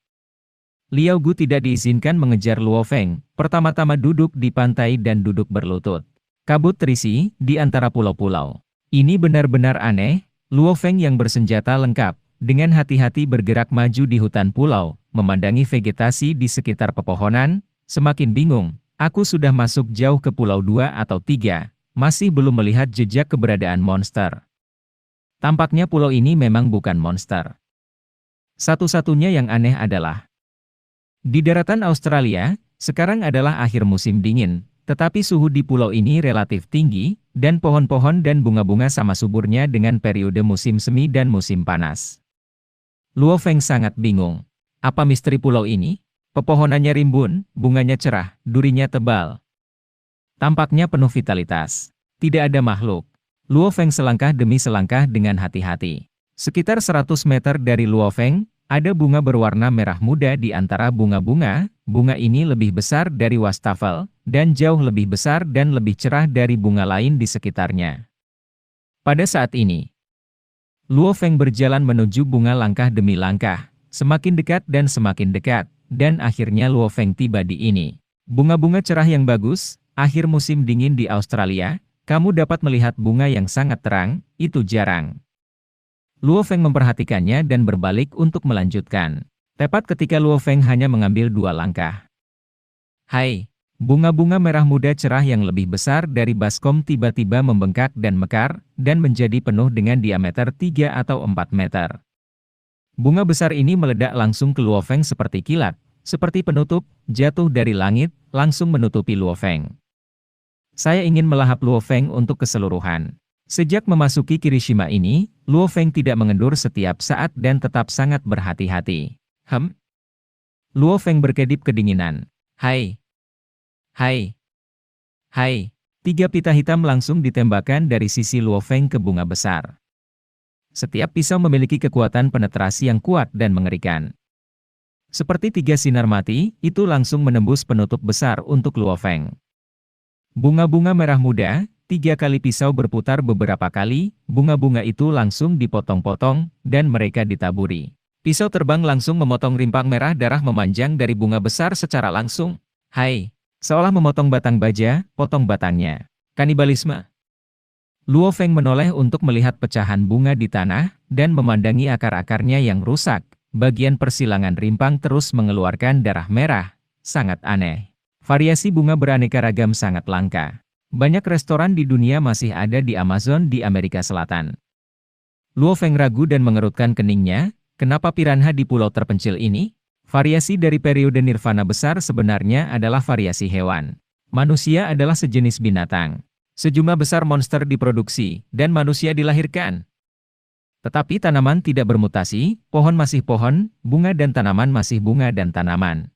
Liao Gu tidak diizinkan mengejar Luo Feng, pertama-tama duduk di pantai dan duduk berlutut. Kabut terisi di antara pulau-pulau. Ini benar-benar aneh, Luo Feng yang bersenjata lengkap, dengan hati-hati bergerak maju di hutan pulau, memandangi vegetasi di sekitar pepohonan, semakin bingung, aku sudah masuk jauh ke pulau 2 atau 3, masih belum melihat jejak keberadaan monster. Tampaknya pulau ini memang bukan monster. Satu-satunya yang aneh adalah, di daratan Australia, sekarang adalah akhir musim dingin, tetapi suhu di pulau ini relatif tinggi, dan pohon-pohon dan bunga-bunga sama suburnya dengan periode musim semi dan musim panas. Luo Feng sangat bingung. Apa misteri pulau ini? Pepohonannya rimbun, bunganya cerah, durinya tebal. Tampaknya penuh vitalitas. Tidak ada makhluk. Luo Feng selangkah demi selangkah dengan hati-hati. Sekitar 100 meter dari Luo Feng, ada bunga berwarna merah muda di antara bunga-bunga. Bunga ini lebih besar dari wastafel, dan jauh lebih besar dan lebih cerah dari bunga lain di sekitarnya. Pada saat ini, Luo Feng berjalan menuju bunga langkah demi langkah, semakin dekat, dan akhirnya Luo Feng tiba di ini. Bunga-bunga cerah yang bagus, akhir musim dingin di Australia, kamu dapat melihat bunga yang sangat terang, itu jarang. Luo Feng memperhatikannya dan berbalik untuk melanjutkan. Tepat ketika Luo Feng hanya mengambil 2 langkah. Hai! Bunga-bunga merah muda cerah yang lebih besar dari baskom tiba-tiba membengkak dan mekar, dan menjadi penuh dengan diameter 3 atau 4 meter. Bunga besar ini meledak langsung ke Luo Feng seperti kilat, seperti penutup, jatuh dari langit, langsung menutupi Luo Feng. Saya ingin melahap Luo Feng untuk keseluruhan. Sejak memasuki Kirishima ini, Luo Feng tidak mengendur setiap saat dan tetap sangat berhati-hati. Luo Feng berkedip kedinginan. Hai! Hai! Hai! 3 pita hitam langsung ditembakkan dari sisi Luo Feng ke bunga besar. Setiap pisau memiliki kekuatan penetrasi yang kuat dan mengerikan. Seperti 3 sinar mati, itu langsung menembus penutup besar untuk Luo Feng. Bunga-bunga merah muda, 3 kali pisau berputar beberapa kali, bunga-bunga itu langsung dipotong-potong, dan mereka ditaburi. Pisau terbang langsung memotong rimpang merah darah memanjang dari bunga besar secara langsung. Hai! Seolah memotong batang baja, potong batangnya. Kanibalisme. Luo Feng menoleh untuk melihat pecahan bunga di tanah, dan memandangi akar-akarnya yang rusak. Bagian persilangan rimpang terus mengeluarkan darah merah. Sangat aneh. Variasi bunga beraneka ragam sangat langka. Banyak restoran di dunia masih ada di Amazon di Amerika Selatan. Luo Feng ragu dan mengerutkan keningnya, kenapa piranha di pulau terpencil ini? Variasi dari periode nirvana besar sebenarnya adalah variasi hewan. Manusia adalah sejenis binatang. Sejumlah besar monster diproduksi, dan manusia dilahirkan. Tetapi tanaman tidak bermutasi, pohon masih pohon, bunga dan tanaman masih bunga dan tanaman.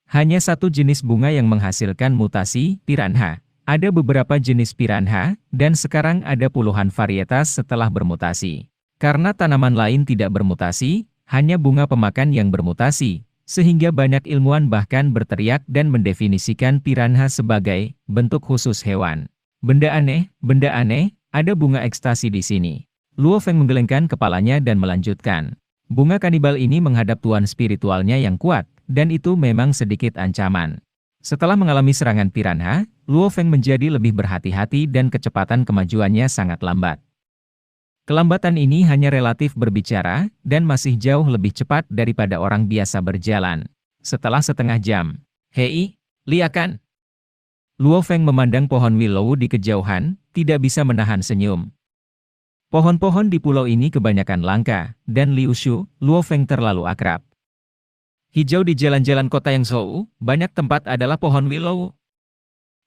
Hanya satu jenis bunga yang menghasilkan mutasi, piranha. Ada beberapa jenis piranha, dan sekarang ada puluhan varietas setelah bermutasi. Karena tanaman lain tidak bermutasi, hanya bunga pemakan yang bermutasi, sehingga banyak ilmuwan bahkan berteriak dan mendefinisikan piranha sebagai bentuk khusus hewan. Benda aneh, ada bunga ekstasi di sini. Luo Feng menggelengkan kepalanya dan melanjutkan. Bunga kanibal ini menghadap tuan spiritualnya yang kuat, dan itu memang sedikit ancaman. Setelah mengalami serangan piranha, Luo Feng menjadi lebih berhati-hati dan kecepatan kemajuannya sangat lambat. Kelambatan ini hanya relatif berbicara, dan masih jauh lebih cepat daripada orang biasa berjalan. Setelah setengah jam, Hei, liakan! Luo Feng memandang pohon willow di kejauhan, tidak bisa menahan senyum. Pohon-pohon di pulau ini kebanyakan langka, dan Liu Shu, Luo Feng terlalu akrab. Hijau di jalan-jalan kota yang Zhou, banyak tempat adalah pohon willow.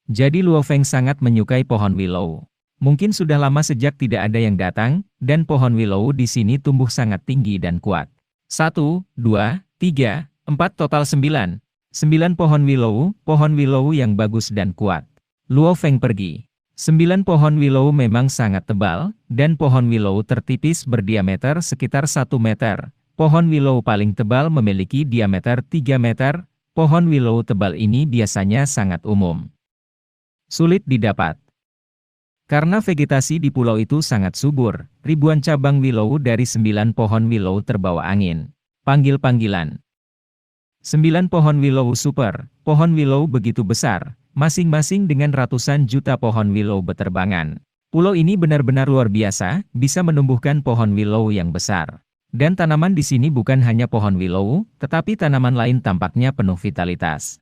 Jadi Luo Feng sangat menyukai pohon willow. Mungkin sudah lama sejak tidak ada yang datang, dan pohon willow di sini tumbuh sangat tinggi dan kuat. 1, 2, 3, 4 total 9. 9 pohon willow yang bagus dan kuat. Luo Feng pergi. 9 pohon willow memang sangat tebal, dan pohon willow tertipis berdiameter sekitar 1 meter. Pohon willow paling tebal memiliki diameter 3 meter, pohon willow tebal ini biasanya sangat umum. Sulit didapat. Karena vegetasi di pulau itu sangat subur, ribuan cabang willow dari 9 pohon willow terbawa angin. Panggil-panggilan. 9 pohon willow super, pohon willow begitu besar, masing-masing dengan ratusan juta pohon willow beterbangan. Pulau ini benar-benar luar biasa, bisa menumbuhkan pohon willow yang besar. Dan tanaman di sini bukan hanya pohon willow, tetapi tanaman lain tampaknya penuh vitalitas.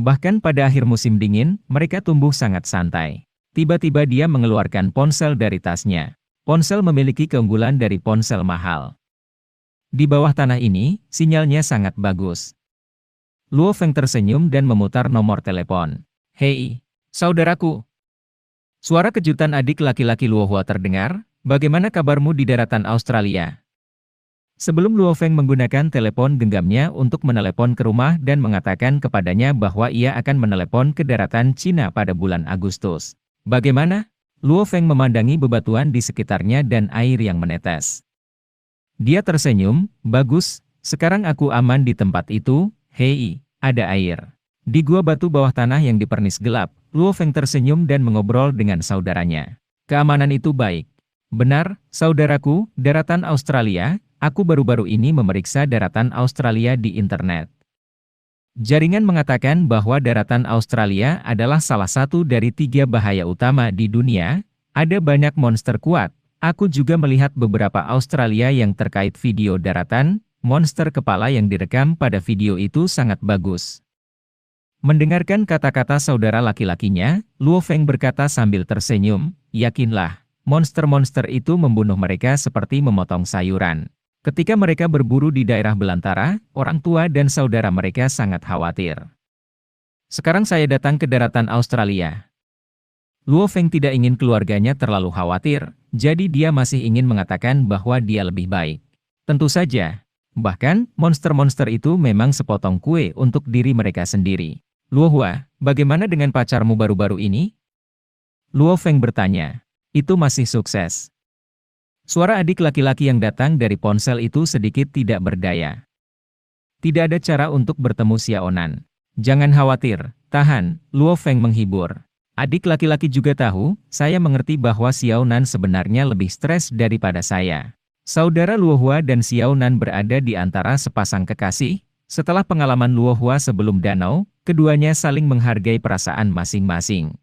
Bahkan pada akhir musim dingin, mereka tumbuh sangat santai. Tiba-tiba dia mengeluarkan ponsel dari tasnya. Ponsel memiliki keunggulan dari ponsel mahal. Di bawah tanah ini, sinyalnya sangat bagus. Luo Feng tersenyum dan memutar nomor telepon. Hei, saudaraku. Suara kejutan adik laki-laki Luo Hua terdengar, bagaimana kabarmu di daratan Australia? Sebelum Luo Feng menggunakan telepon genggamnya untuk menelepon ke rumah dan mengatakan kepadanya bahwa ia akan menelepon ke daratan Cina pada bulan Agustus. Bagaimana? Luo Feng memandangi bebatuan di sekitarnya dan air yang menetes. Dia tersenyum, bagus, sekarang aku aman di tempat itu, hei, ada air. Di gua batu bawah tanah yang dipernis gelap, Luo Feng tersenyum dan mengobrol dengan saudaranya. Keamanan itu baik. Benar, saudaraku, daratan Australia, aku baru-baru ini memeriksa daratan Australia di internet. Jaringan mengatakan bahwa daratan Australia adalah salah satu dari 3 bahaya utama di dunia. Ada banyak monster kuat. Aku juga melihat beberapa Australia yang terkait video daratan. Monster kepala yang direkam pada video itu sangat bagus. Mendengarkan kata-kata saudara laki-lakinya, Luo Feng berkata sambil tersenyum, yakinlah, monster-monster itu membunuh mereka seperti memotong sayuran. Ketika mereka berburu di daerah belantara, orang tua dan saudara mereka sangat khawatir. Sekarang saya datang ke daratan Australia. Luo Feng tidak ingin keluarganya terlalu khawatir, jadi dia masih ingin mengatakan bahwa dia lebih baik. Tentu saja. Bahkan, monster-monster itu memang sepotong kue untuk diri mereka sendiri. Luo Hua, bagaimana dengan pacarmu baru-baru ini? Luo Feng bertanya. Itu masih sukses. Suara adik laki-laki yang datang dari ponsel itu sedikit tidak berdaya. Tidak ada cara untuk bertemu Xiaonan. Jangan khawatir, tahan, Luo Feng menghibur. Adik laki-laki juga tahu, saya mengerti bahwa Xiaonan sebenarnya lebih stres daripada saya. Saudara Luo Hua dan Xiaonan berada di antara sepasang kekasih. Setelah pengalaman Luo Hua sebelum danau, keduanya saling menghargai perasaan masing-masing.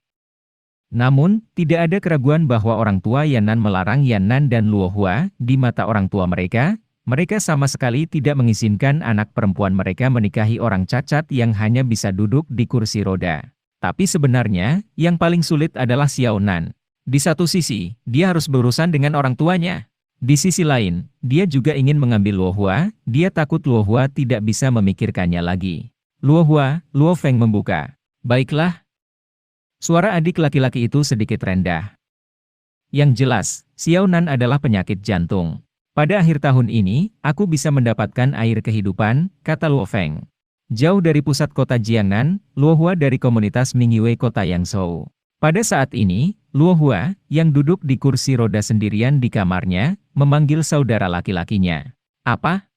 Namun, tidak ada keraguan bahwa orang tua Yannan melarang Yannan dan Luo Hua di mata orang tua mereka. Mereka sama sekali tidak mengizinkan anak perempuan mereka menikahi orang cacat yang hanya bisa duduk di kursi roda. Tapi sebenarnya, yang paling sulit adalah Xiaonan. Di satu sisi, dia harus berurusan dengan orang tuanya. Di sisi lain, dia juga ingin mengambil Luo Hua, dia takut Luo Hua tidak bisa memikirkannya lagi. Luo Hua, Luo Feng membuka. Baiklah. Suara adik laki-laki itu sedikit rendah. Yang jelas, Xiaonan adalah penyakit jantung. Pada akhir tahun ini, aku bisa mendapatkan air kehidupan, kata Luo Feng. Jauh dari pusat kota Jiangnan, Luo Hua dari komunitas Mingyue kota Yangzhou. Pada saat ini, Luo Hua, yang duduk di kursi roda sendirian di kamarnya, memanggil saudara laki-lakinya. Apa?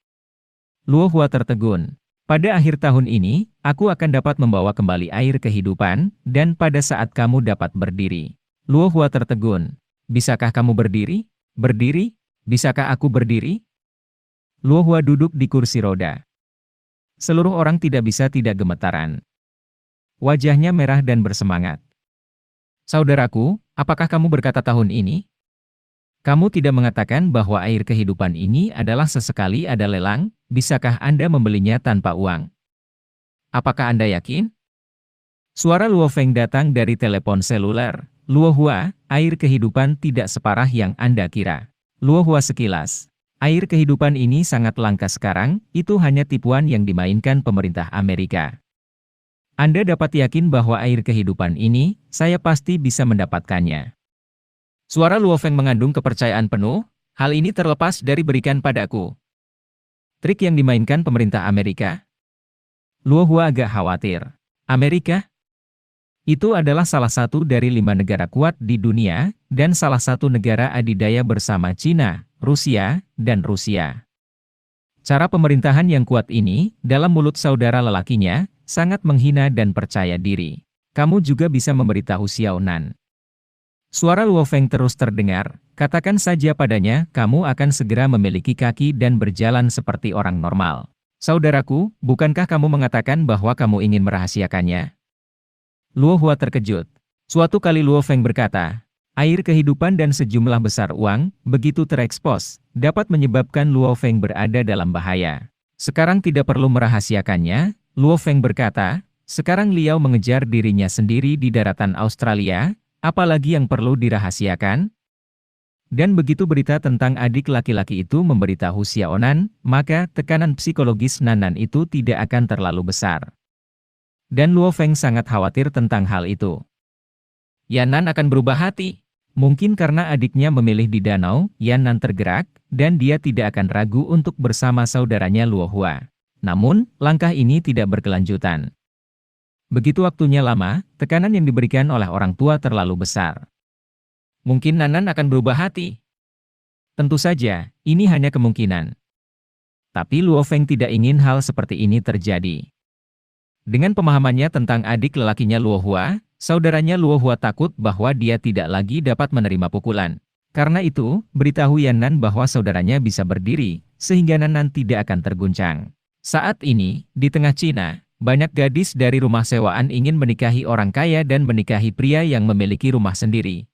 Luo Hua tertegun. Pada akhir tahun ini, aku akan dapat membawa kembali air kehidupan, dan pada saat kamu dapat berdiri. Luo Hua tertegun. Bisakah kamu berdiri? Berdiri? Bisakah aku berdiri? Luo Hua duduk di kursi roda. Seluruh orang tidak bisa tidak gemetaran. Wajahnya merah dan bersemangat. Saudaraku, apakah kamu berkata tahun ini? Kamu tidak mengatakan bahwa air kehidupan ini adalah sesekali ada lelang, bisakah Anda membelinya tanpa uang? Apakah Anda yakin? Suara Luo Feng datang dari telepon seluler. Luo Hua, air kehidupan tidak separah yang Anda kira. Luo Hua sekilas. Air kehidupan ini sangat langka sekarang, itu hanya tipuan yang dimainkan pemerintah Amerika. Anda dapat yakin bahwa air kehidupan ini, saya pasti bisa mendapatkannya. Suara Luo Feng mengandung kepercayaan penuh, hal ini terlepas dari berikan padaku. Trik yang dimainkan pemerintah Amerika? Luo Hua agak khawatir. Amerika? Itu adalah salah satu dari 5 negara kuat di dunia, dan salah satu negara adidaya bersama Cina, Rusia, dan Rusia. Cara pemerintahan yang kuat ini, dalam mulut saudara lelakinya, sangat menghina dan percaya diri. Kamu juga bisa memberitahu Xiaonan. Suara Luo Feng terus terdengar, katakan saja padanya, kamu akan segera memiliki kaki dan berjalan seperti orang normal. Saudaraku, bukankah kamu mengatakan bahwa kamu ingin merahasiakannya? Luo Hua terkejut. Suatu kali Luo Feng berkata, air kehidupan dan sejumlah besar uang, begitu terekspos, dapat menyebabkan Luo Feng berada dalam bahaya. Sekarang tidak perlu merahasiakannya, Luo Feng berkata, sekarang Liao mengejar dirinya sendiri di daratan Australia, apalagi yang perlu dirahasiakan? Dan begitu berita tentang adik laki-laki itu memberitahu Xiaonan, maka tekanan psikologis Nanan itu tidak akan terlalu besar. Dan Luo Feng sangat khawatir tentang hal itu. Yannan akan berubah hati. Mungkin karena adiknya memilih di danau, Yannan tergerak, dan dia tidak akan ragu untuk bersama saudaranya Luo Hua. Namun, langkah ini tidak berkelanjutan. Begitu waktunya lama, tekanan yang diberikan oleh orang tua terlalu besar. Mungkin Nanan akan berubah hati. Tentu saja, ini hanya kemungkinan. Tapi Luo Feng tidak ingin hal seperti ini terjadi. Dengan pemahamannya tentang adik lelakinya Luo Hua, saudaranya Luo Hua takut bahwa dia tidak lagi dapat menerima pukulan. Karena itu, beritahu Yan Nan bahwa saudaranya bisa berdiri, sehingga Nan Nan tidak akan terguncang. Saat ini, di tengah Cina, banyak gadis dari rumah sewaan ingin menikahi orang kaya dan menikahi pria yang memiliki rumah sendiri.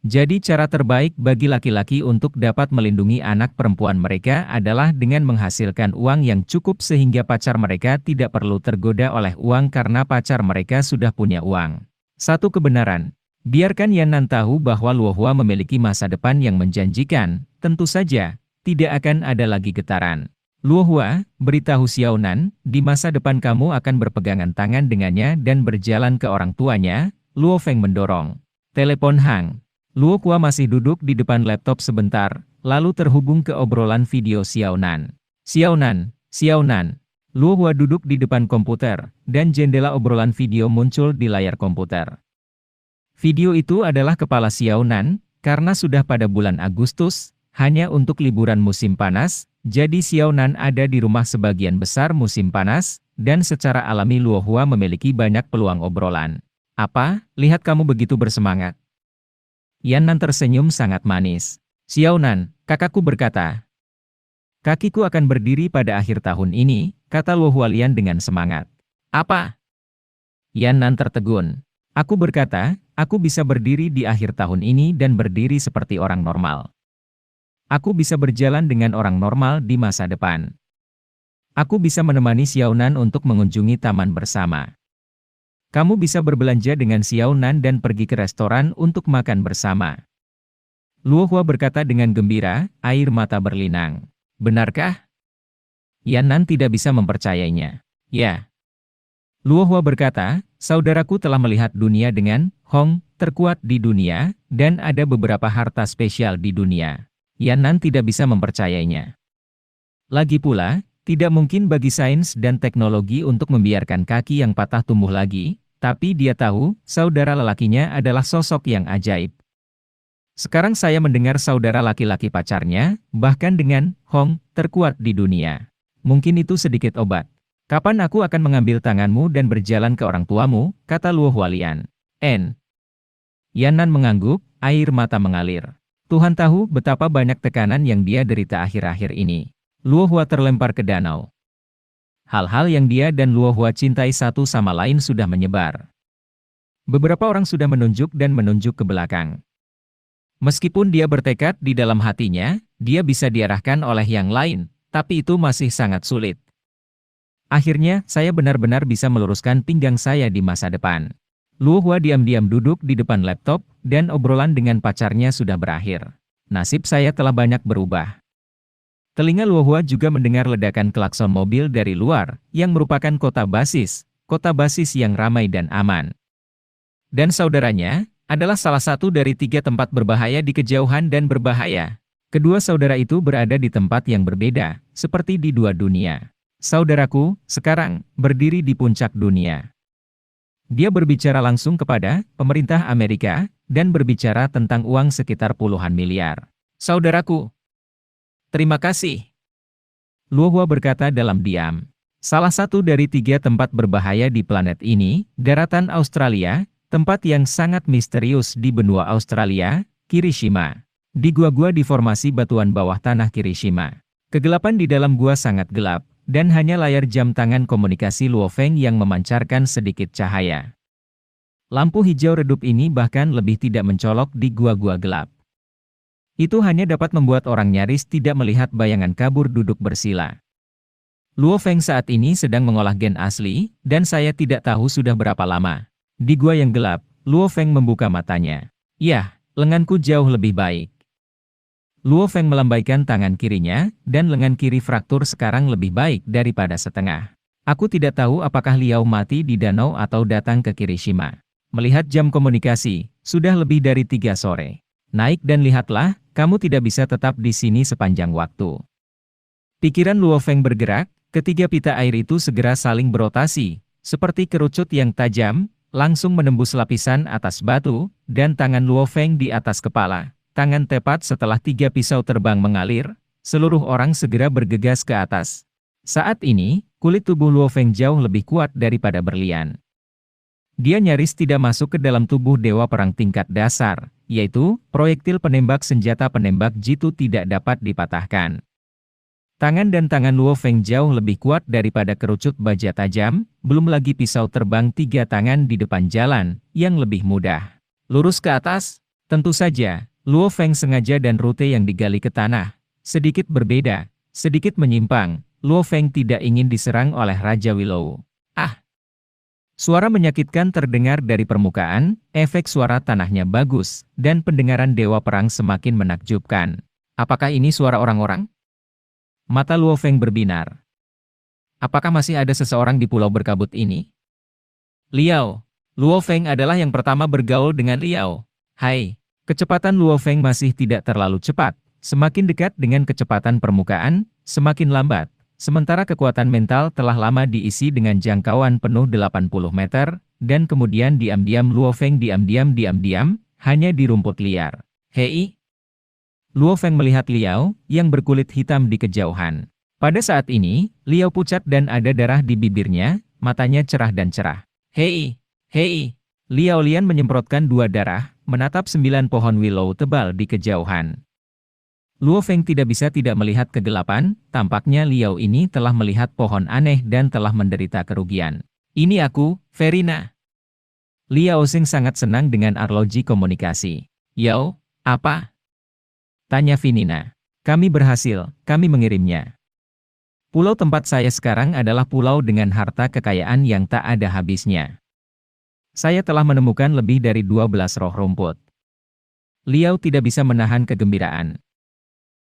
Jadi cara terbaik bagi laki-laki untuk dapat melindungi anak perempuan mereka adalah dengan menghasilkan uang yang cukup sehingga pacar mereka tidak perlu tergoda oleh uang karena pacar mereka sudah punya uang. Satu kebenaran, biarkan Yan Nan tahu bahwa Luo Hua memiliki masa depan yang menjanjikan, tentu saja, tidak akan ada lagi getaran. Luo Hua, beritahu Xiao Nan, di masa depan kamu akan berpegangan tangan dengannya dan berjalan ke orang tuanya. Luo Feng mendorong. Telepon Hang. Luo Hua masih duduk di depan laptop sebentar, lalu terhubung ke obrolan video Xiao Nan. Xiao Nan, Xiao Nan. Luo Hua duduk di depan komputer, dan jendela obrolan video muncul di layar komputer. Video itu adalah kepala Xiao Nan, karena sudah pada bulan Agustus, hanya untuk liburan musim panas, jadi Xiao Nan ada di rumah sebagian besar musim panas, dan secara alami Luo Hua memiliki banyak peluang obrolan. Apa, lihat kamu begitu bersemangat. Yan Nan tersenyum sangat manis. Xiao Nan, kakakku berkata. Kakiku akan berdiri pada akhir tahun ini, kata Luo Hualian dengan semangat. Apa? Yan Nan tertegun. Aku berkata, aku bisa berdiri di akhir tahun ini dan berdiri seperti orang normal. Aku bisa berjalan dengan orang normal di masa depan. Aku bisa menemani Xiao Nan untuk mengunjungi taman bersama. Kamu bisa berbelanja dengan Xiao Nan dan pergi ke restoran untuk makan bersama. Luo Hua berkata dengan gembira, air mata berlinang. Benarkah? Yan Nan tidak bisa mempercayainya. Ya. Luo Hua berkata, saudaraku telah melihat dunia dengan Hong terkuat di dunia, dan ada beberapa harta spesial di dunia. Yan Nan tidak bisa mempercayainya. Lagi pula, tidak mungkin bagi sains dan teknologi untuk membiarkan kaki yang patah tumbuh lagi, tapi dia tahu, saudara lelakinya adalah sosok yang ajaib. Sekarang saya mendengar saudara laki-laki pacarnya, bahkan dengan Hong terkuat di dunia. Mungkin itu sedikit obat. Kapan aku akan mengambil tanganmu dan berjalan ke orang tuamu, kata Luo Hualian. Yan Nan mengangguk, air mata mengalir. Tuhan tahu betapa banyak tekanan yang dia derita akhir-akhir ini. Luo Hua terlempar ke danau. Hal-hal yang dia dan Luo Hua cintai satu sama lain sudah menyebar. Beberapa orang sudah menunjuk ke belakang. Meskipun dia bertekad di dalam hatinya, dia bisa diarahkan oleh yang lain, tapi itu masih sangat sulit. Akhirnya, saya benar-benar bisa meluruskan pinggang saya di masa depan. Luo Hua diam-diam duduk di depan laptop, dan obrolan dengan pacarnya sudah berakhir. Nasib saya telah banyak berubah. Telinga Luo Hua juga mendengar ledakan klakson mobil dari luar, yang merupakan kota basis yang ramai dan aman. Dan saudaranya, adalah salah satu dari 3 tempat berbahaya di kejauhan dan berbahaya. Kedua saudara itu berada di tempat yang berbeda, seperti di 2 dunia. Saudaraku, sekarang, berdiri di puncak dunia. Dia berbicara langsung kepada pemerintah Amerika, dan berbicara tentang uang sekitar puluhan miliar. Saudaraku, terima kasih. Luo Hua berkata dalam diam. Salah satu dari 3 tempat berbahaya di planet ini, daratan Australia, tempat yang sangat misterius di benua Australia, Kirishima. Di gua-gua di formasi batuan bawah tanah Kirishima. Kegelapan di dalam gua sangat gelap, dan hanya layar jam tangan komunikasi Luo Feng yang memancarkan sedikit cahaya. Lampu hijau redup ini bahkan lebih tidak mencolok di gua-gua gelap. Itu hanya dapat membuat orang nyaris tidak melihat bayangan kabur duduk bersila. Luo Feng saat ini sedang mengolah gen asli, dan saya tidak tahu sudah berapa lama. Di gua yang gelap, Luo Feng membuka matanya. Yah, lenganku jauh lebih baik. Luo Feng melambaikan tangan kirinya, dan lengan kiri fraktur sekarang lebih baik daripada setengah. Aku tidak tahu apakah Liao mati di danau atau datang ke Kirishima. Melihat jam komunikasi, sudah lebih dari 3 sore. Naik dan lihatlah, kamu tidak bisa tetap di sini sepanjang waktu. Pikiran Luo Feng bergerak, ketiga pita air itu segera saling berotasi, seperti kerucut yang tajam, langsung menembus lapisan atas batu, dan tangan Luo Feng di atas kepala, tangan tepat setelah 3 pisau terbang mengalir, seluruh orang segera bergegas ke atas. Saat ini, kulit tubuh Luo Feng jauh lebih kuat daripada berlian. Dia nyaris tidak masuk ke dalam tubuh dewa perang tingkat dasar, yaitu, proyektil penembak senjata penembak jitu tidak dapat dipatahkan. Tangan dan tangan Luo Feng jauh lebih kuat daripada kerucut baja tajam, belum lagi pisau terbang 3 tangan di depan jalan, yang lebih mudah. Lurus ke atas? Tentu saja, Luo Feng sengaja dan rute yang digali ke tanah. Sedikit berbeda, sedikit menyimpang, Luo Feng tidak ingin diserang oleh Raja Willow. Ah! Suara menyakitkan terdengar dari permukaan, efek suara tanahnya bagus, dan pendengaran dewa perang semakin menakjubkan. Apakah ini suara orang-orang? Mata Luo Feng berbinar. Apakah masih ada seseorang di pulau berkabut ini? Liao. Luo Feng adalah yang pertama bergaul dengan Liao. Hai. Kecepatan Luo Feng masih tidak terlalu cepat. Semakin dekat dengan kecepatan permukaan, semakin lambat. Sementara kekuatan mental telah lama diisi dengan jangkauan penuh 80 meter, dan kemudian diam-diam Luo Feng diam-diam hanya di rumput liar. Hei! Luo Feng melihat Liao, yang berkulit hitam di kejauhan. Pada saat ini, Liao pucat dan ada darah di bibirnya, matanya cerah dan cerah. Hei! Hei! Liao Lian menyemprotkan 2 darah, menatap 9 pohon willow tebal di kejauhan. Luo Feng tidak bisa tidak melihat kegelapan, tampaknya Liao ini telah melihat pohon aneh dan telah menderita kerugian. Ini aku, Verina. Liao Xing sangat senang dengan arloji komunikasi. Yao, apa? Tanya Finina. Kami berhasil, kami mengirimnya. Pulau tempat saya sekarang adalah pulau dengan harta kekayaan yang tak ada habisnya. Saya telah menemukan lebih dari 12 roh rumput. Liao tidak bisa menahan kegembiraan.